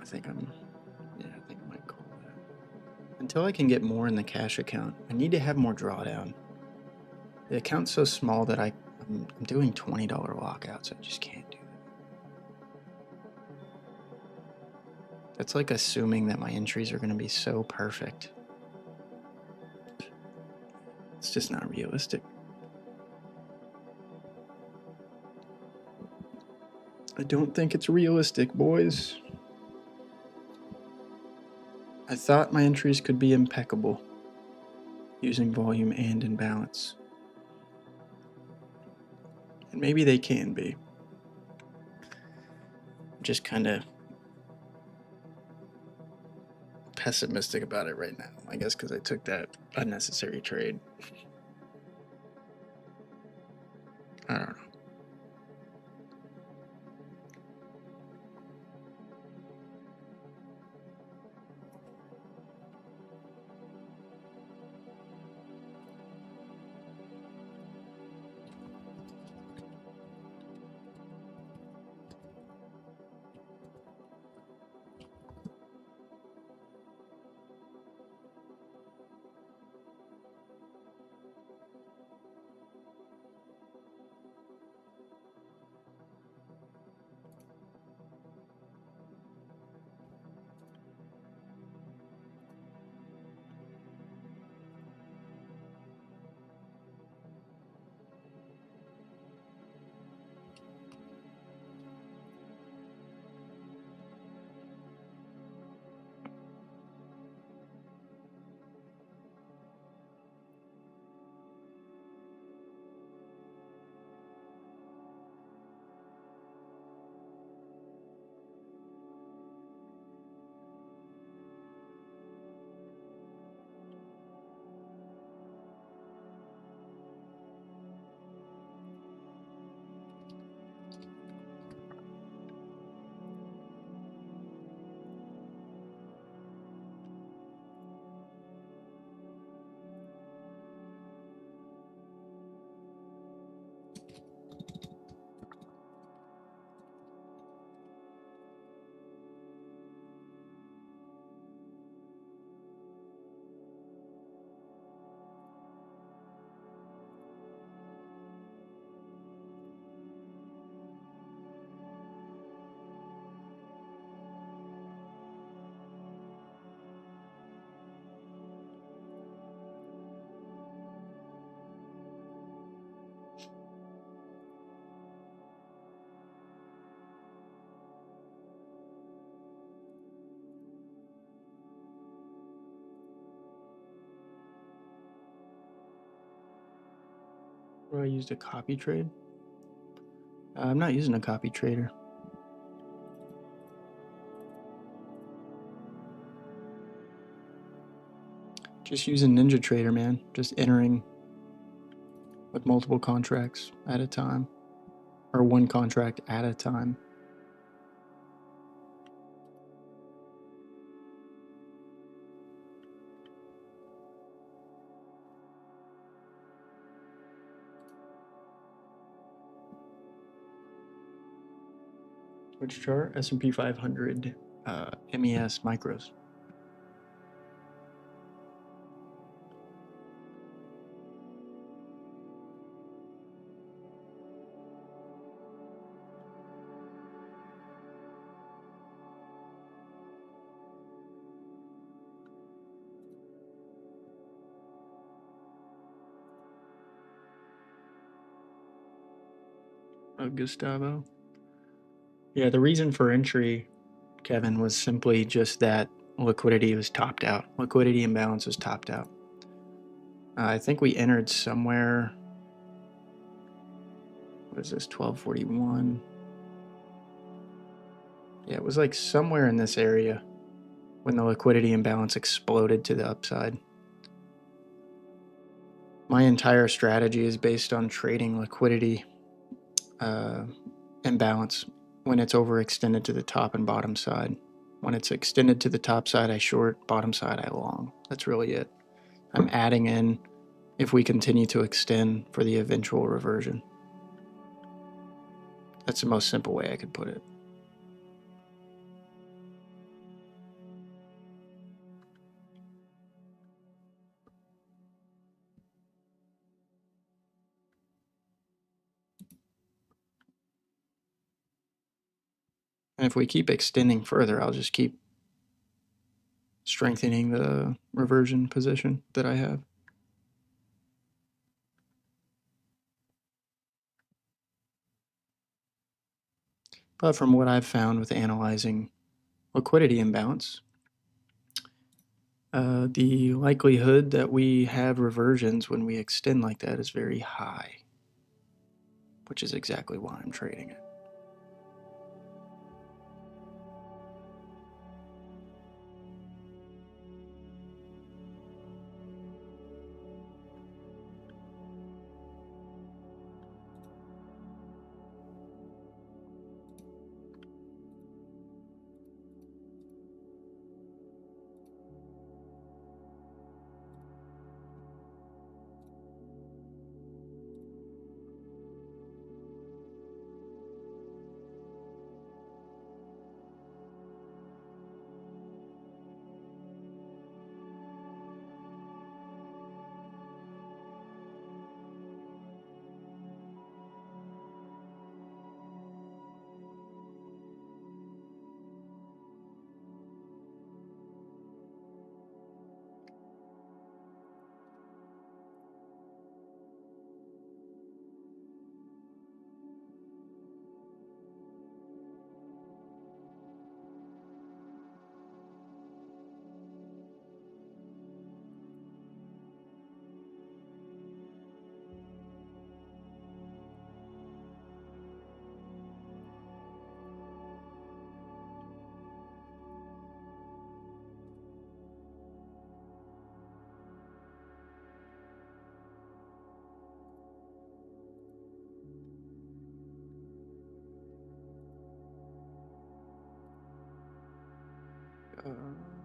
I think I might call that. Until I can get more in the cash account, I need to have more drawdown. The account's so small that I'm doing $20 lockouts. I just can't do that. That's like assuming that my entries are going to be so perfect. It's just not realistic. I don't think it's realistic, boys. I thought my entries could be impeccable using volume and imbalance. And maybe they can be. I'm just kind of pessimistic about it right now. I guess because I took that unnecessary trade. I don't know. Well, I used a copy trade. I'm not using a copy trader. Just using Ninja Trader, man. Just entering with multiple contracts at a time. Or one contract at a time. Which chart? S&P 500 MES micros. Gustavo. Yeah, the reason for entry, Kevin, was simply just that liquidity was topped out. Liquidity imbalance was topped out. I think we entered somewhere What is this, 1241? Yeah, it was like somewhere in this area when the liquidity imbalance exploded to the upside. My entire strategy is based on trading liquidity imbalance when it's overextended to the top and bottom side. When it's extended to the top side, I short, bottom side, I long. That's really it. I'm adding in if we continue to extend for the eventual reversion. That's the most simple way I could put it. And if we keep extending further, I'll just keep strengthening the reversion position that I have. But from what I've found with analyzing liquidity imbalance, the likelihood that we have reversions when we extend like that is very high, which is exactly why I'm trading it.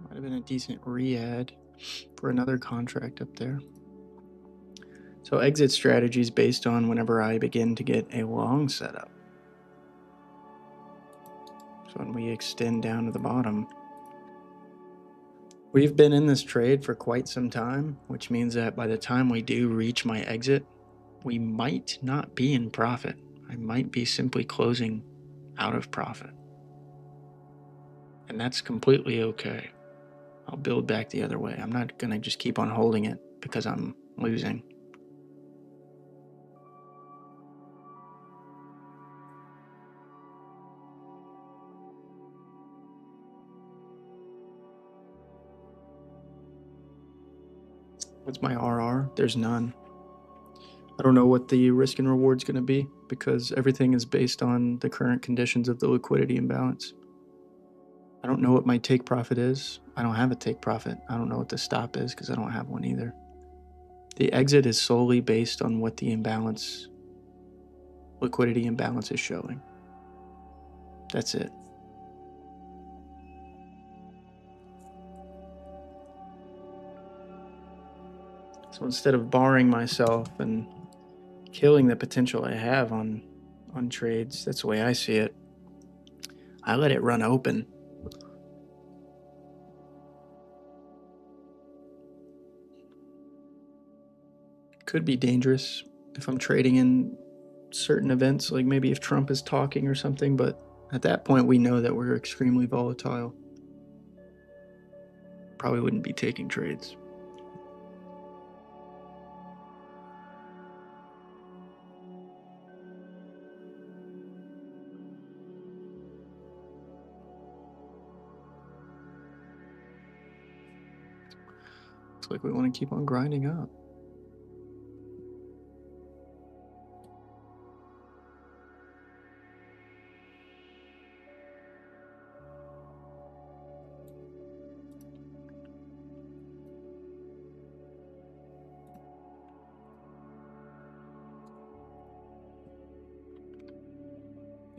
Might have been a decent re-add for another contract up there. So exit strategy is based on whenever I begin to get a long setup. So when we extend down to the bottom, we've been in this trade for quite some time, which means that by the time we do reach my exit, we might not be in profit. I might be simply closing out of profit. And that's completely okay. I'll build back the other way. I'm not going to just keep on holding it because I'm losing. What's my RR? There's none. I don't know what the risk and reward's going to be because everything is based on the current conditions of the liquidity imbalance. I don't know what my take profit is. I don't have a take profit. I don't know what the stop is because I don't have one either. The exit is solely based on what the imbalance, liquidity imbalance is showing. That's it. So instead of barring myself and killing the potential I have on trades, that's the way I see it, I let it run open. Could be dangerous if I'm trading in certain events, like maybe if Trump is talking or something, but at that point we know that we're extremely volatile. Probably wouldn't be taking trades. Looks like we want to keep on grinding up.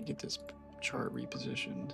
get this chart repositioned.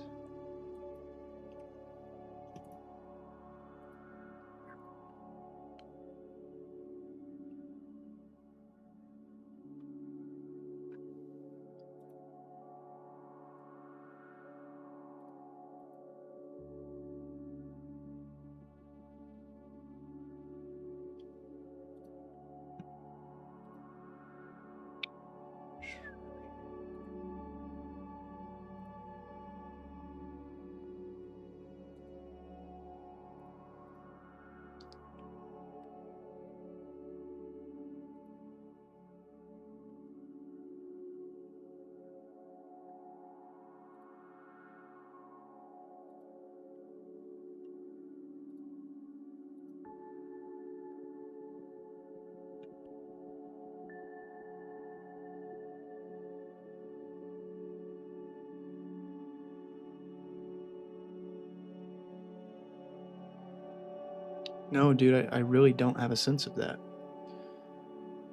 No, dude, I really don't have a sense of that.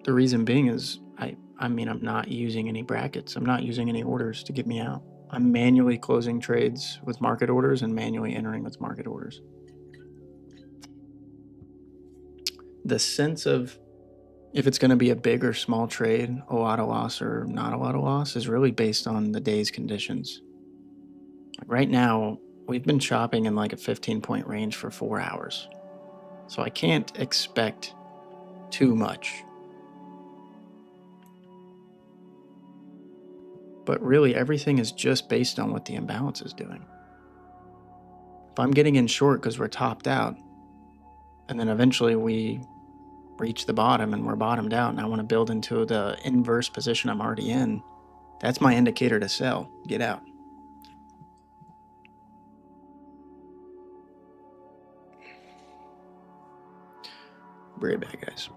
The reason being is I mean, I'm not using any brackets. I'm not using any orders to get me out. I'm manually closing trades with market orders and manually entering with market orders. The sense of if it's going to be a big or small trade, a lot of loss or not a lot of loss, is really based on the day's conditions. Right now, we've been shopping in like a 15-point range for 4 hours. So I can't expect too much. But really, everything is just based on what the imbalance is doing. If I'm getting in short because we're topped out, and then eventually we reach the bottom and we're bottomed out, and I want to build into the inverse position I'm already in, that's my indicator to sell. Get out. Be right back, guys.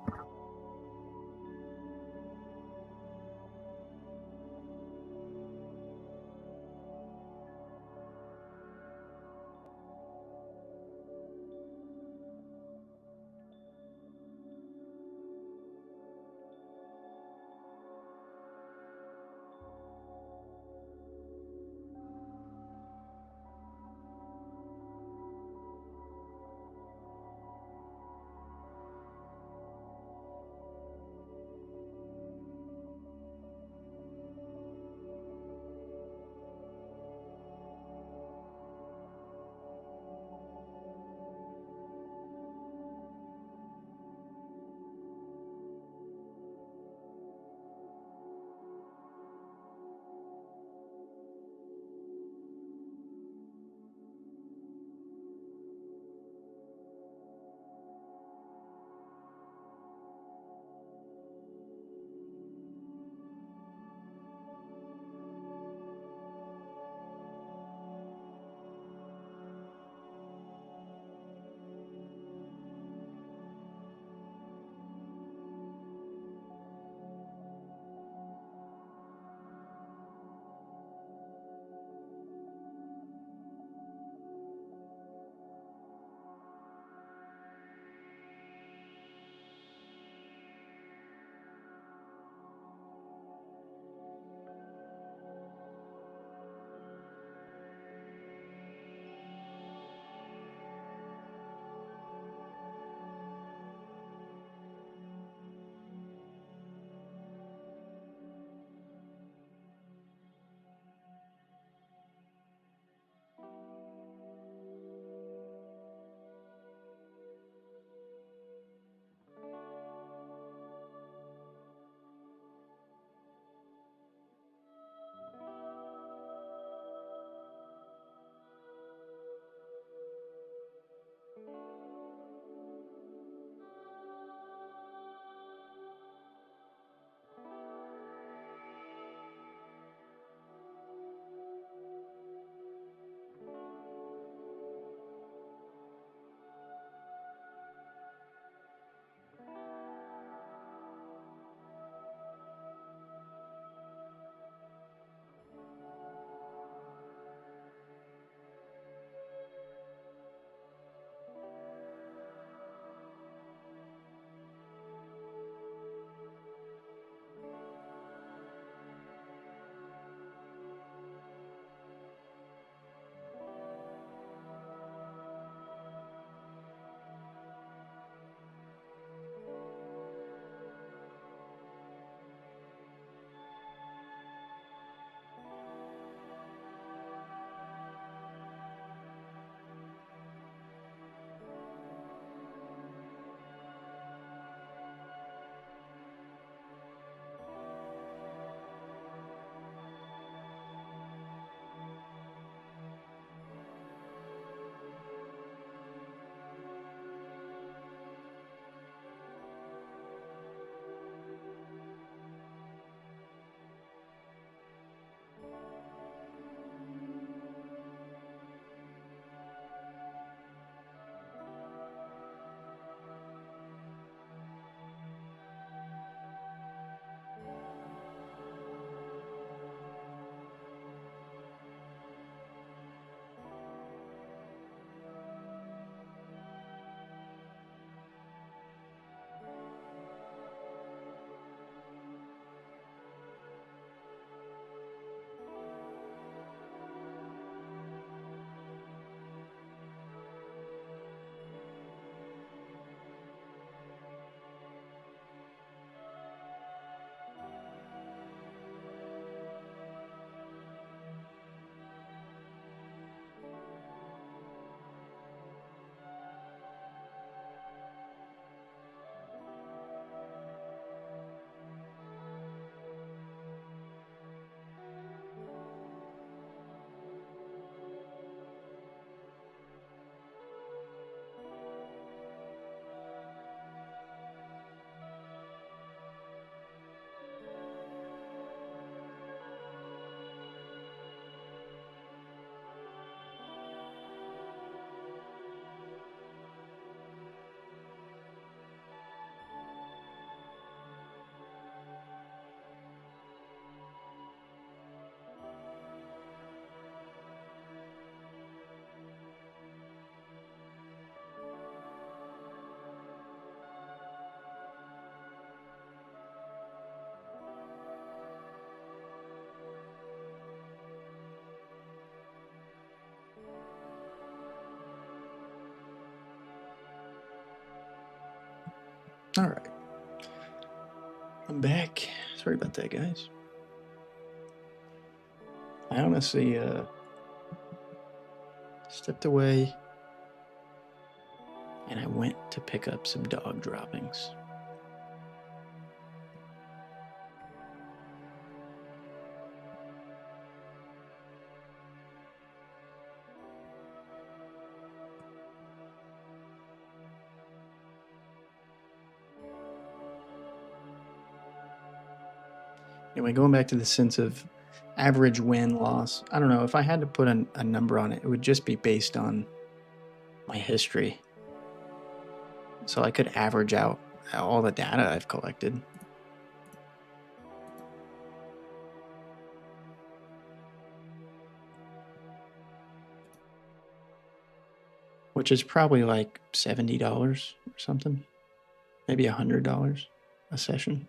All right. I'm back. Sorry about that, guys. I honestly stepped away and I went to pick up some dog droppings. Anyway, going back to the sense of average win loss, I don't know. If I had to put a number on it, it would just be based on my history. So I could average out all the data I've collected. Which is probably like $70 or something. Maybe $100 a session.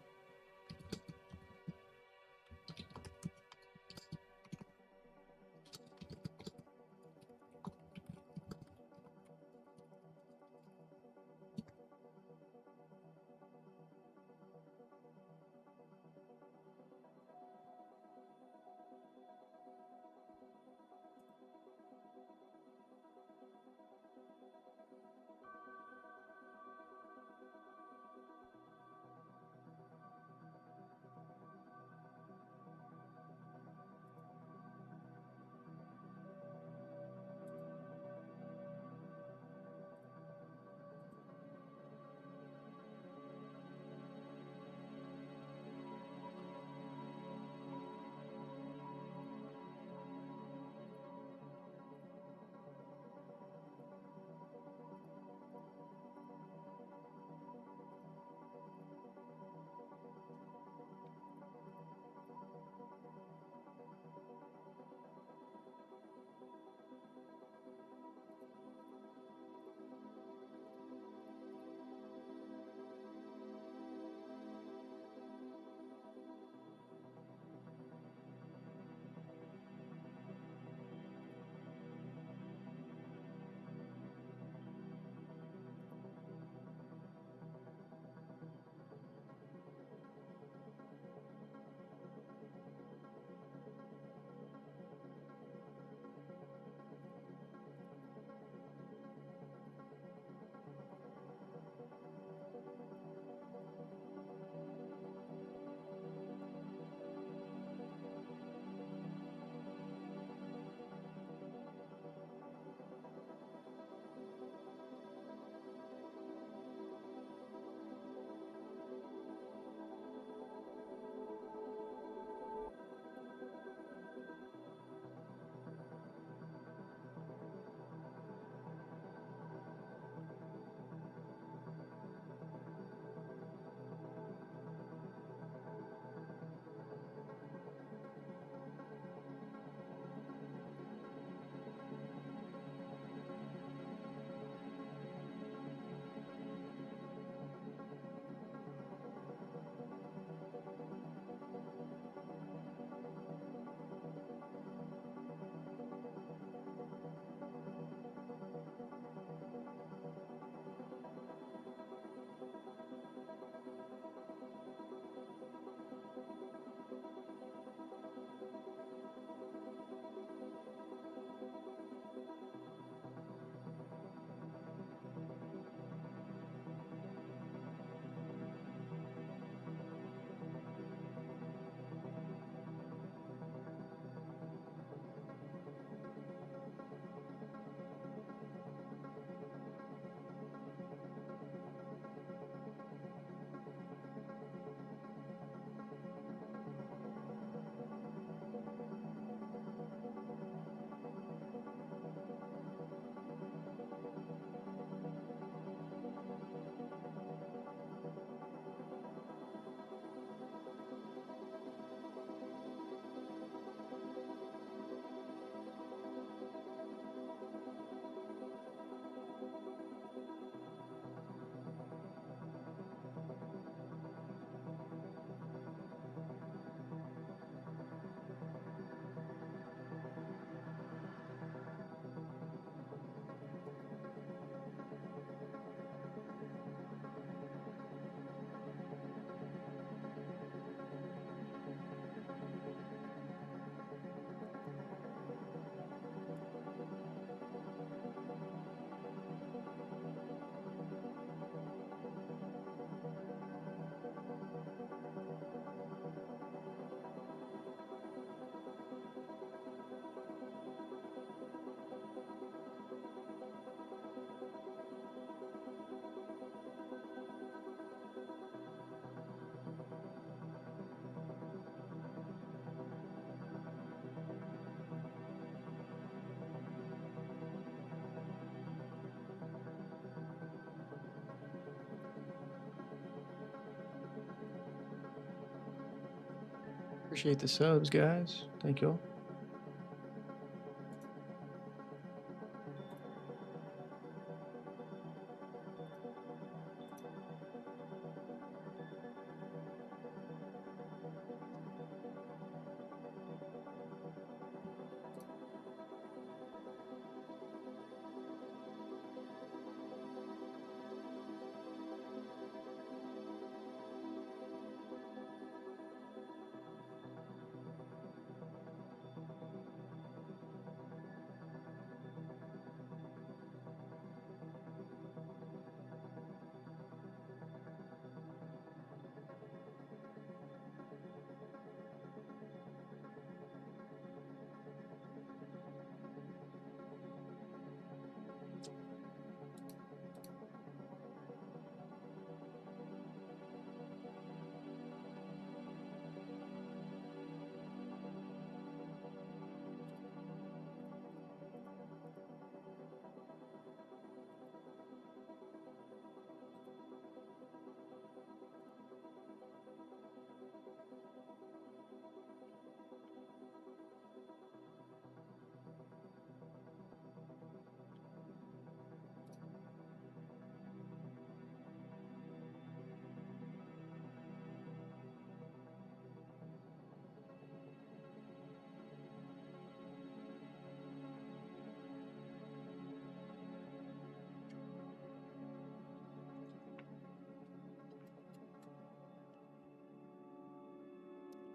Appreciate the subs, guys. Thank you all.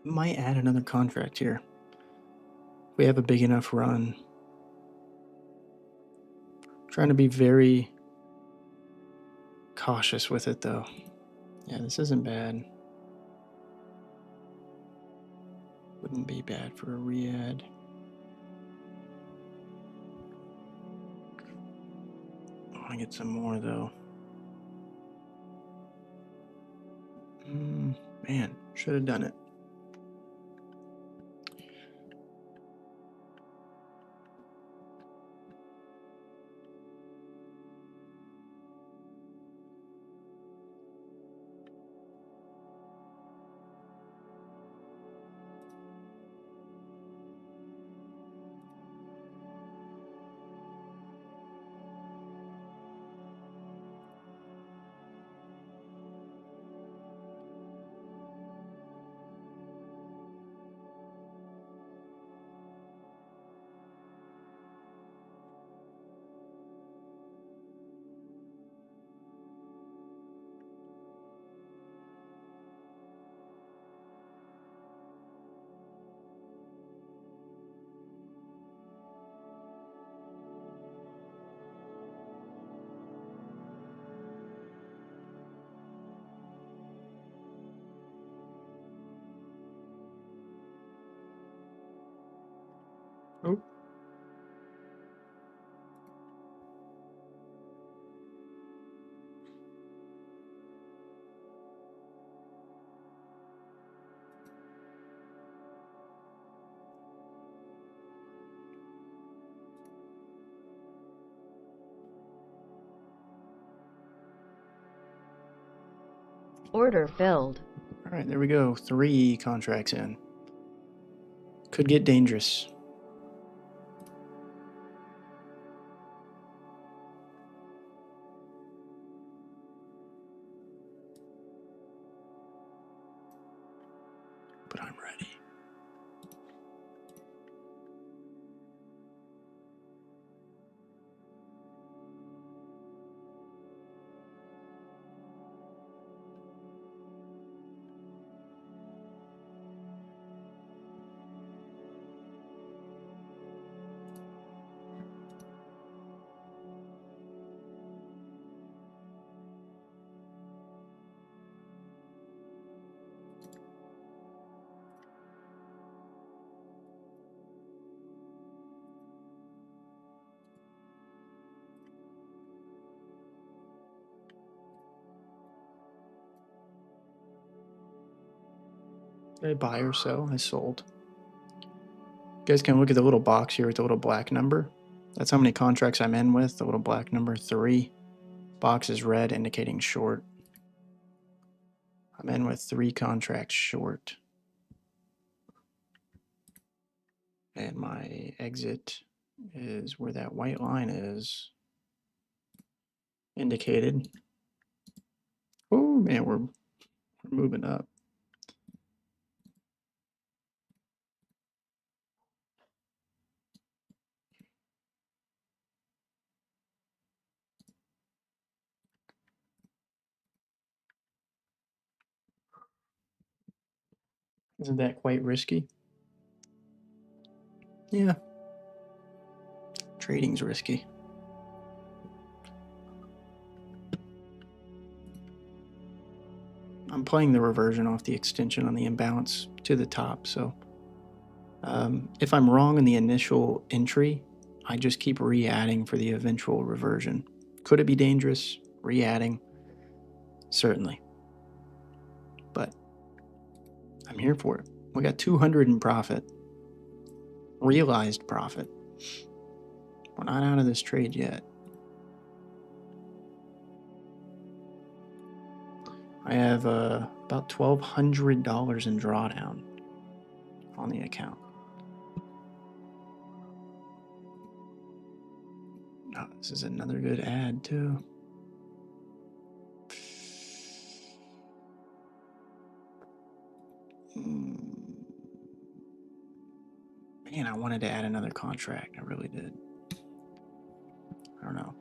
Might add another contract here. We have a big enough run. Trying to be very cautious with it though. Yeah, this isn't bad. Wouldn't be bad for a re-add. I want to get some more though. Man, should have done it. Oh. Order filled. All right, there we go. 3 contracts in. Could get dangerous. But I'm ready. Did I buy or sell? I sold. You guys can look at the little box here with the little black number. That's how many contracts I'm in with. The little black number 3. Box is red, indicating short. I'm in with 3 contracts short. And my exit is where that white line is indicated. Oh man, we're moving up. Isn't that quite risky? Yeah. Trading's risky. I'm playing the reversion off the extension on the imbalance to the top, so if I'm wrong in the initial entry, I just keep re-adding for the eventual reversion. Could it be dangerous? Re-adding? Certainly. But I'm here for it. We got 200 in profit. Realized profit. We're not out of this trade yet. I have about $1,200 in drawdown on the account. Oh, this is another good ad too. Man, I wanted to add another contract. I really did. I don't know.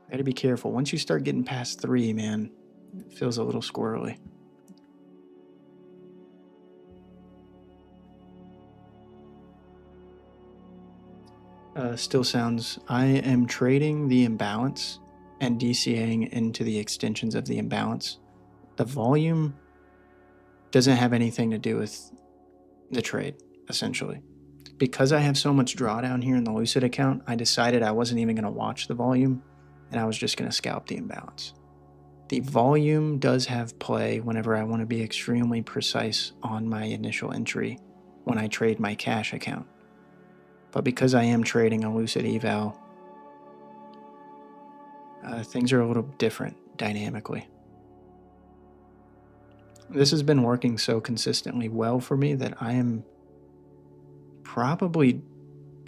I gotta be careful. Once you start getting past 3, man, it feels a little squirrely. Still sounds. I am trading the imbalance and DCAing into the extensions of the imbalance. The volume doesn't have anything to do with the trade, essentially. Because I have so much drawdown here in the Lucid account, I decided I wasn't even going to watch the volume, and I was just going to scalp the imbalance. The volume does have play whenever I want to be extremely precise on my initial entry when I trade my cash account. But because I am trading a Lucid eval, things are a little different dynamically. This has been working so consistently well for me that I am probably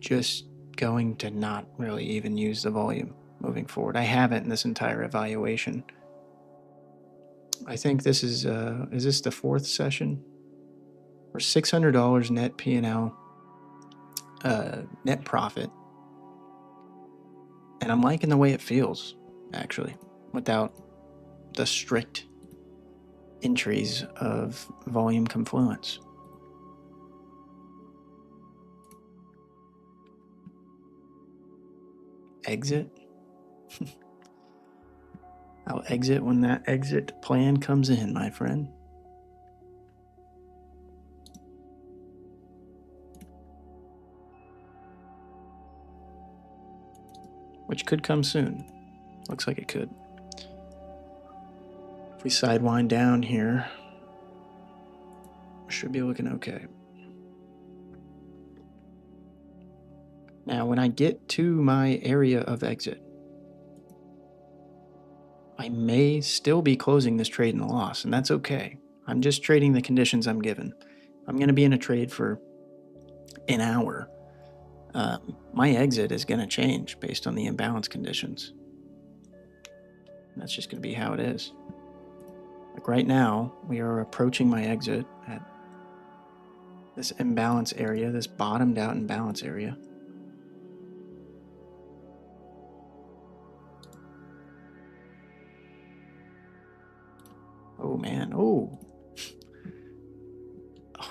just going to not really even use the volume moving forward. I haven't in this entire evaluation. I think this is this the 4th session? Or $600 net P&L, net profit. And I'm liking the way it feels, actually, without the strict entries of volume confluence. Exit. I'll exit when that exit plan comes in, my friend. Which could come soon. Looks like it could. If we sidewind down here, should be looking okay. Now, when I get to my area of exit, I may still be closing this trade in a loss, and that's okay. I'm just trading the conditions I'm given. I'm going to be in a trade for an hour. My exit is going to change based on the imbalance conditions. That's just going to be how it is. Like right now, we are approaching my exit at this imbalance area, this bottomed out imbalance area. Oh man, oh.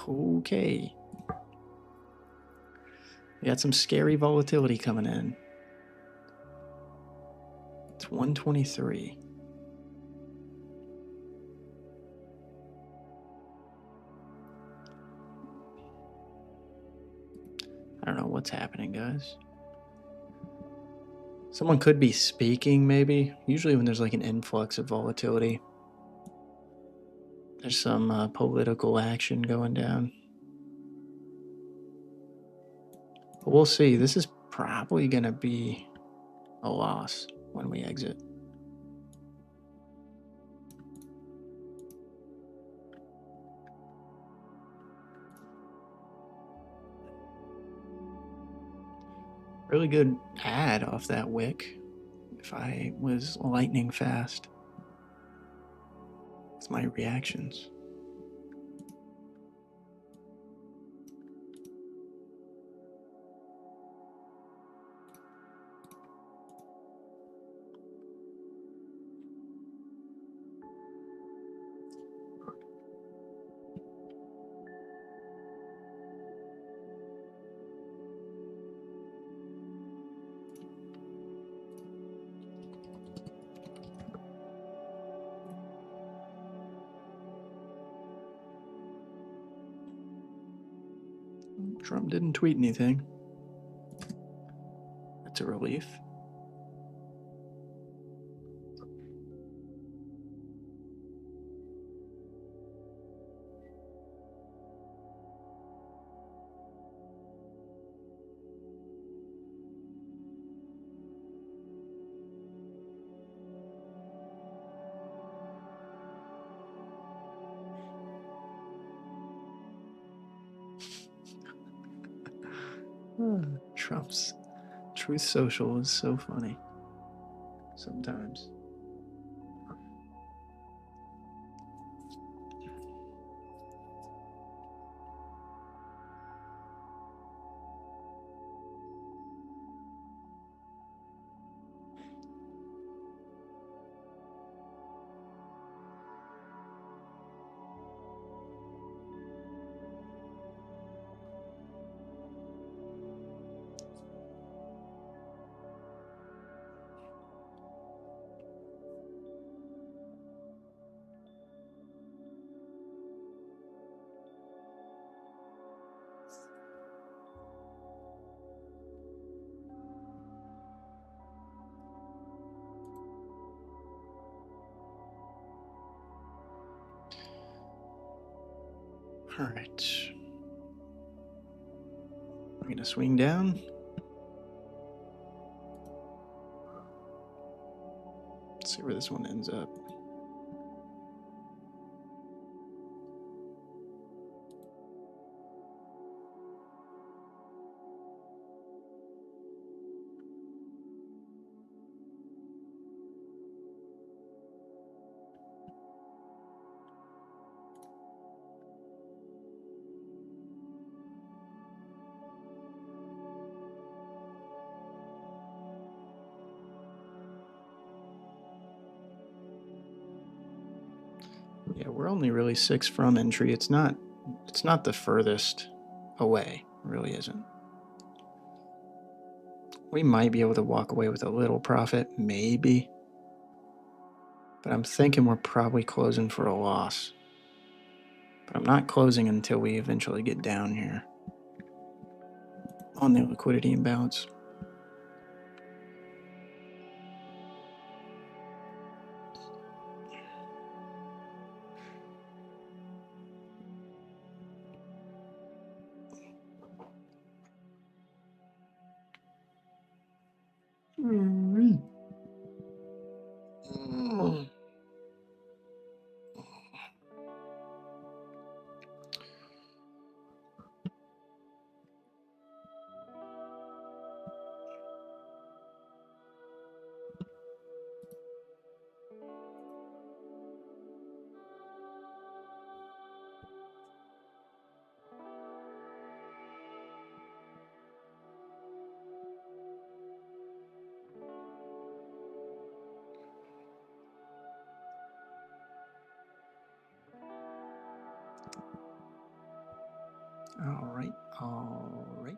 Okay. We got some scary volatility coming in. It's 123. I don't know what's happening, guys. Someone could be speaking, maybe. Usually when there's like an influx of volatility, there's some political action going down. But we'll see. This is probably going to be a loss when we exit. really good ad off that wick if I was lightning fast. It's my reactions. Trump didn't tweet anything. That's a relief. Trump's Truth Social is so funny sometimes. All right. We're going to swing down. Let's see where this one ends up. Yeah, we're only really 6 from entry. It's not the furthest away. It really isn't. We might be able to walk away with a little profit, maybe. But I'm thinking we're probably closing for a loss. But I'm not closing until we eventually get down here on the liquidity imbalance. All right, all right.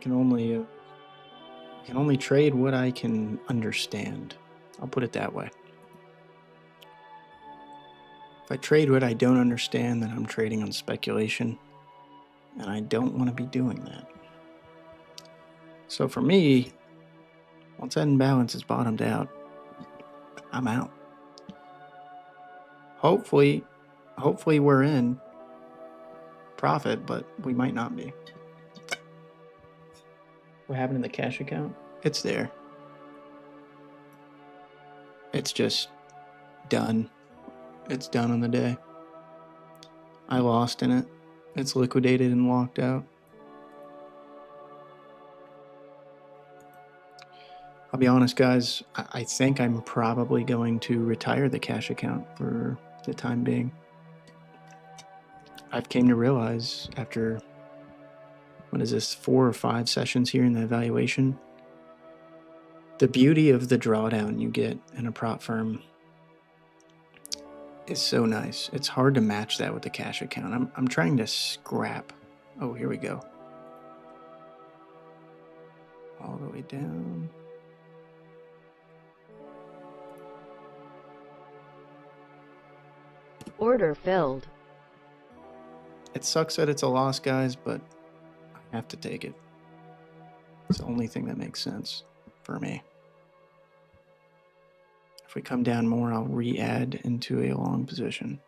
can only trade what I can understand. I'll put it that way. If I trade what I don't understand, then I'm trading on speculation, and I don't want to be doing that. So for me, once that imbalance is bottomed out, I'm out. Hopefully we're in profit, but we might not be. What happened in the cash account? It's there. It's just done. It's done on the day. I lost in it. It's liquidated and locked out. I'll be honest, guys, I think I'm probably going to retire the cash account for the time being. I've came to realize after, 4 or 5 sessions here in the evaluation, the beauty of the drawdown you get in a prop firm is so nice. It's hard to match that with the cash account. I'm trying to scrap. Oh, here we go. All the way down. Order filled. It sucks that it's a loss, guys, but I have to take it. It's the only thing that makes sense for me. If we come down more, I'll re-add into a long position.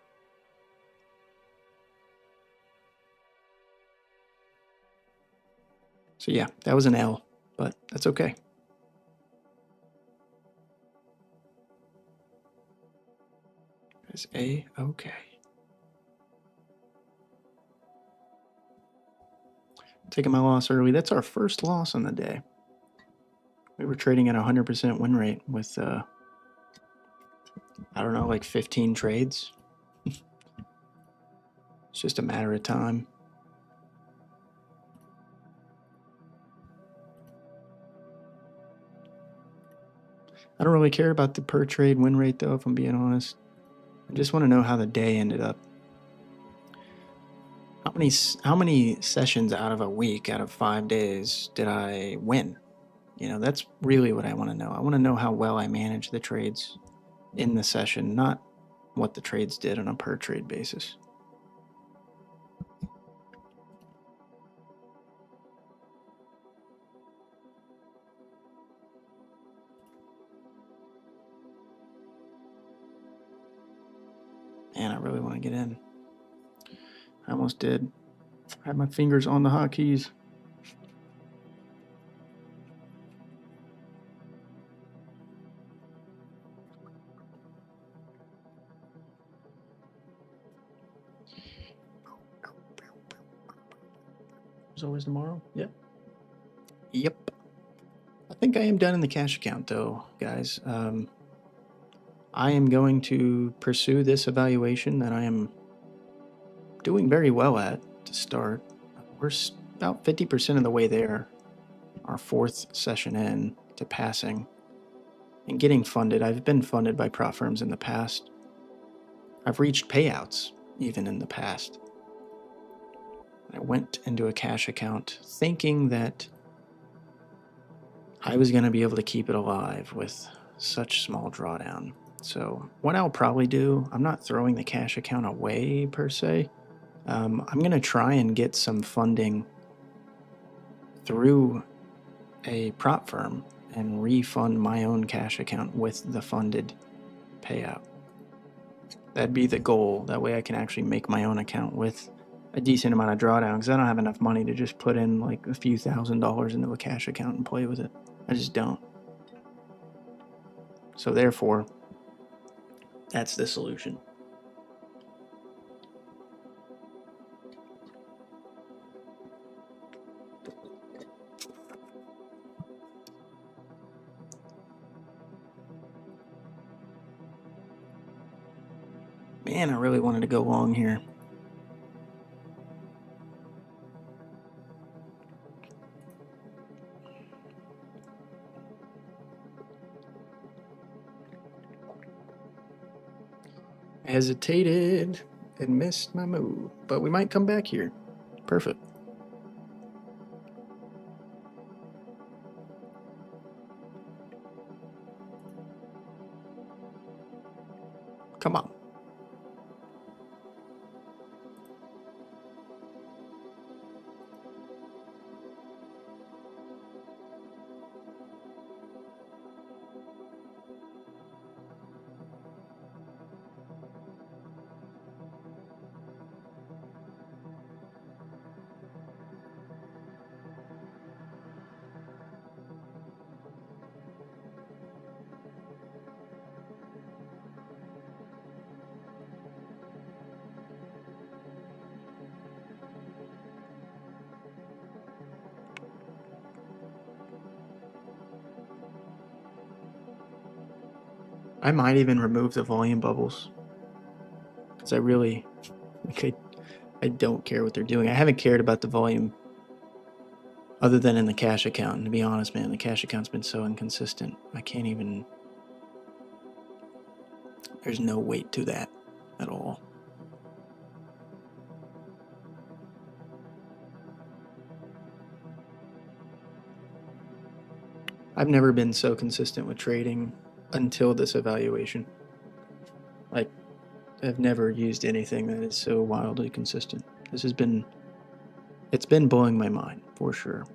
So yeah, that was an L, but that's okay. It's A-okay. Taking my loss early. That's our first loss on the day. We were trading at 100% win rate with, I don't know, like 15 trades. It's just a matter of time. I don't really care about the per trade win rate, though, if I'm being honest. I just want to know how the day ended up. How many sessions out of a week, out of 5 days, did I win? You know, that's really what I want to know. I want to know how well I managed the trades in the session, not what the trades did on a per trade basis. Man, I really want to get in. I almost did. I had my fingers on the hotkeys. There's always tomorrow. Yep. Yep. I think I am done in the cash account, though, guys. I am going to pursue this evaluation that I am doing very well at to start. We're about 50% of the way there, our 4th session in to passing and getting funded. I've been funded by prop firms in the past. I've reached payouts even in the past. I went into a cash account thinking that I was going to be able to keep it alive with such small drawdown. So what I'll probably do, I'm not throwing the cash account away per se. I'm going to try and get some funding through a prop firm and refund my own cash account with the funded payout. That'd be the goal. That way I can actually make my own account with a decent amount of drawdown, because I don't have enough money to just put in like a few $1,000s into a cash account and play with it. I just don't. So therefore, that's the solution. Man, I really wanted to go long here. I hesitated and missed my move, but we might come back here. Perfect. Come on. I might even remove the volume bubbles because I really, like, I don't care what they're doing. I haven't cared about the volume other than in the cash account. And to be honest, man, the cash account's been so inconsistent. I can't even, there's no weight to that at all. I've never been so consistent with trading until this evaluation. Like, I've never used anything that is so wildly consistent. This has been, it's been blowing my mind for sure.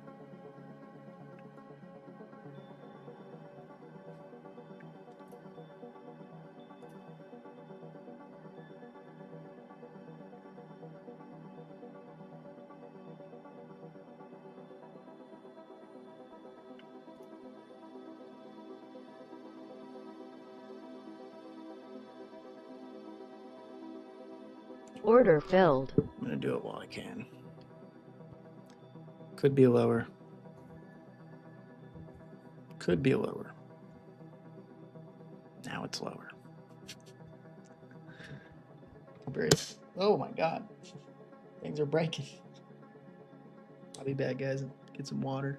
Order filled. I'm gonna do it while I can. Could be lower. Could be lower. Now it's lower. Great. Oh my god. Things are breaking. I'll be back, guys. Get some water.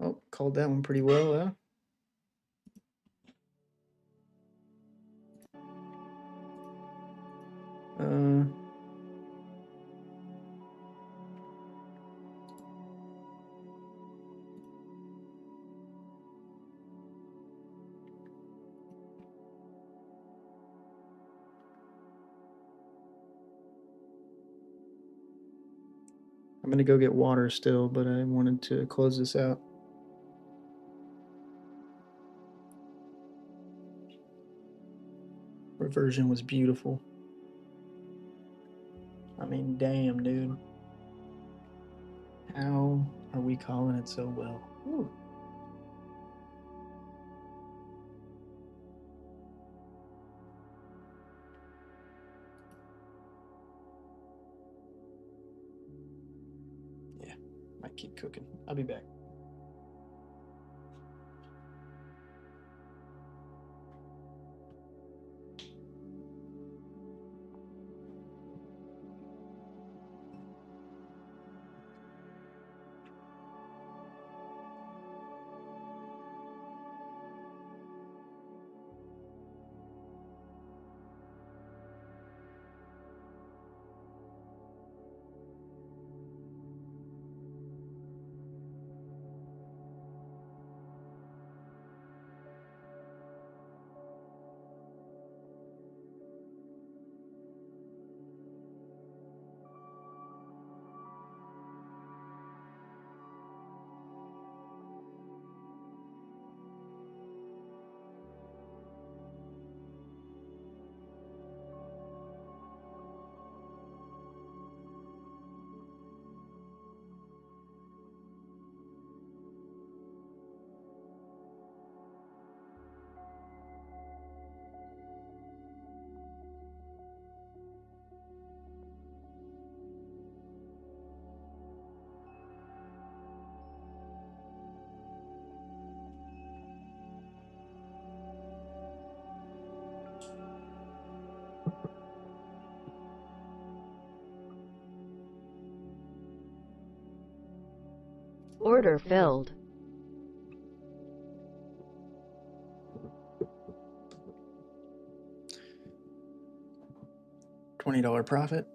Oh, called that one pretty well, huh? I'm gonna go get water still, but I wanted to close this out. Reversion was beautiful. I mean, damn, dude. How are we calling it so well? Ooh. Yeah, might keep cooking. I'll be back. Order filled. $20 profit.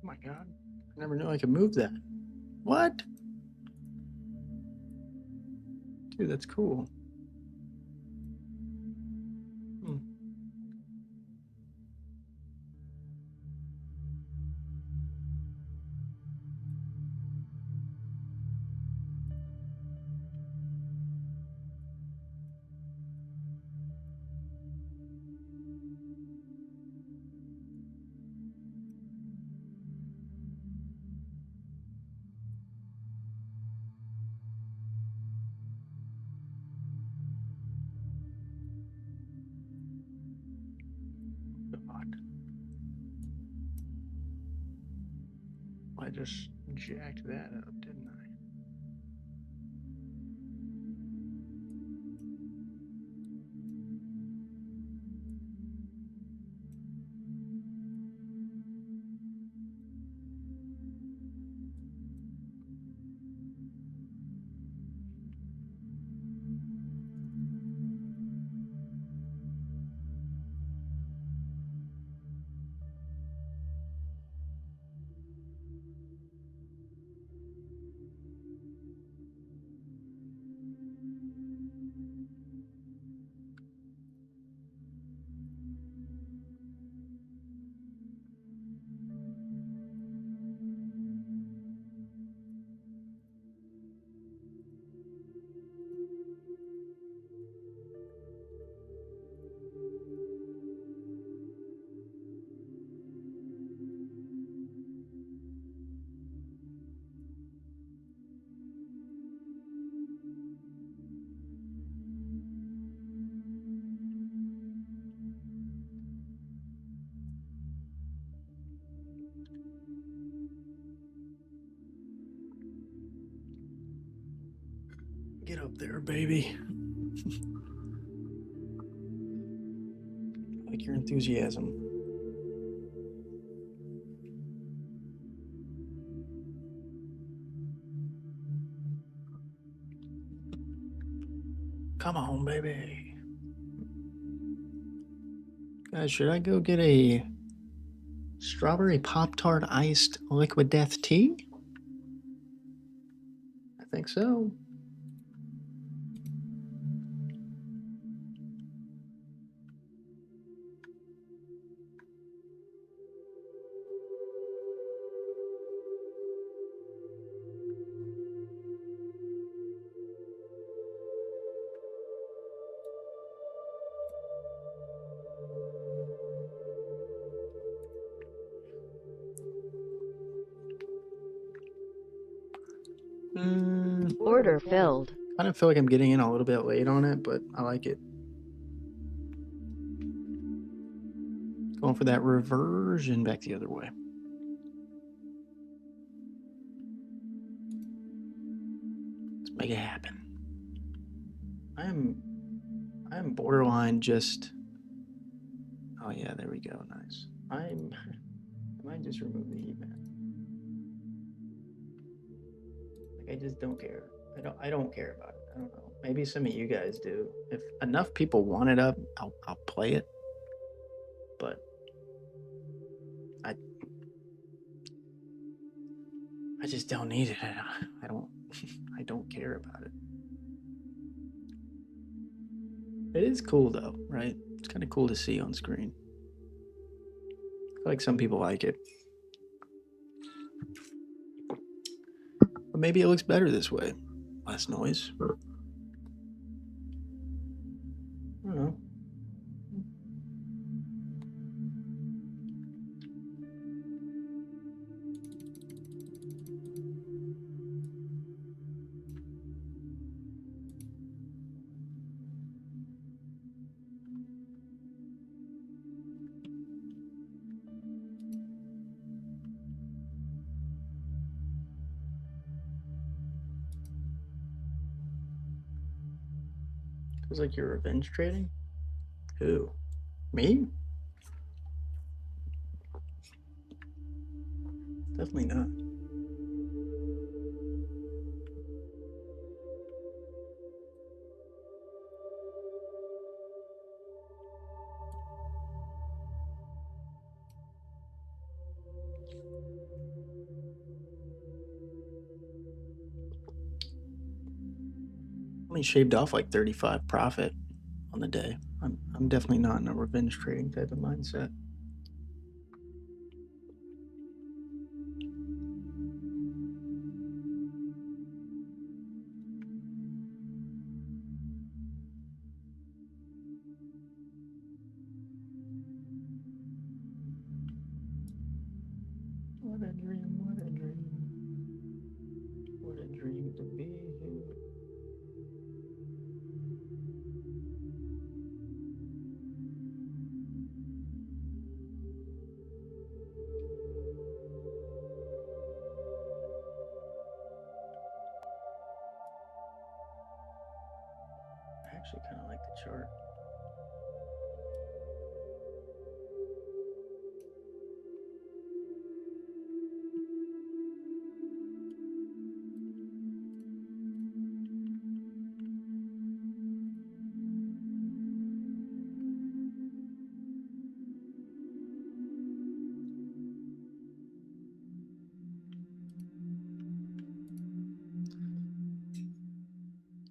my god. I never knew I could move that. What? Dude, that's cool. Hmm. God. I just jacked that up, didn't I? Get up there, baby. I like your enthusiasm. Come on, baby. Guys, should I go get a strawberry Pop-Tart iced liquid death tea? I think so. Order filled. I don't feel like I'm getting in a little bit late on it, but I like it. Going for that reversion back the other way. Let's make it happen. I am borderline just. Oh yeah, there we go. Nice. I might just remove the heat map. Like I just don't care. I don't care about it. I don't know. Maybe some of you guys do. If enough people want it up, I'll play it. But I just don't need it. I don't I don't care about it. It is cool though, right? It's kind of cool to see on screen. I feel like some people like it. But maybe it looks better this way. Less noise. I don't know. Feels like you're revenge trading? Who? Me? Definitely not. only shaved off like 35 profit on the day. I'm definitely not in a revenge trading type of mindset. What a dream, what a dream. What a dream to be here. I actually kind of like the chart.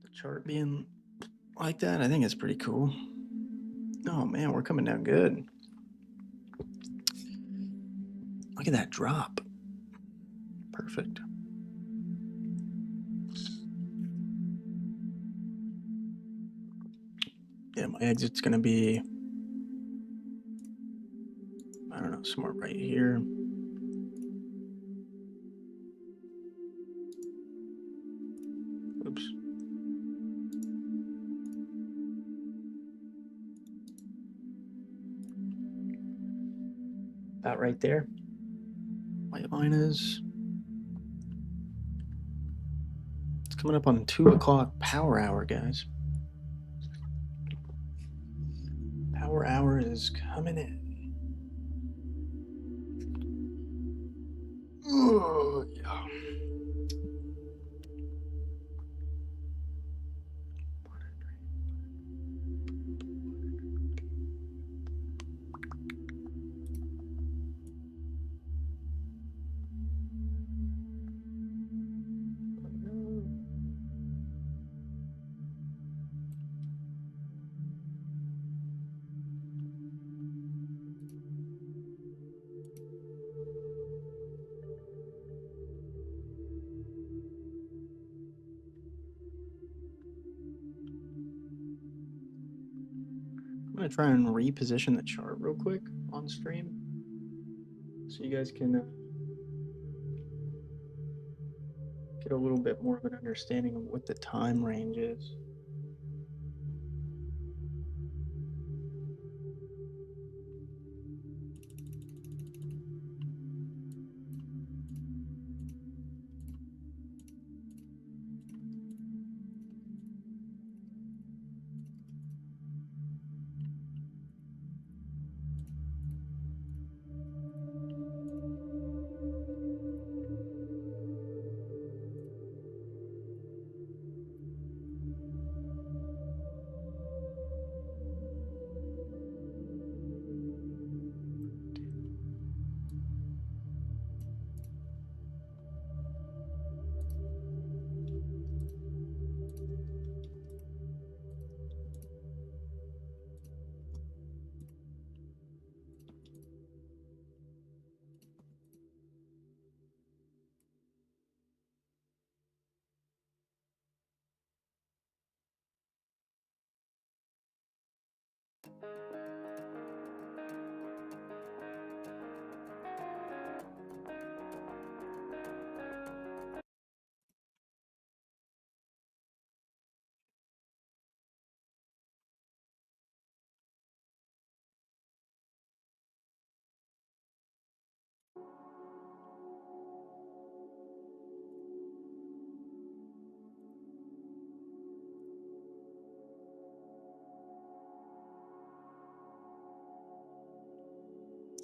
The chart being like that, I think it's pretty cool. Oh man, we're coming down good. Look at that drop. Perfect. Yeah, my exit's gonna be, I don't know, somewhere right here. Oops. About right there. White line is. It's coming up on 2 o'clock power hour, guys. Power hour is coming in. Oh, yeah. I'm gonna try and reposition the chart real quick on stream, so you guys can get a little bit more of an understanding of what the time range is.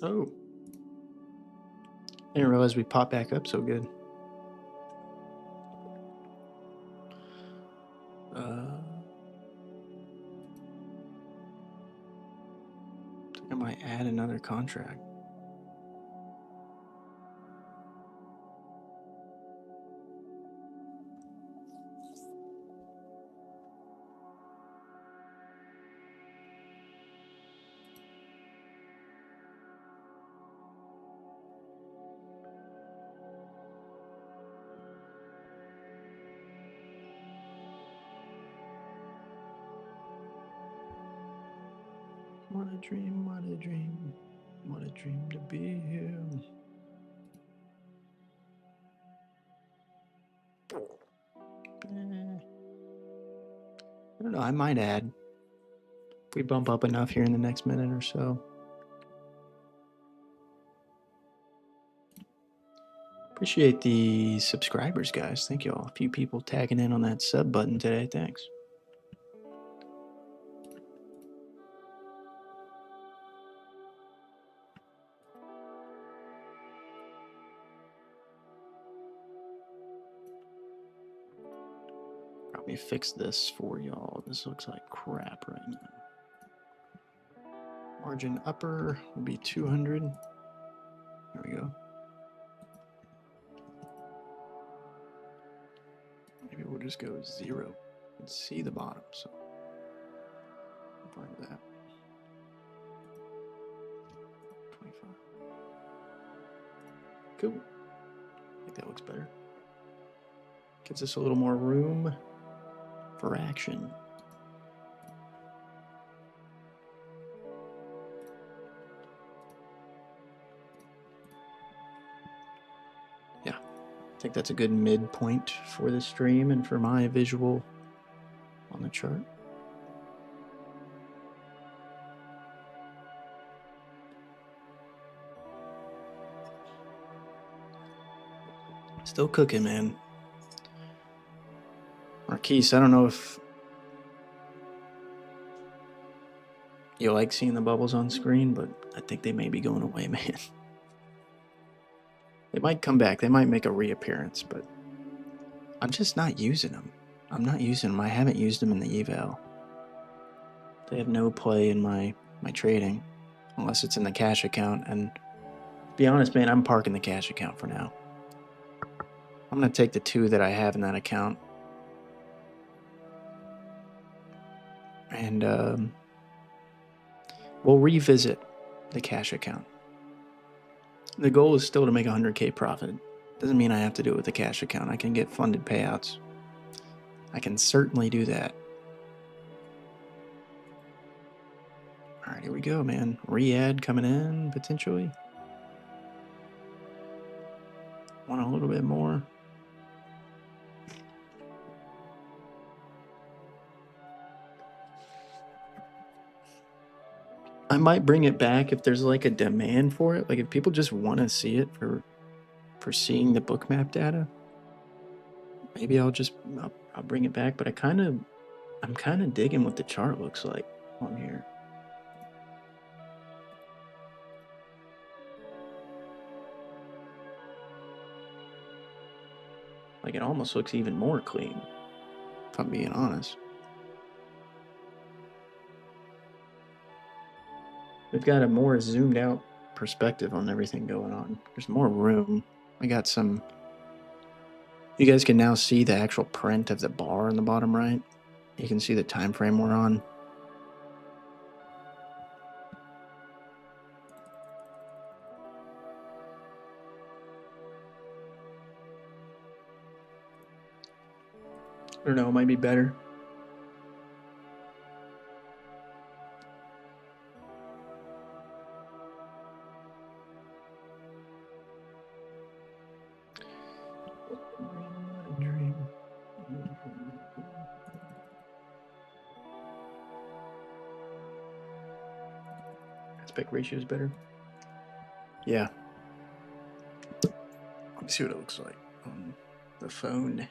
Oh, I didn't realize we popped back up so good. I think I might add another contract. What a dream, what a dream, what a dream to be here. I don't know, I might add, if we bump up enough here in the next minute or so. Appreciate the subscribers, guys. Thank you all. A few people tagging in on that sub button today. Thanks. Let me fix this for y'all. This looks like crap right now. Margin upper will be 200. There we go. Maybe we'll just go 0 and see the bottom. So I'm fine with that. 25. Cool. I think that looks better. Gives us a little more room for action. Yeah, I think that's a good midpoint for the stream and for my visual on the chart. Still cooking, man. Marquise, I don't know if you like seeing the bubbles on screen, but I think they may be going away, man. They might come back. They might make a reappearance, but I'm just not using them. I'm not using them. I haven't used them in the eval. They have no play in my trading unless it's in the cash account. And to be honest, man, I'm parking the cash account for now. I'm going to take the 2 that I have in that account and we'll revisit the cash account. The goal is still to make 100K profit. Doesn't mean I have to do it with the cash account. I can get funded payouts. I can certainly do that. All right, here we go, man. Re-add coming in, potentially. Want a little bit more. I might bring it back if there's like a demand for it. Like if people just want to see it for seeing the bookmap data, maybe I'll bring it back. But I'm kind of digging what the chart looks like on here. Like it almost looks even more clean, if I'm being honest. We've got a more zoomed out perspective on everything going on. There's more room. We got some. You guys can now see the actual print of the bar in the bottom right. You can see the time frame we're on. I don't know, it might be better. Aspect ratio is better. Yeah. Let me see what it looks like on the phone.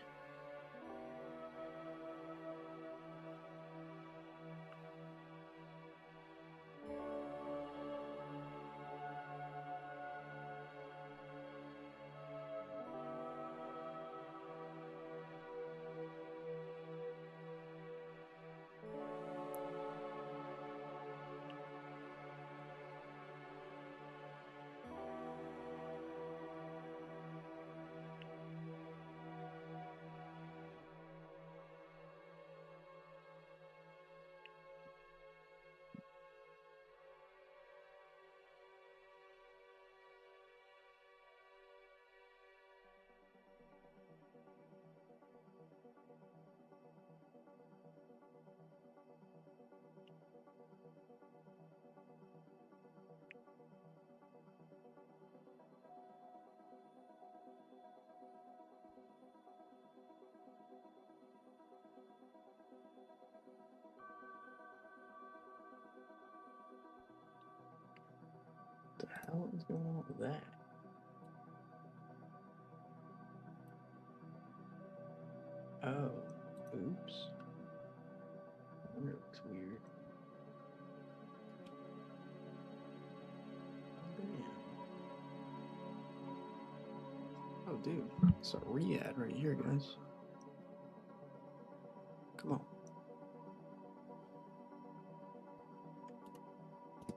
hell is going on with that? Oh, oops. I wonder if it looks weird. Oh, damn. Oh, dude. It's a re-ad right here, guys. Come on.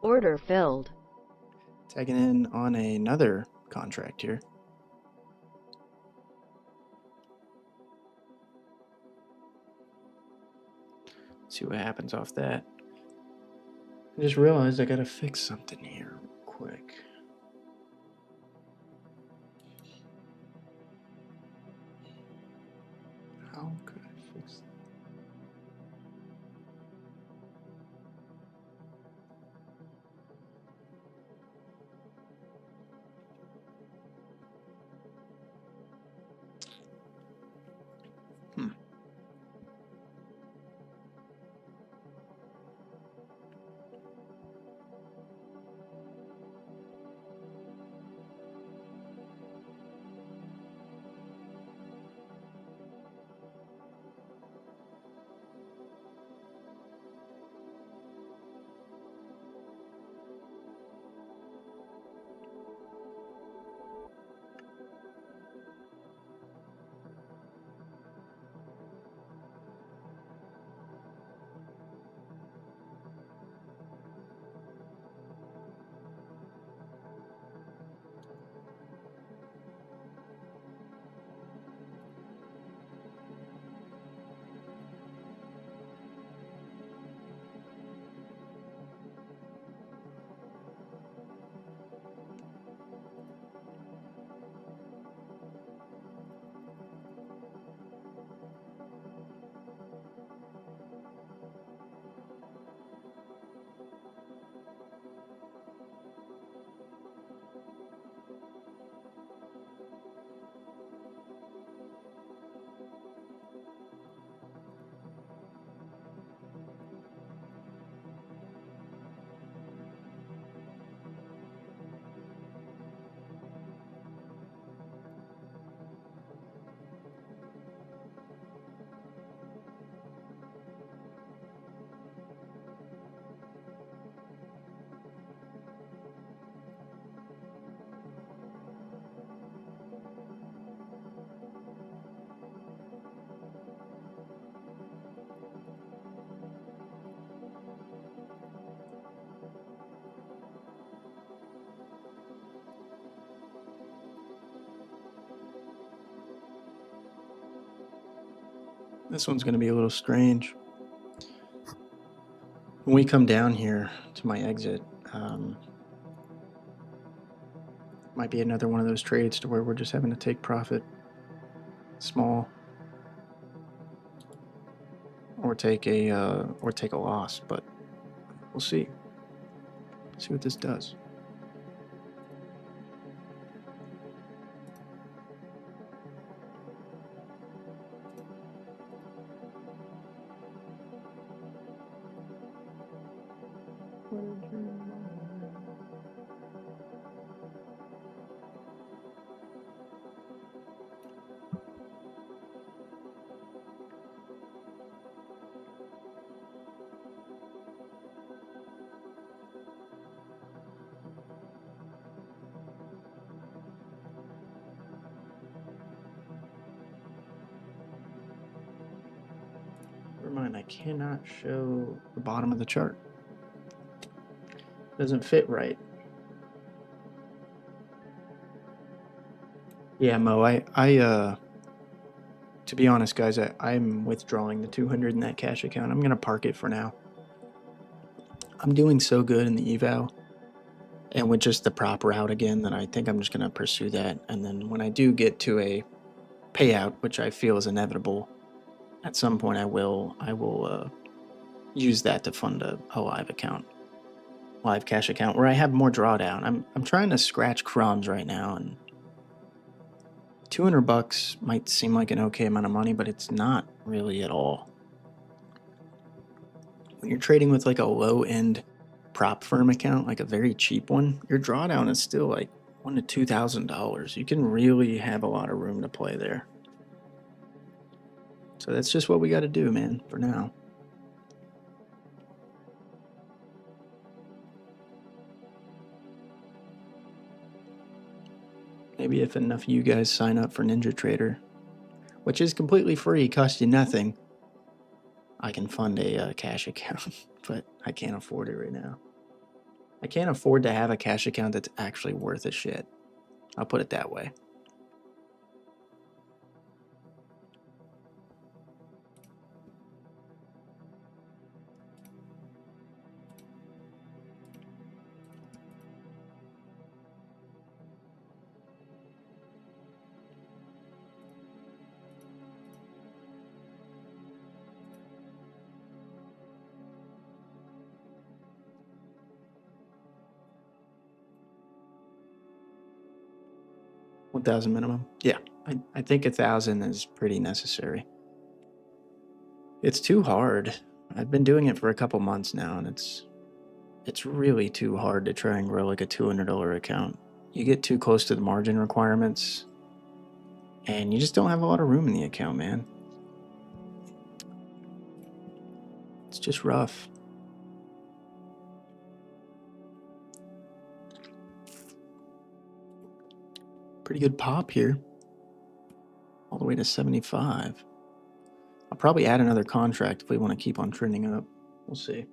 Order filled. Tagging in on another contract here. See what happens off that. I just realized I gotta fix something here real quick. How could I fix that? This one's gonna be a little strange. When we come down here to my exit, might be another one of those trades to where we're just having to take profit small, or take a loss, but we'll see. See what this does. Never mind, I cannot show the bottom of the chart. Doesn't fit right. Yeah, Mo, to be honest, guys, I'm withdrawing the 200 in that cash account. I'm gonna park it for now. I'm doing so good in the eval, and with just the prop route again, that I think I'm just gonna pursue that. And then when I do get to a payout, which I feel is inevitable, at some point I will use that to fund a live cash account where I have more drawdown. I'm trying to scratch crumbs right now, and $200 might seem like an okay amount of money, but it's not really at all. When you're trading with like a low end prop firm account, like a very cheap one, your drawdown is still like $1,000 to $2,000. You can really have a lot of room to play there. So that's just what we got to do, man, for now. Maybe if enough of you guys sign up for Ninja Trader, which is completely free, costs you nothing, I can fund a cash account, but I can't afford it right now. I can't afford to have a cash account that's actually worth a shit. I'll put it that way. $1,000 minimum. Yeah, I think 1,000 is pretty necessary. It's too hard. I've been doing it for a couple months now, and it's really too hard to try and grow like a $200 account. You get too close to the margin requirements, and you just don't have a lot of room in the account, man. It's just rough. Pretty good pop here. All the way to 75. I'll probably add another contract if we want to keep on trending up. We'll see.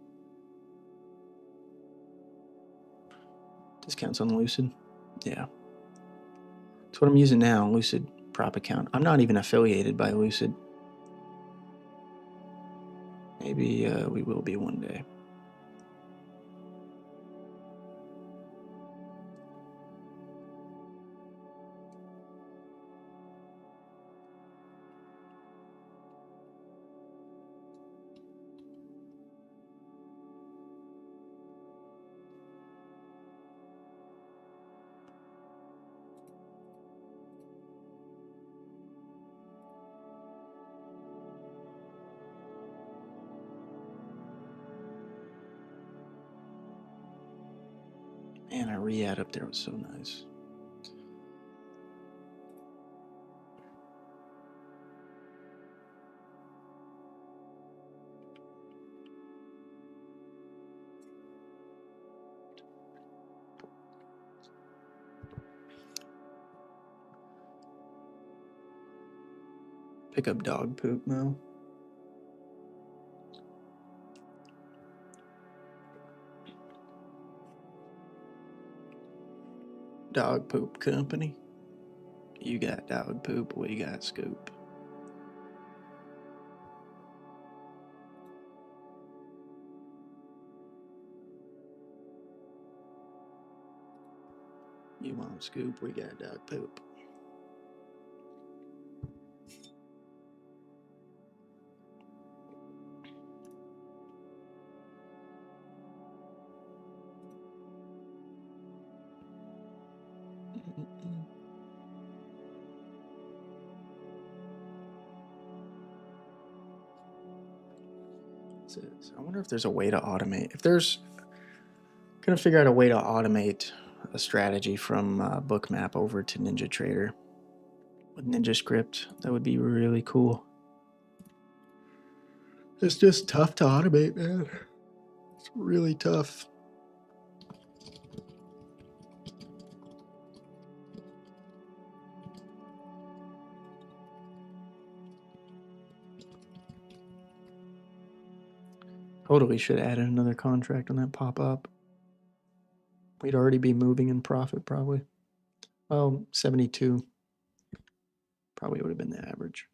Discounts on Lucid. Yeah. That's what I'm using now, Lucid prop account. I'm not even affiliated by Lucid. Maybe we will be one day. Man, our re-add up there was so nice. Pick up dog poop, Mo. Dog poop company. You got dog poop, we got scoop. You want scoop, we got dog poop. I wonder if there's a way to automate. If there's gonna figure out a way to automate a strategy from Bookmap over to Ninja Trader with Ninja Script. That would be really cool. It's just tough to automate, man. It's really tough. Totally should add another contract on that pop-up. We'd already be moving in profit, probably. Oh, 72. Probably would have been the average.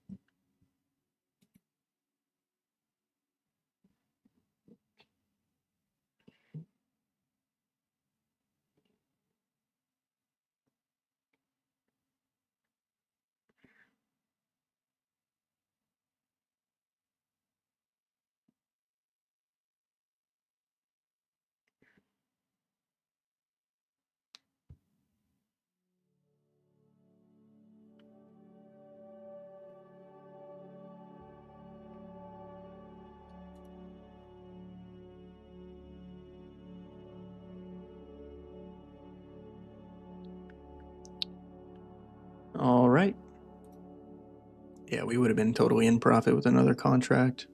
Yeah, we would have been totally in profit with another contract.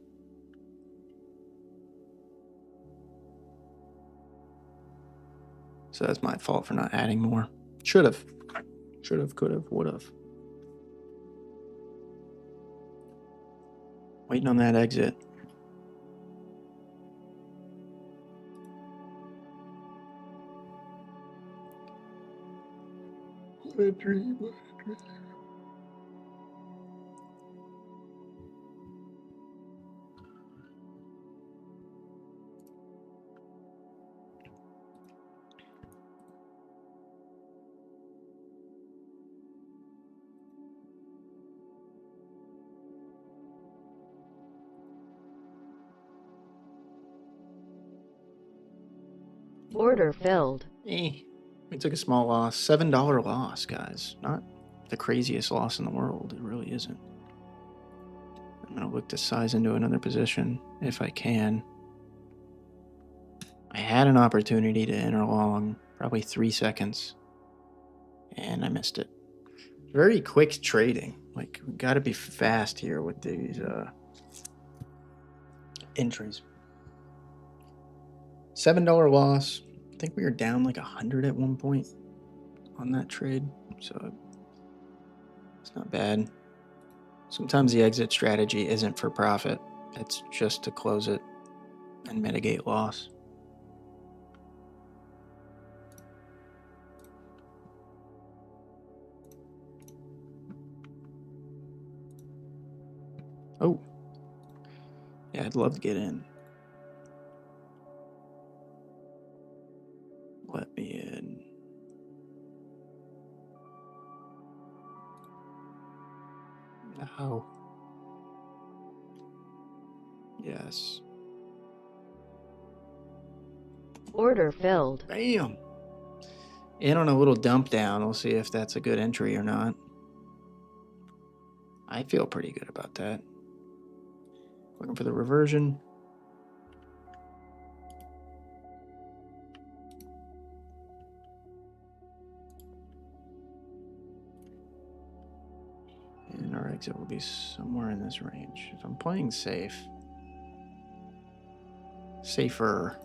So that's my fault for not adding more. Should have. Should have, could have, would have. Waiting on that exit. What a dream, what a dream. Order filled. We took a small loss. $7 loss, guys. Not the craziest loss in the world. It really isn't. I'm going to look to size into another position if I can. I had an opportunity to enter long, probably 3 seconds, and I missed it. Very quick trading. Like, we got to be fast here with these entries. $7 loss. I think we were down like 100 at one point on that trade, so it's not bad. Sometimes the exit strategy isn't for profit. It's just to close it and mitigate loss. Oh. Yeah, I'd love to get in. Let me in. No. Yes. Order filled. Bam! In on a little dump down. We'll see if that's a good entry or not. I feel pretty good about that. Looking for the reversion. And our exit will be somewhere in this range. If I'm playing safe, safer,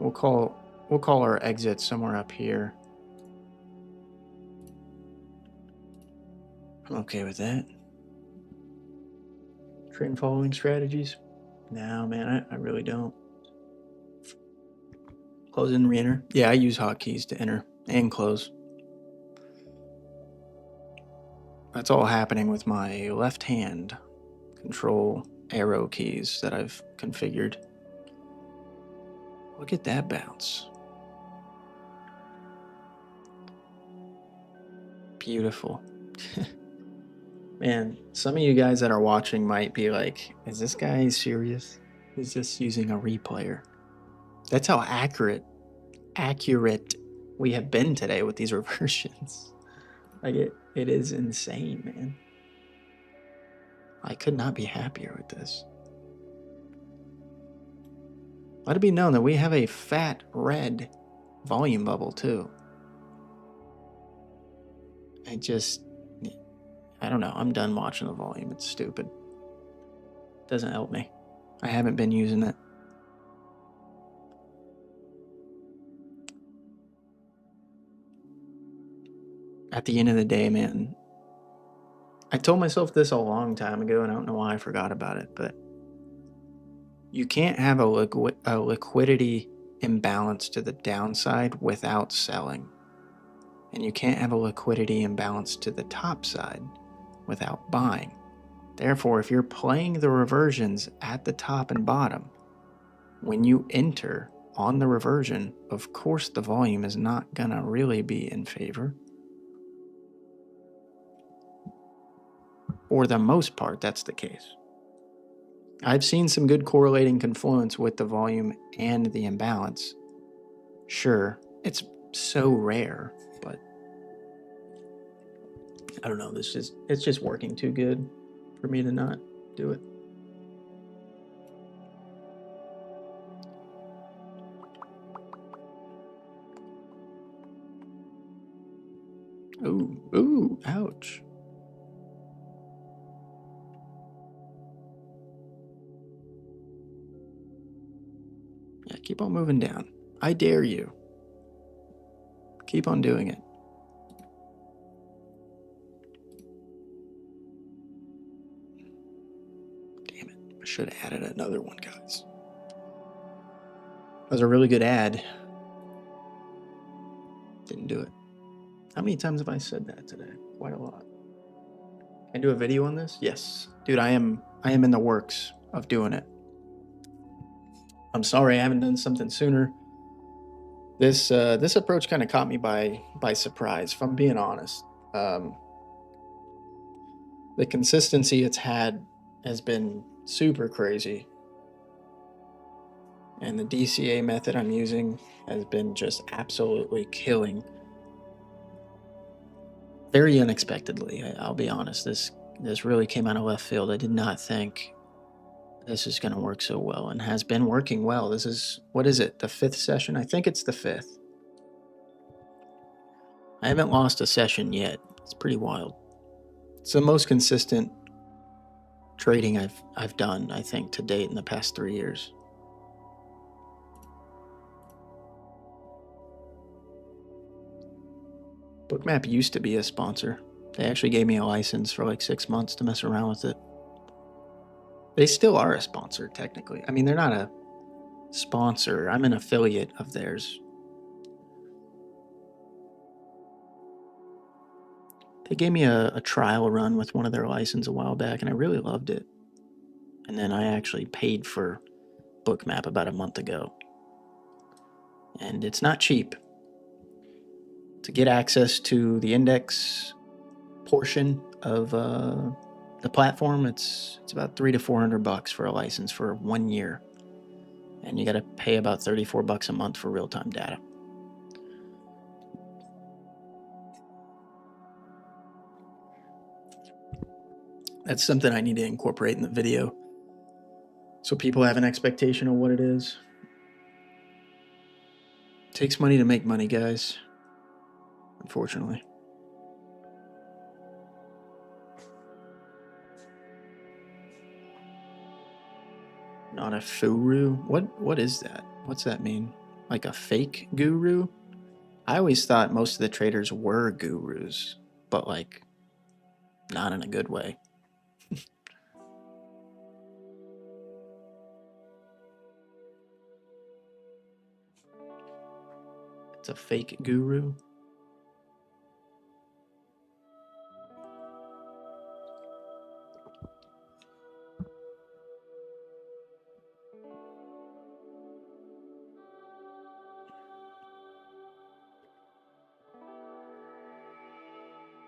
we'll call our exit somewhere up here. I'm okay with that. Trend following strategies? No, man, I really don't. Close and re-enter. Yeah, I use hotkeys to enter and close. That's all happening with my left hand control arrow keys that I've configured. Look at that bounce. Beautiful. Man, some of you guys that are watching might be like, is this guy serious? He's just using a replayer. That's how accurate we have been today with these reversions. Like it is insane, man. I could not be happier with this. Let it be known that we have a fat red volume bubble too. I don't know. I'm done watching the volume. It's stupid. Doesn't help me. I haven't been using it. At the end of the day, man, I told myself this a long time ago, and I don't know why I forgot about it, but you can't have a liquidity imbalance to the downside without selling. And you can't have a liquidity imbalance to the top side without buying. Therefore, if you're playing the reversions at the top and bottom, when you enter on the reversion, of course the volume is not gonna really be in favor. For the most part, that's the case. I've seen some good correlating confluence with the volume and the imbalance. Sure, it's so rare, but I don't know, it's just working too good for me to not do it. Ooh, ouch. Yeah, keep on moving down. I dare you. Keep on doing it. Damn it. I should have added another one, guys. That was a really good ad. Didn't do it. How many times have I said that today? Quite a lot. Can I do a video on this? Yes. Dude, I am in the works of doing it. I'm sorry I haven't done something sooner. This approach kind of caught me by surprise, if I'm being honest. The consistency it's had has been super crazy. And the DCA method I'm using has been just absolutely killing. Very unexpectedly, I'll be honest. This really came out of left field. I did not think this is going to work so well, and has been working well. This is, what is it, the 5th session? I think it's the 5th. I haven't lost a session yet. It's pretty wild. It's the most consistent trading I've done, I think, to date in the past 3 years. Bookmap used to be a sponsor. They actually gave me a license for like 6 months to mess around with it. They still are a sponsor, technically. I mean, they're not a sponsor. I'm an affiliate of theirs. They gave me a trial run with one of their licenses a while back, and I really loved it. And then I actually paid for Bookmap about a month ago. And it's not cheap. To get access to the index portion of the platform, it's about $300 to $400 for a license for 1 year. And you got to pay about $34 a month for real-time data. That's something I need to incorporate in the video so people have an expectation of what it is. It takes money to make money, guys. Unfortunately. Not a furu? What is that? What's that mean? Like a fake guru? I always thought most of the traders were gurus, but like not in a good way. It's a fake guru.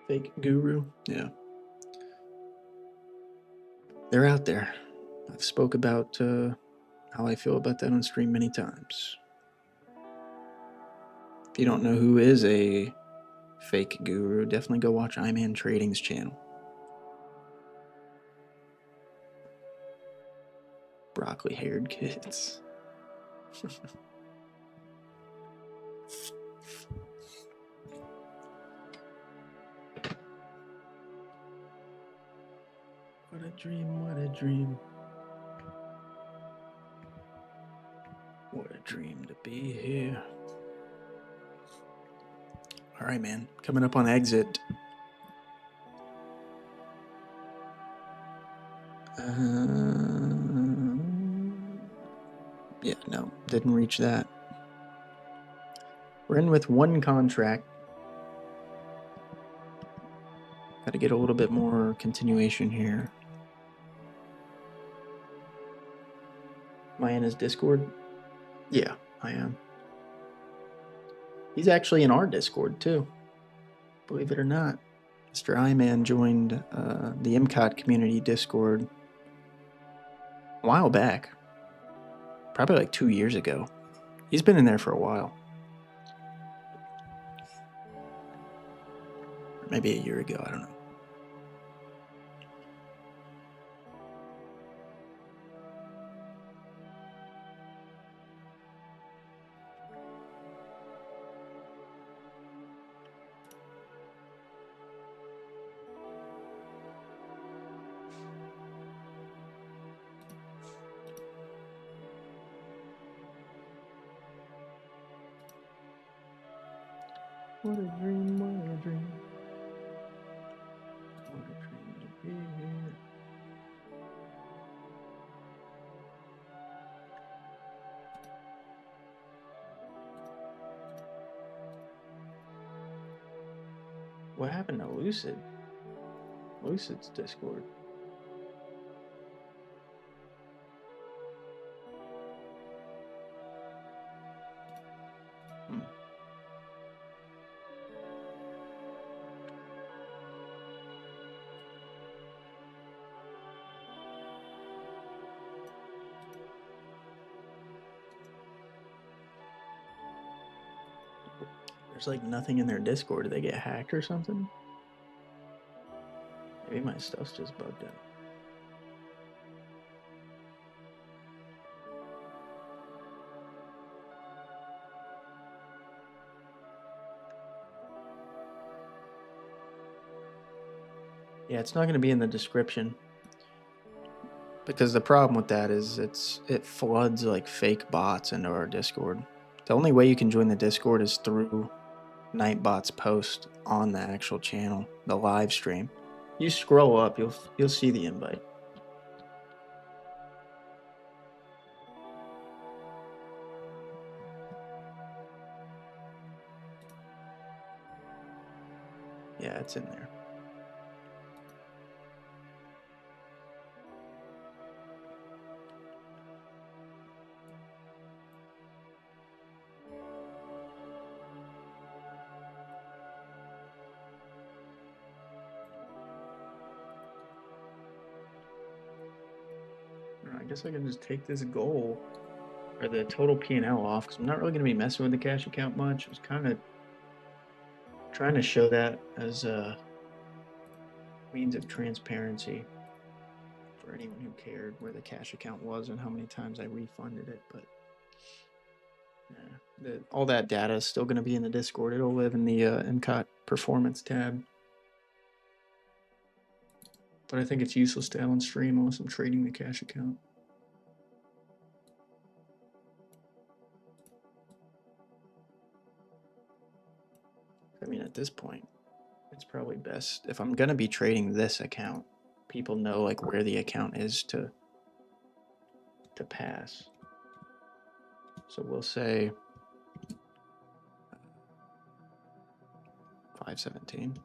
Fake guru? Yeah. They're out there. I've spoke about how I feel about that on stream many times. If you don't know who is a fake guru, definitely go watch Iman Trading's channel. Broccoli haired kids. What a dream, what a dream. What a dream to be here. All right, man. Coming up on exit. Yeah, no, didn't reach that. We're in with one contract. Got to get a little bit more continuation here. Am I in his Discord? Yeah, I am. He's actually in our Discord too. Believe it or not. Mr. Iman joined the MCOT community Discord a while back. Probably like 2 years ago. He's been in there for a while. Maybe a year ago, I don't know. What a dream, what a dream. What a dream to be here. What happened to Lucid? Lucid's Discord. There's like nothing in their Discord. Did they get hacked or something? Maybe my stuff's just bugged out. Yeah, it's not going to be in the description. Because the problem with that is it floods like fake bots into our Discord. The only way you can join the Discord is through Nightbot's post on the actual channel, the live stream. You scroll up, you'll see the invite. Yeah, it's in there. I guess I can just take this goal or the total P&L off because I'm not really going to be messing with the cash account much. I was kind of trying to show that as a means of transparency for anyone who cared where the cash account was and how many times I refunded it. But yeah, all that data is still going to be in the Discord. It'll live in the MCOT performance tab. But I think it's useless to have on stream unless I'm trading the cash account. I mean, at this point, it's probably best if I'm going to be trading this account, people know like where the account is to pass. So we'll say 517.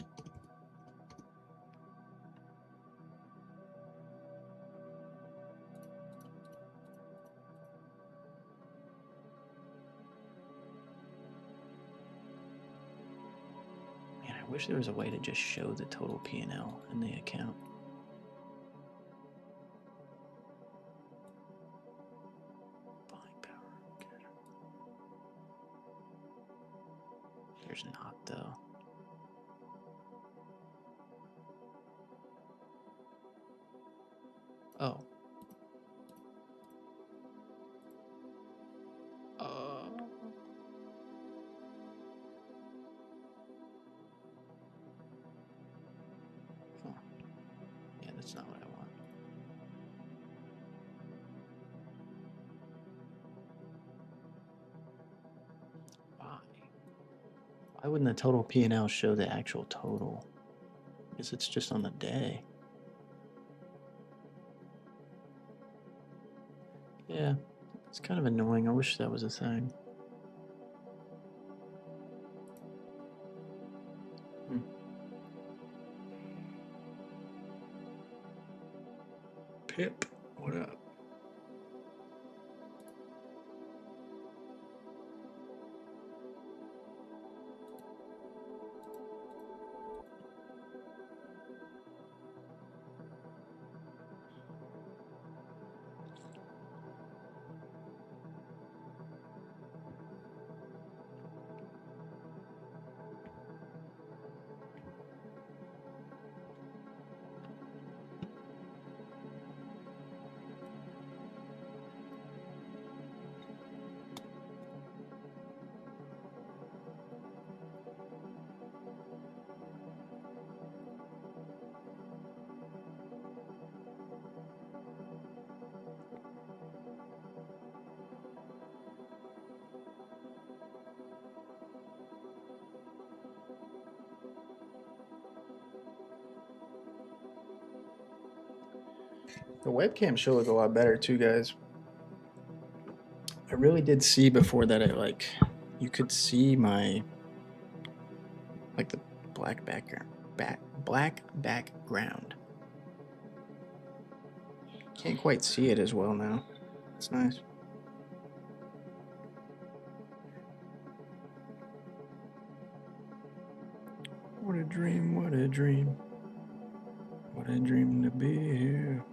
Man, I wish there was a way to just show the total P&L in the account. Buying power. Okay. There's not though. Oh. Huh. Yeah, that's not what I want. Why wouldn't the total P&L show the actual total? Because it's just on the day. Yeah, it's kind of annoying. I wish that was a thing. Pip, what up? The webcam should look a lot better too, guys. I really did see before that you could see my the black background. Can't quite see it as well now. It's nice. What a dream, what a dream. What a dream to be here.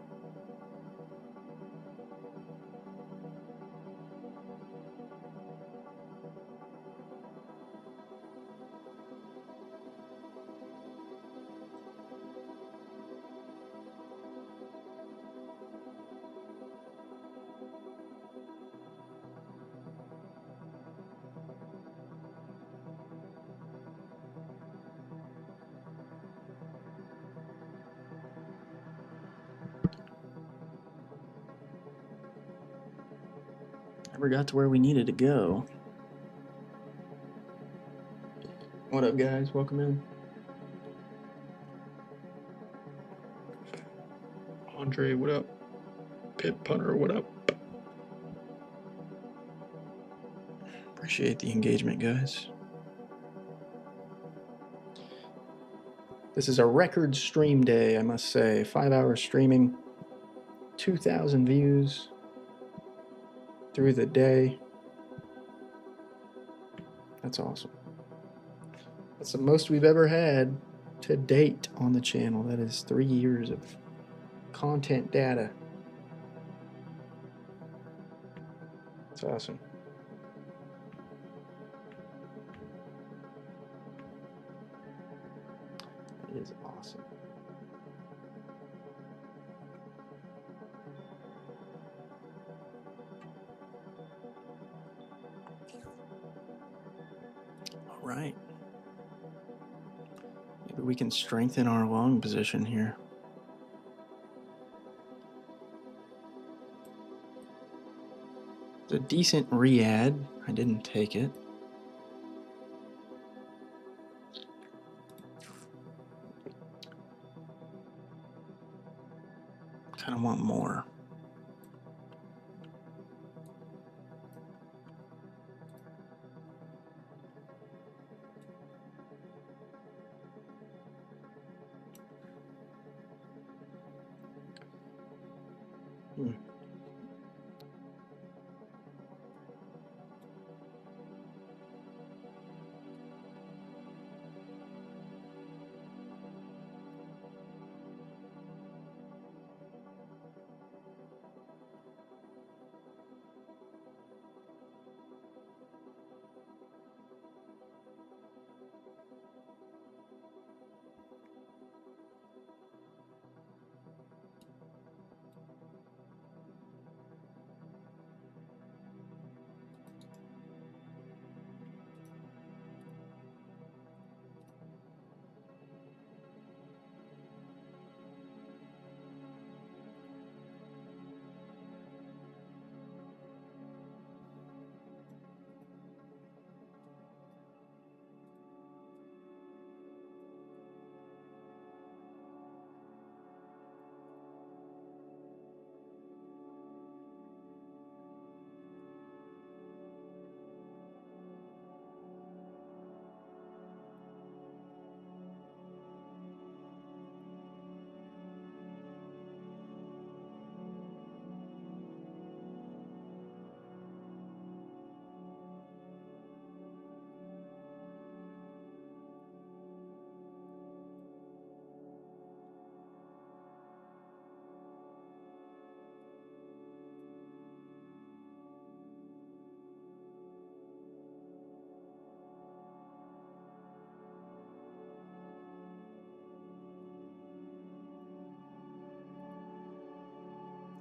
Never got to where we needed to go. What up, guys? Welcome in. Andre, what up? Pit Punter, what up? Appreciate the engagement, guys. This is a record stream day, I must say. 5 hours streaming, 2,000 views through the day. That's awesome. That's the most we've ever had to date on the channel. That is 3 years of content data. That's awesome. It is awesome. All right. Maybe we can strengthen our long position here. It's a decent re-add. I didn't take it. Kind of want more.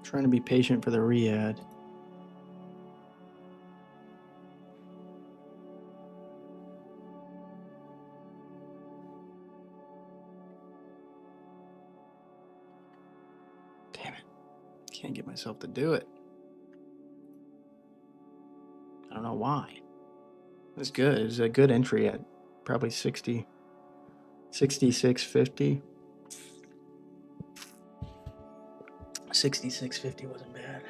Trying to be patient for the re-add. Damn it. Can't get myself to do it. I don't know why. It's good. It's a good entry at probably 60, 66.50. 66.50 wasn't bad.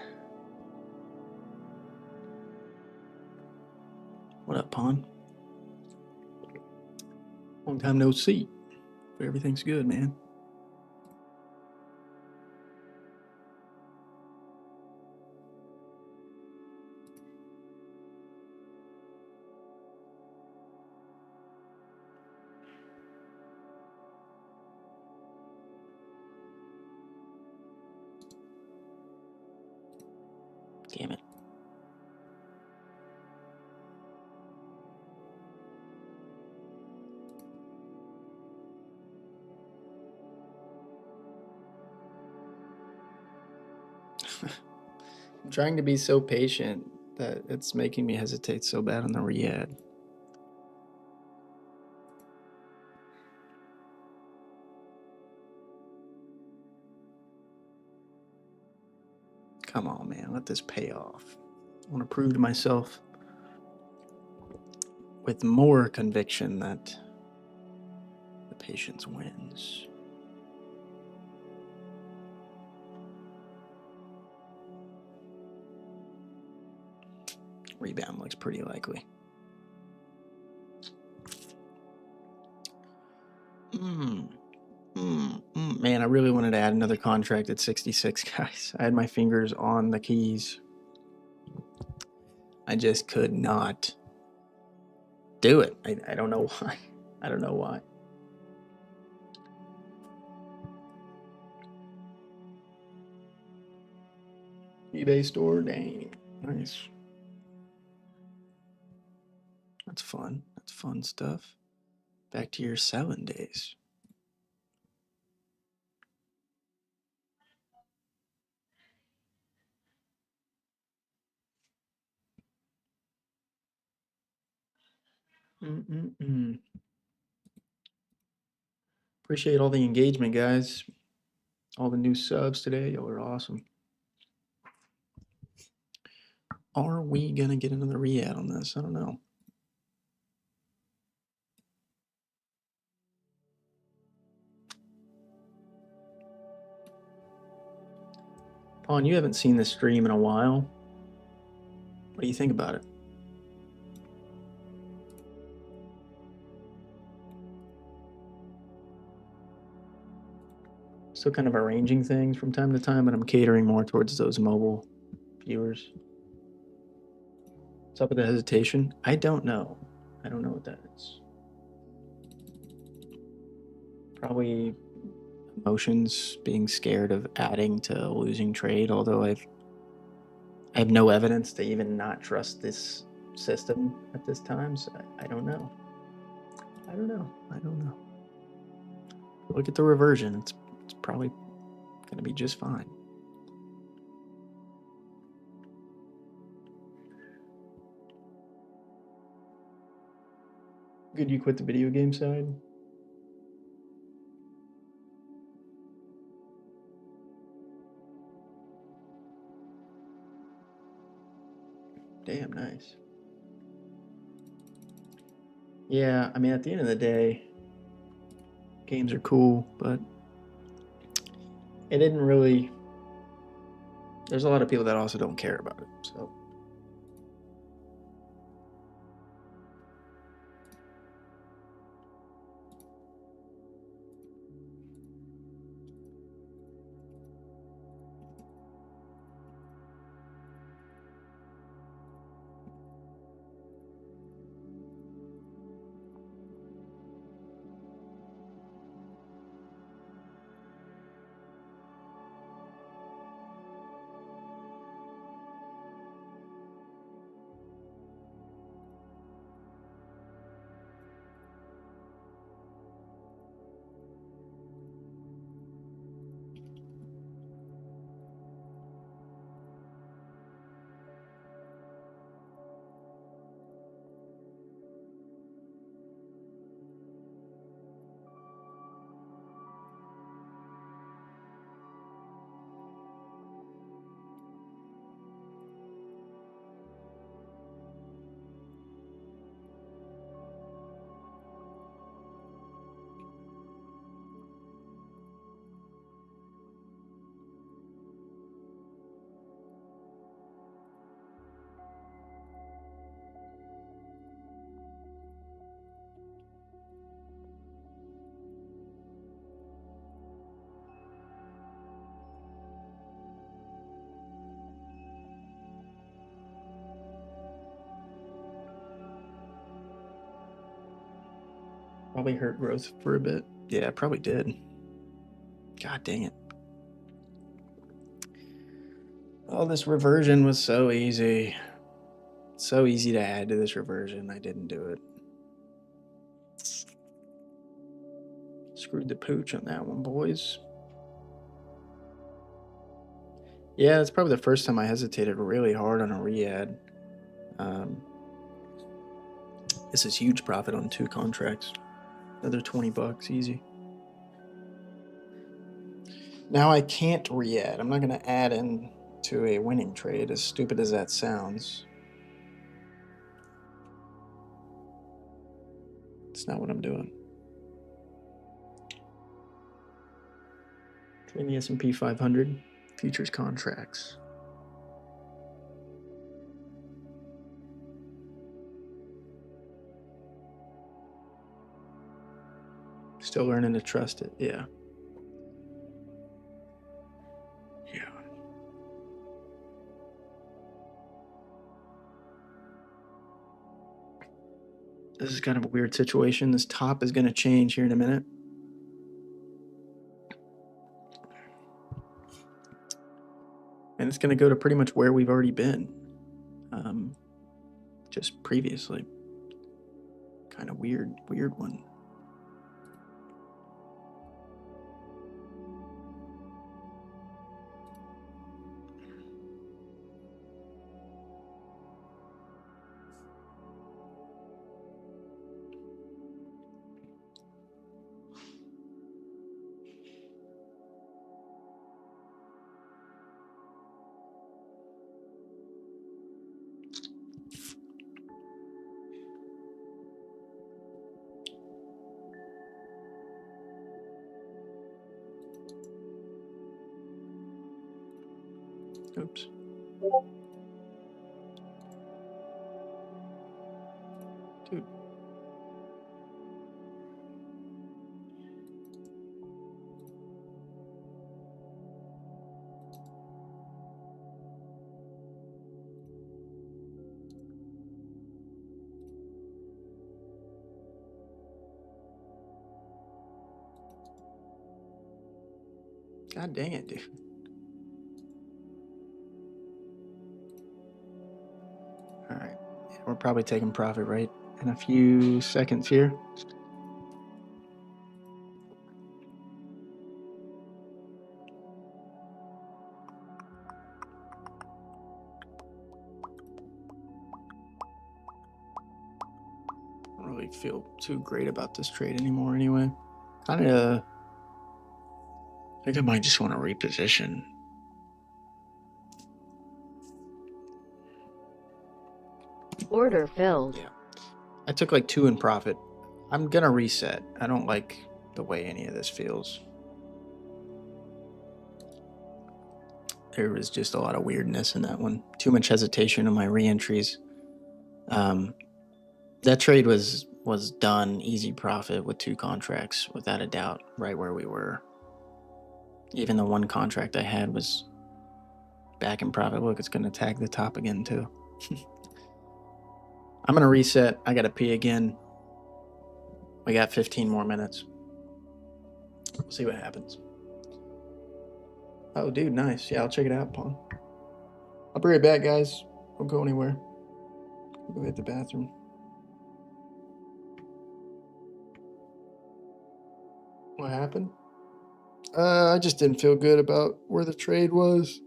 What up, Pawn? Long time no see. But everything's good, man. Damn it. I'm trying to be so patient that it's making me hesitate so bad on the Riyadh. Come on, man. Let this pay off. I want to prove to myself with more conviction that the patience wins. Rebound looks pretty likely. Man, I really wanted to add another contract at 66, guys. I had my fingers on the keys. I just could not do it. I don't know why. I don't know why. eBay store, dang. Nice. That's fun. That's fun stuff. Back to your selling days. Appreciate all the engagement, guys. All the new subs today. Y'all are awesome. Are we going to get another re-add on this? I don't know. Pawn, you haven't seen this stream in a while. What do you think about it? Still kind of arranging things from time to time, but I'm catering more towards those mobile viewers. What's up with the hesitation? I don't know. I don't know what that is. Probably emotions, being scared of adding to a losing trade, although I have no evidence to even not trust this system at this time, so I don't know. I don't know. Look at the reversion. It's probably going to be just fine. Good you quit the video game side? Damn, nice. Yeah, I mean, at the end of the day, games are cool, but it didn't really... There's a lot of people that also don't care about it, so... Probably hurt growth for a bit. Yeah, it probably did. God dang it. Oh, this reversion was so easy. So easy to add to this reversion. I didn't do it. Screwed the pooch on that one, boys. Yeah, it's probably the first time I hesitated really hard on a re-add. This is huge profit on 2 contracts. Another 20 bucks, easy. Now I can't re-add. I'm not going to add in to a winning trade, as stupid as that sounds. It's not what I'm doing. Trading the S&P 500 futures contracts. Still learning to trust it, yeah. Yeah. This is kind of a weird situation. This top is going to change here in a minute. And it's going to go to pretty much where we've already been. Just previously. Kind of weird one. Oops. Dude. God dang it, dude. All right. Yeah, we're probably taking profit right in a few seconds here. I don't really feel too great about this trade anymore anyway. I think I might just want to reposition. Order filled. Yeah. I took like 2 in profit. I'm going to reset. I don't like the way any of this feels. There was just a lot of weirdness in that one. Too much hesitation on my re-entries. That trade was done easy profit with 2 contracts, without a doubt, right where we were. Even the 1 contract I had was back in profit. Look, it's going to tag the top again too. I'm going to reset. I got to pee again. We got 15 more minutes. We'll see what happens. Oh, dude, nice. Yeah, I'll check it out, Pawn. I'll be right back, guys. Don't go anywhere. I'll go hit the bathroom. What happened? I just didn't feel good about where the trade was.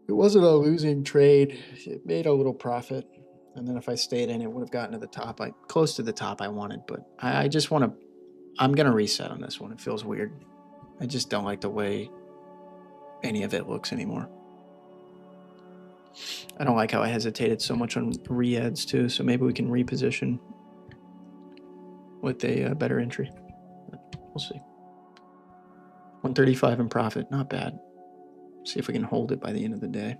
It wasn't a losing trade. It made a little profit. And then if I stayed in, it would have gotten to the top. Close to the top I wanted, but I just want to... I'm going to reset on this one. It feels weird. I just don't like the way any of it looks anymore. I don't like how I hesitated so much on re-adds too, so maybe we can reposition with a better entry. We'll see. 135 in profit, not bad. See if we can hold it by the end of the day.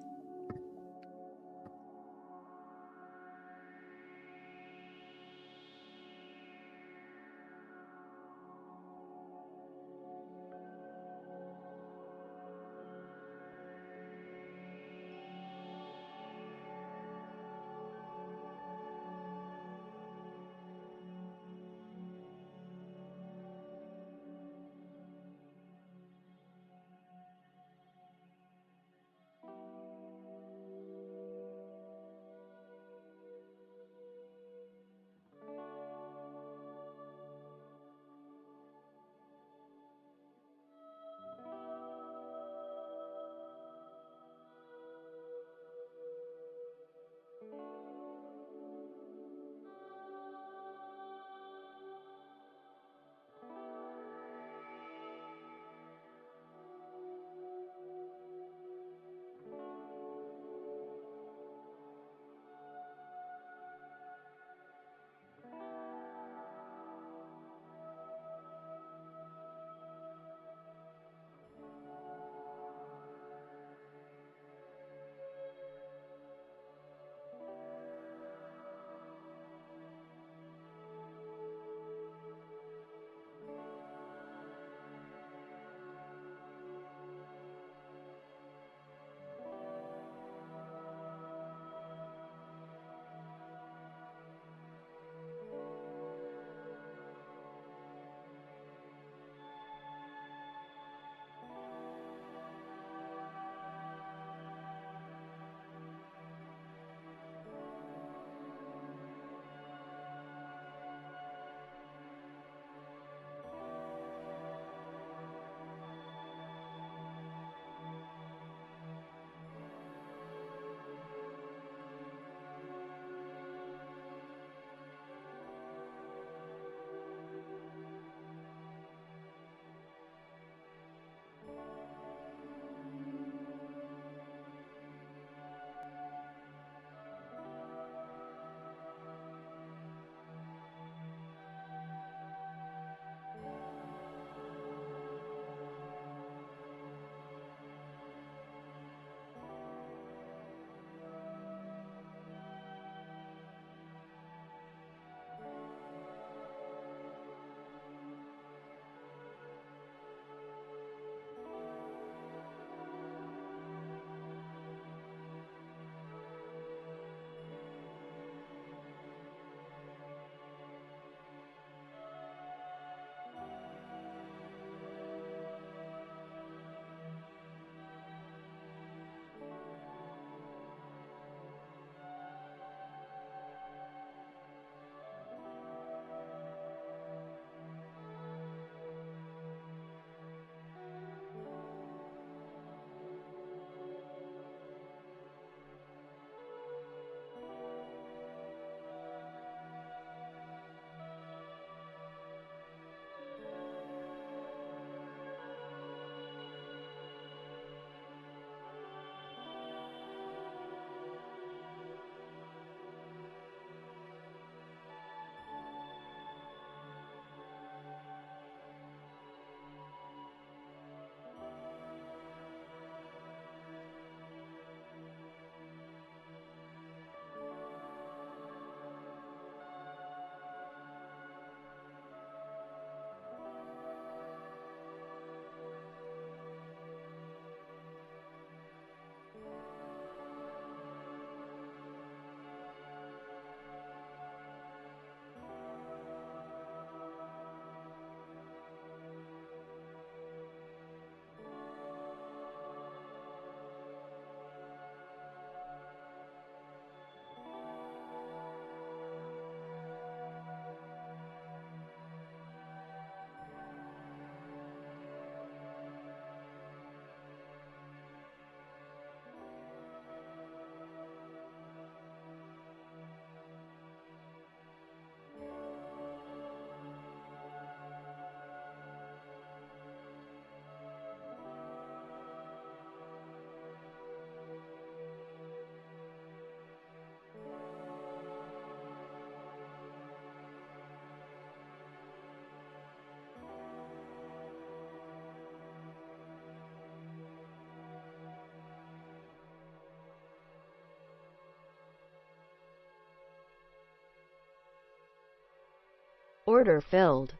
Order filled.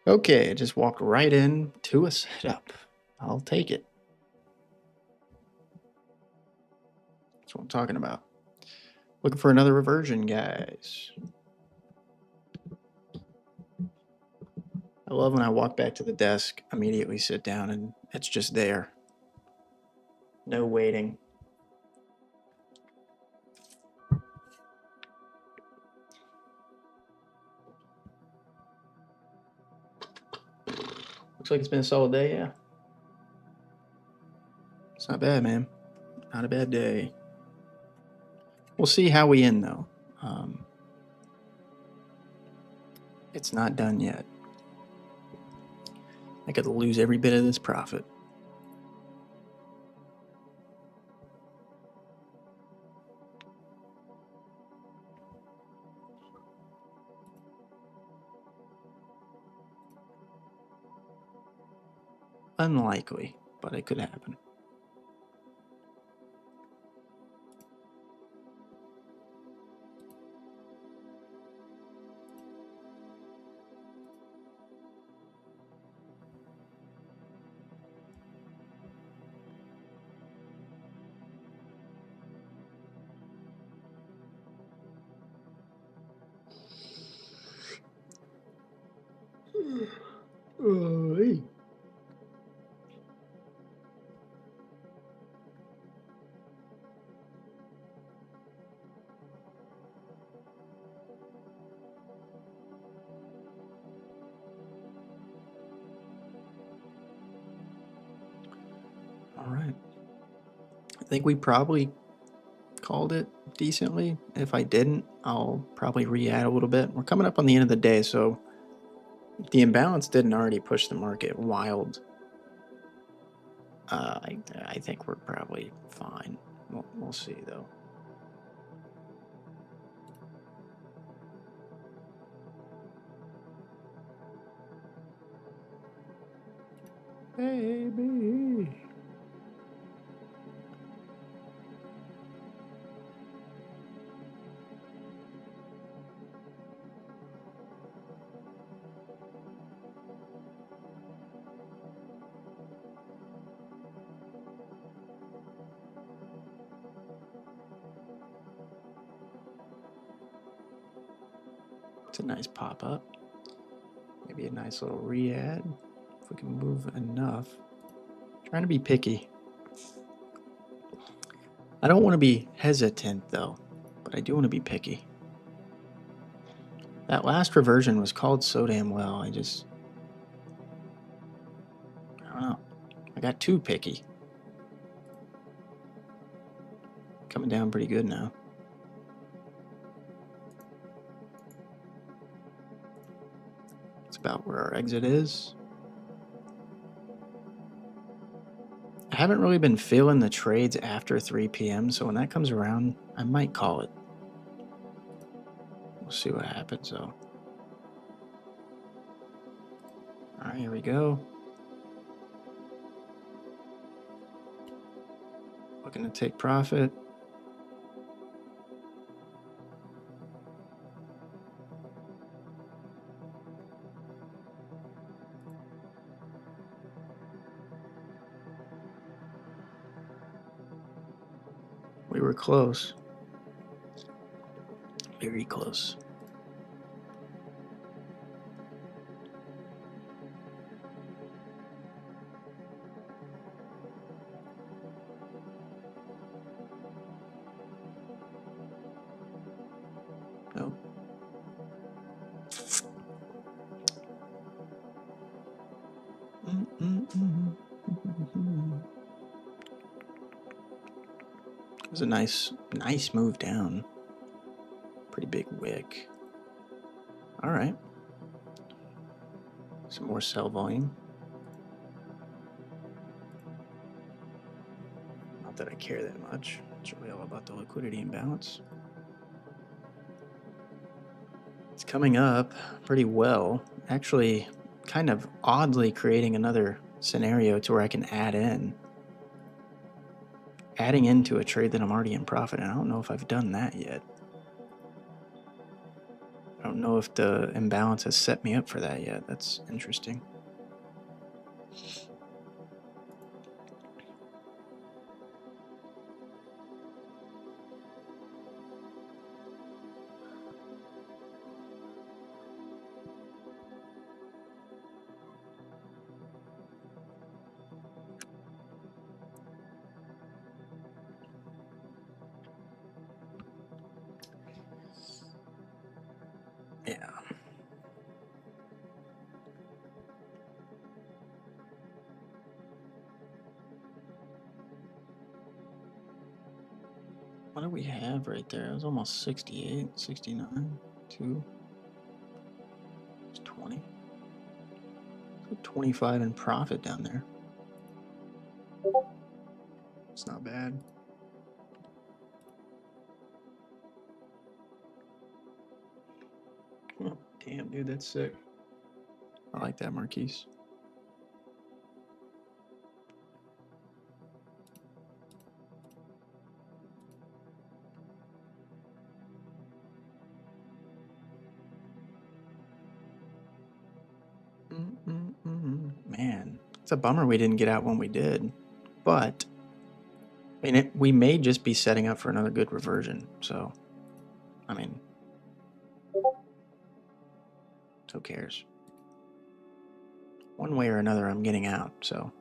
Okay, I just walked right in to a setup. I'll take it. That's what I'm talking about. Looking for another reversion, guys. I love when I walk back to the desk, immediately sit down, and it's just there. No waiting. Looks like it's been a solid day, yeah. It's not bad, man. Not a bad day. We'll see how we end, though. It's not done yet. I could lose every bit of this profit. Unlikely, but it could happen. Hey. All right. I think we probably called it decently. If I didn't, I'll probably re-add a little bit. We're coming up on the end of the day, so if the imbalance didn't already push the market wild, I think we're probably fine. We'll see, though. Baby. It's a nice pop-up. Maybe a nice little re-add. If we can move enough. Trying to be picky. I don't want to be hesitant, though, but I do want to be picky. That last reversion was called so damn well. I don't know. I got too picky. Coming down pretty good now. It's about where our exit is. I haven't really been feeling the trades after 3 p.m., so when that comes around, I might call it. We'll see what happens, though. All right, here we go. Looking to take profit. We were close. Very close. Nope. It was a nice move down. Pretty big wick. All right. Some more sell volume. Not that I care that much. It's really all about the liquidity imbalance. It's coming up pretty well. Actually, kind of oddly creating another scenario to where I can adding into a trade that I'm already in profit, and I don't know if I've done that yet. don't know if the imbalance has set me up for that yet. That's interesting. Yeah. What do we have right there? It was almost 68, 69, 2. It's 20. So 25 in profit down there. It's not bad. Oh, damn, dude, that's sick. I like that, Marquise. Man, it's a bummer we didn't get out when we did. But, I mean, we may just be setting up for another good reversion. So, I mean, who cares? One way or another, I'm getting out, so.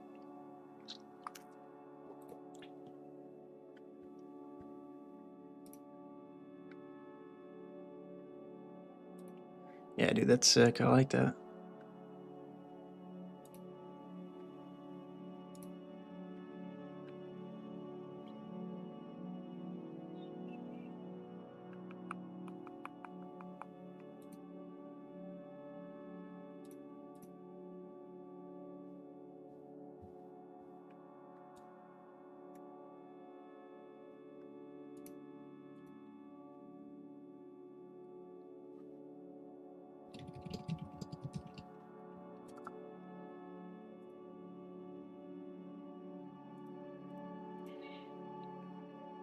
Yeah, dude, that's sick. I like that.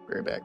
Be right back.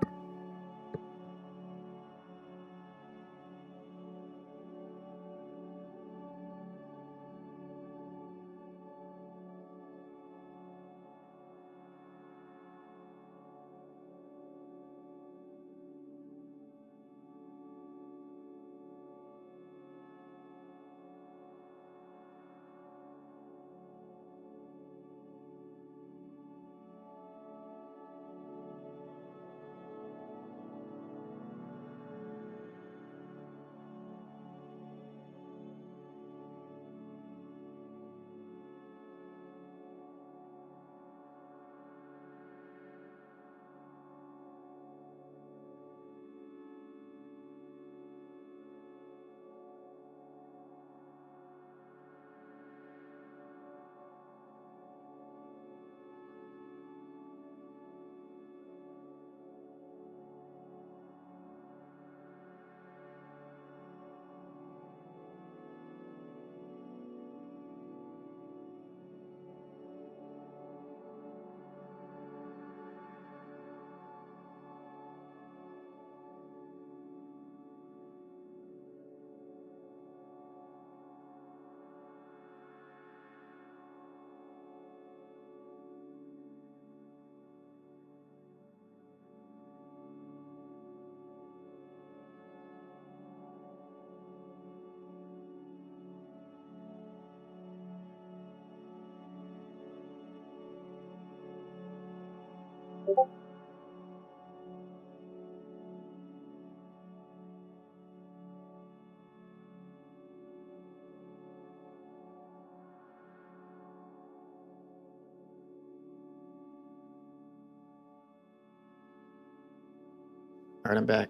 All right, I'm back.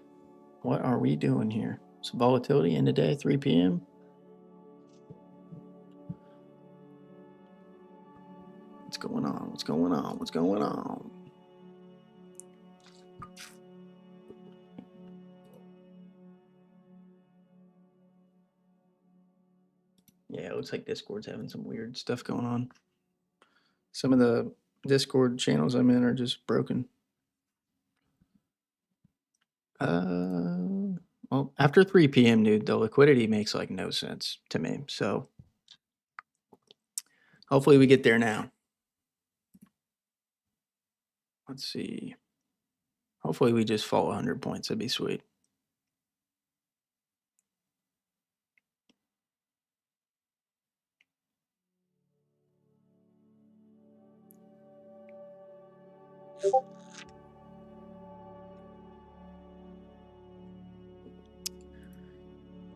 What are we doing here? Some volatility in the day, 3 p.m. What's going on? What's going on? What's going on? Yeah, it looks like Discord's having some weird stuff going on. Some of the Discord channels I'm in are just broken. Well, After 3 p.m., dude, the liquidity makes like no sense to me. So hopefully we get there now. Let's see. Hopefully we just fall 100 points. That'd be sweet.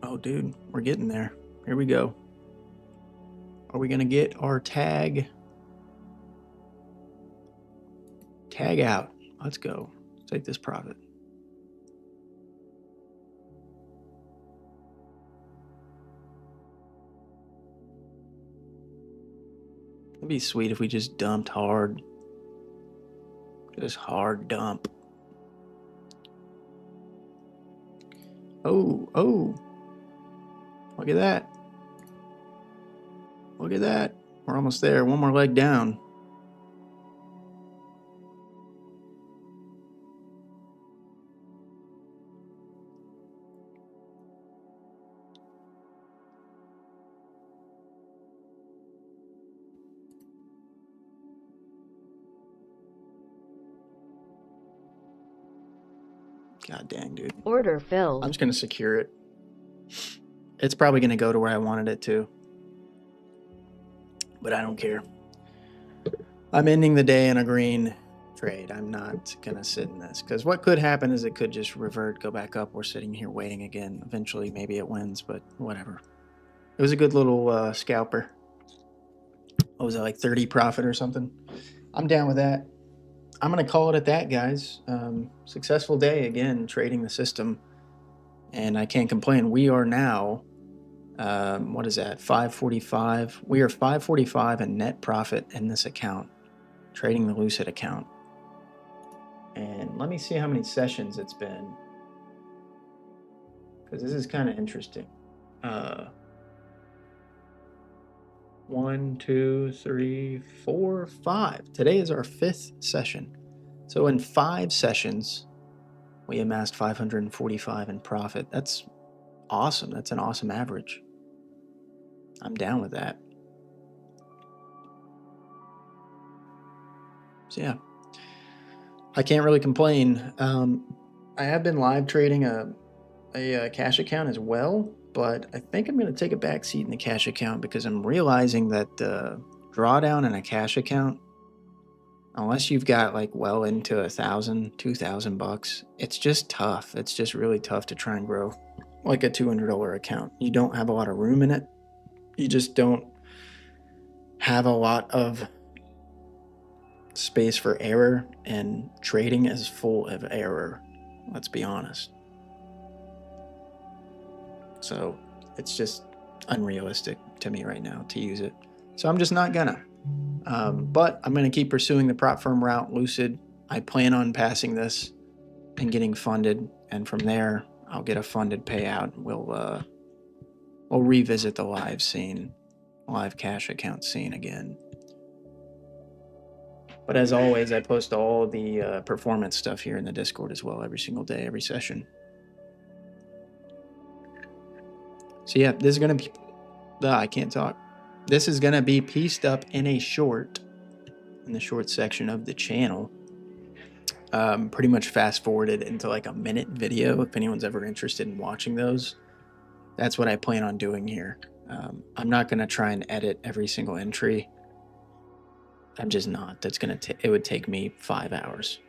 Oh, dude, we're getting there. Here we go. Are we going to get our tag? Tag out. Let's go. Let's take this profit. It'd be sweet if we just dumped hard. Just hard dump. Oh, oh. Look at that. Look at that. We're almost there. One more leg down. God dang, dude. Order filled. I'm just going to secure it. It's probably going to go to where I wanted it to. But I don't care. I'm ending the day in a green trade. I'm not going to sit in this. Because what could happen is it could just revert, go back up. We're sitting here waiting again. Eventually, maybe it wins, but whatever. It was a good little scalper. What was it, like 30 profit or something? I'm down with that. I'm going to call it at that, guys. Successful day again, trading the system. And I can't complain. We are now, what is that, 545? We are 545 in net profit in this account, trading the Lucid account. And let me see how many sessions it's been, because this is kind of interesting. 1, 2, 3, 4, 5. Today is our 5th session. So in 5 sessions, we amassed 545 in profit. That's awesome. That's an awesome average. I'm down with that. So yeah, I can't really complain. I have been live trading a cash account as well, but I think I'm going to take a back seat in the cash account because I'm realizing that drawdown in a cash account, unless you've got like well into $1,000, $2,000, it's just tough. It's just really tough to try and grow like a $200 account. You don't have a lot of room in it. You just don't have a lot of space for error, and trading is full of error. Let's be honest. So it's just unrealistic to me right now to use it. So I'm just not gonna. But I'm gonna keep pursuing the prop firm route, Lucid. I plan on passing this and getting funded, and from there I'll get a funded payout. We'll revisit the live scene, live cash account scene again. But as always, I post all the performance stuff here in the Discord as well, every single day, every session. So yeah, this is gonna be. I can't talk. This is gonna be pieced up in a short, in the short section of the channel. Pretty much fast forwarded into like a minute video. If anyone's ever interested in watching those, that's what I plan on doing here. I'm not gonna try and edit every single entry. I'm just not. That's gonna. It would take me 5 hours.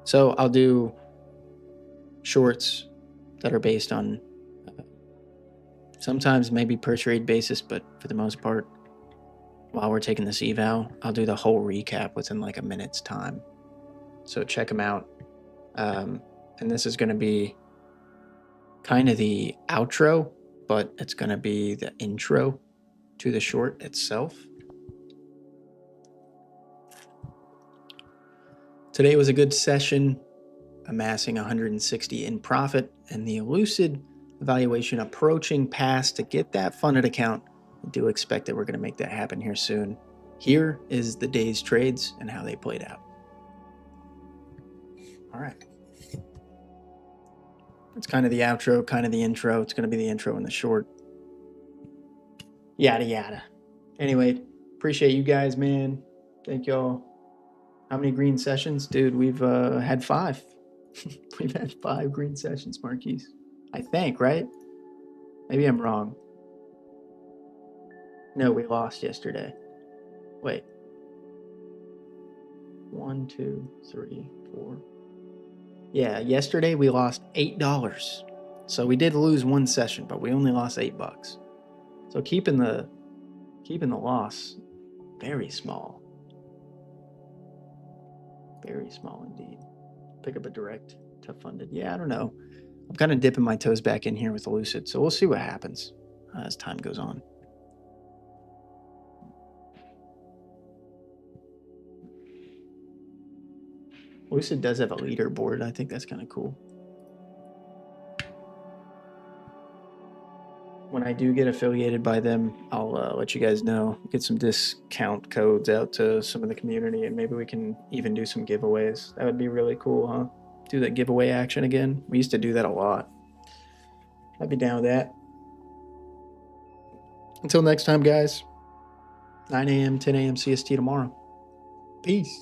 So I'll do shorts that are based on sometimes maybe per trade basis, but for the most part, while we're taking this eval, I'll do the whole recap within like a minute's time. So check them out. And this is going to be kind of the outro, but it's going to be the intro to the short itself. Today was a good session, amassing 160 in profit, and the Lucid evaluation approaching past to get that funded account. I do expect that we're going to make that happen here soon. Here is the day's trades and how they played out. All right. It's kind of the outro, kind of the intro. It's going to be the intro and the short. Yada, yada. Anyway, appreciate you guys, man. Thank y'all. How many green sessions? Dude, we've had 5. We've had 5 green sessions, Marquise. I think, right? Maybe I'm wrong. No, we lost yesterday. Wait. 1, 2, 3, 4. Yeah, yesterday we lost $8. So we did lose 1 session, but we only lost $8. So keeping the loss very small. Very small indeed. Pick up a direct to funded. Yeah, I don't know. I'm kind of dipping my toes back in here with the Lucid, so we'll see what happens as time goes on. Lucid does have a leaderboard. I think that's kind of cool. When I do get affiliated by them, I'll let you guys know. Get some discount codes out to some of the community, and maybe we can even do some giveaways. That would be really cool, huh? Do that giveaway action again. We used to do that a lot. I'd be down with that. Until next time, guys. 9 a.m., 10 a.m. CST tomorrow. Peace.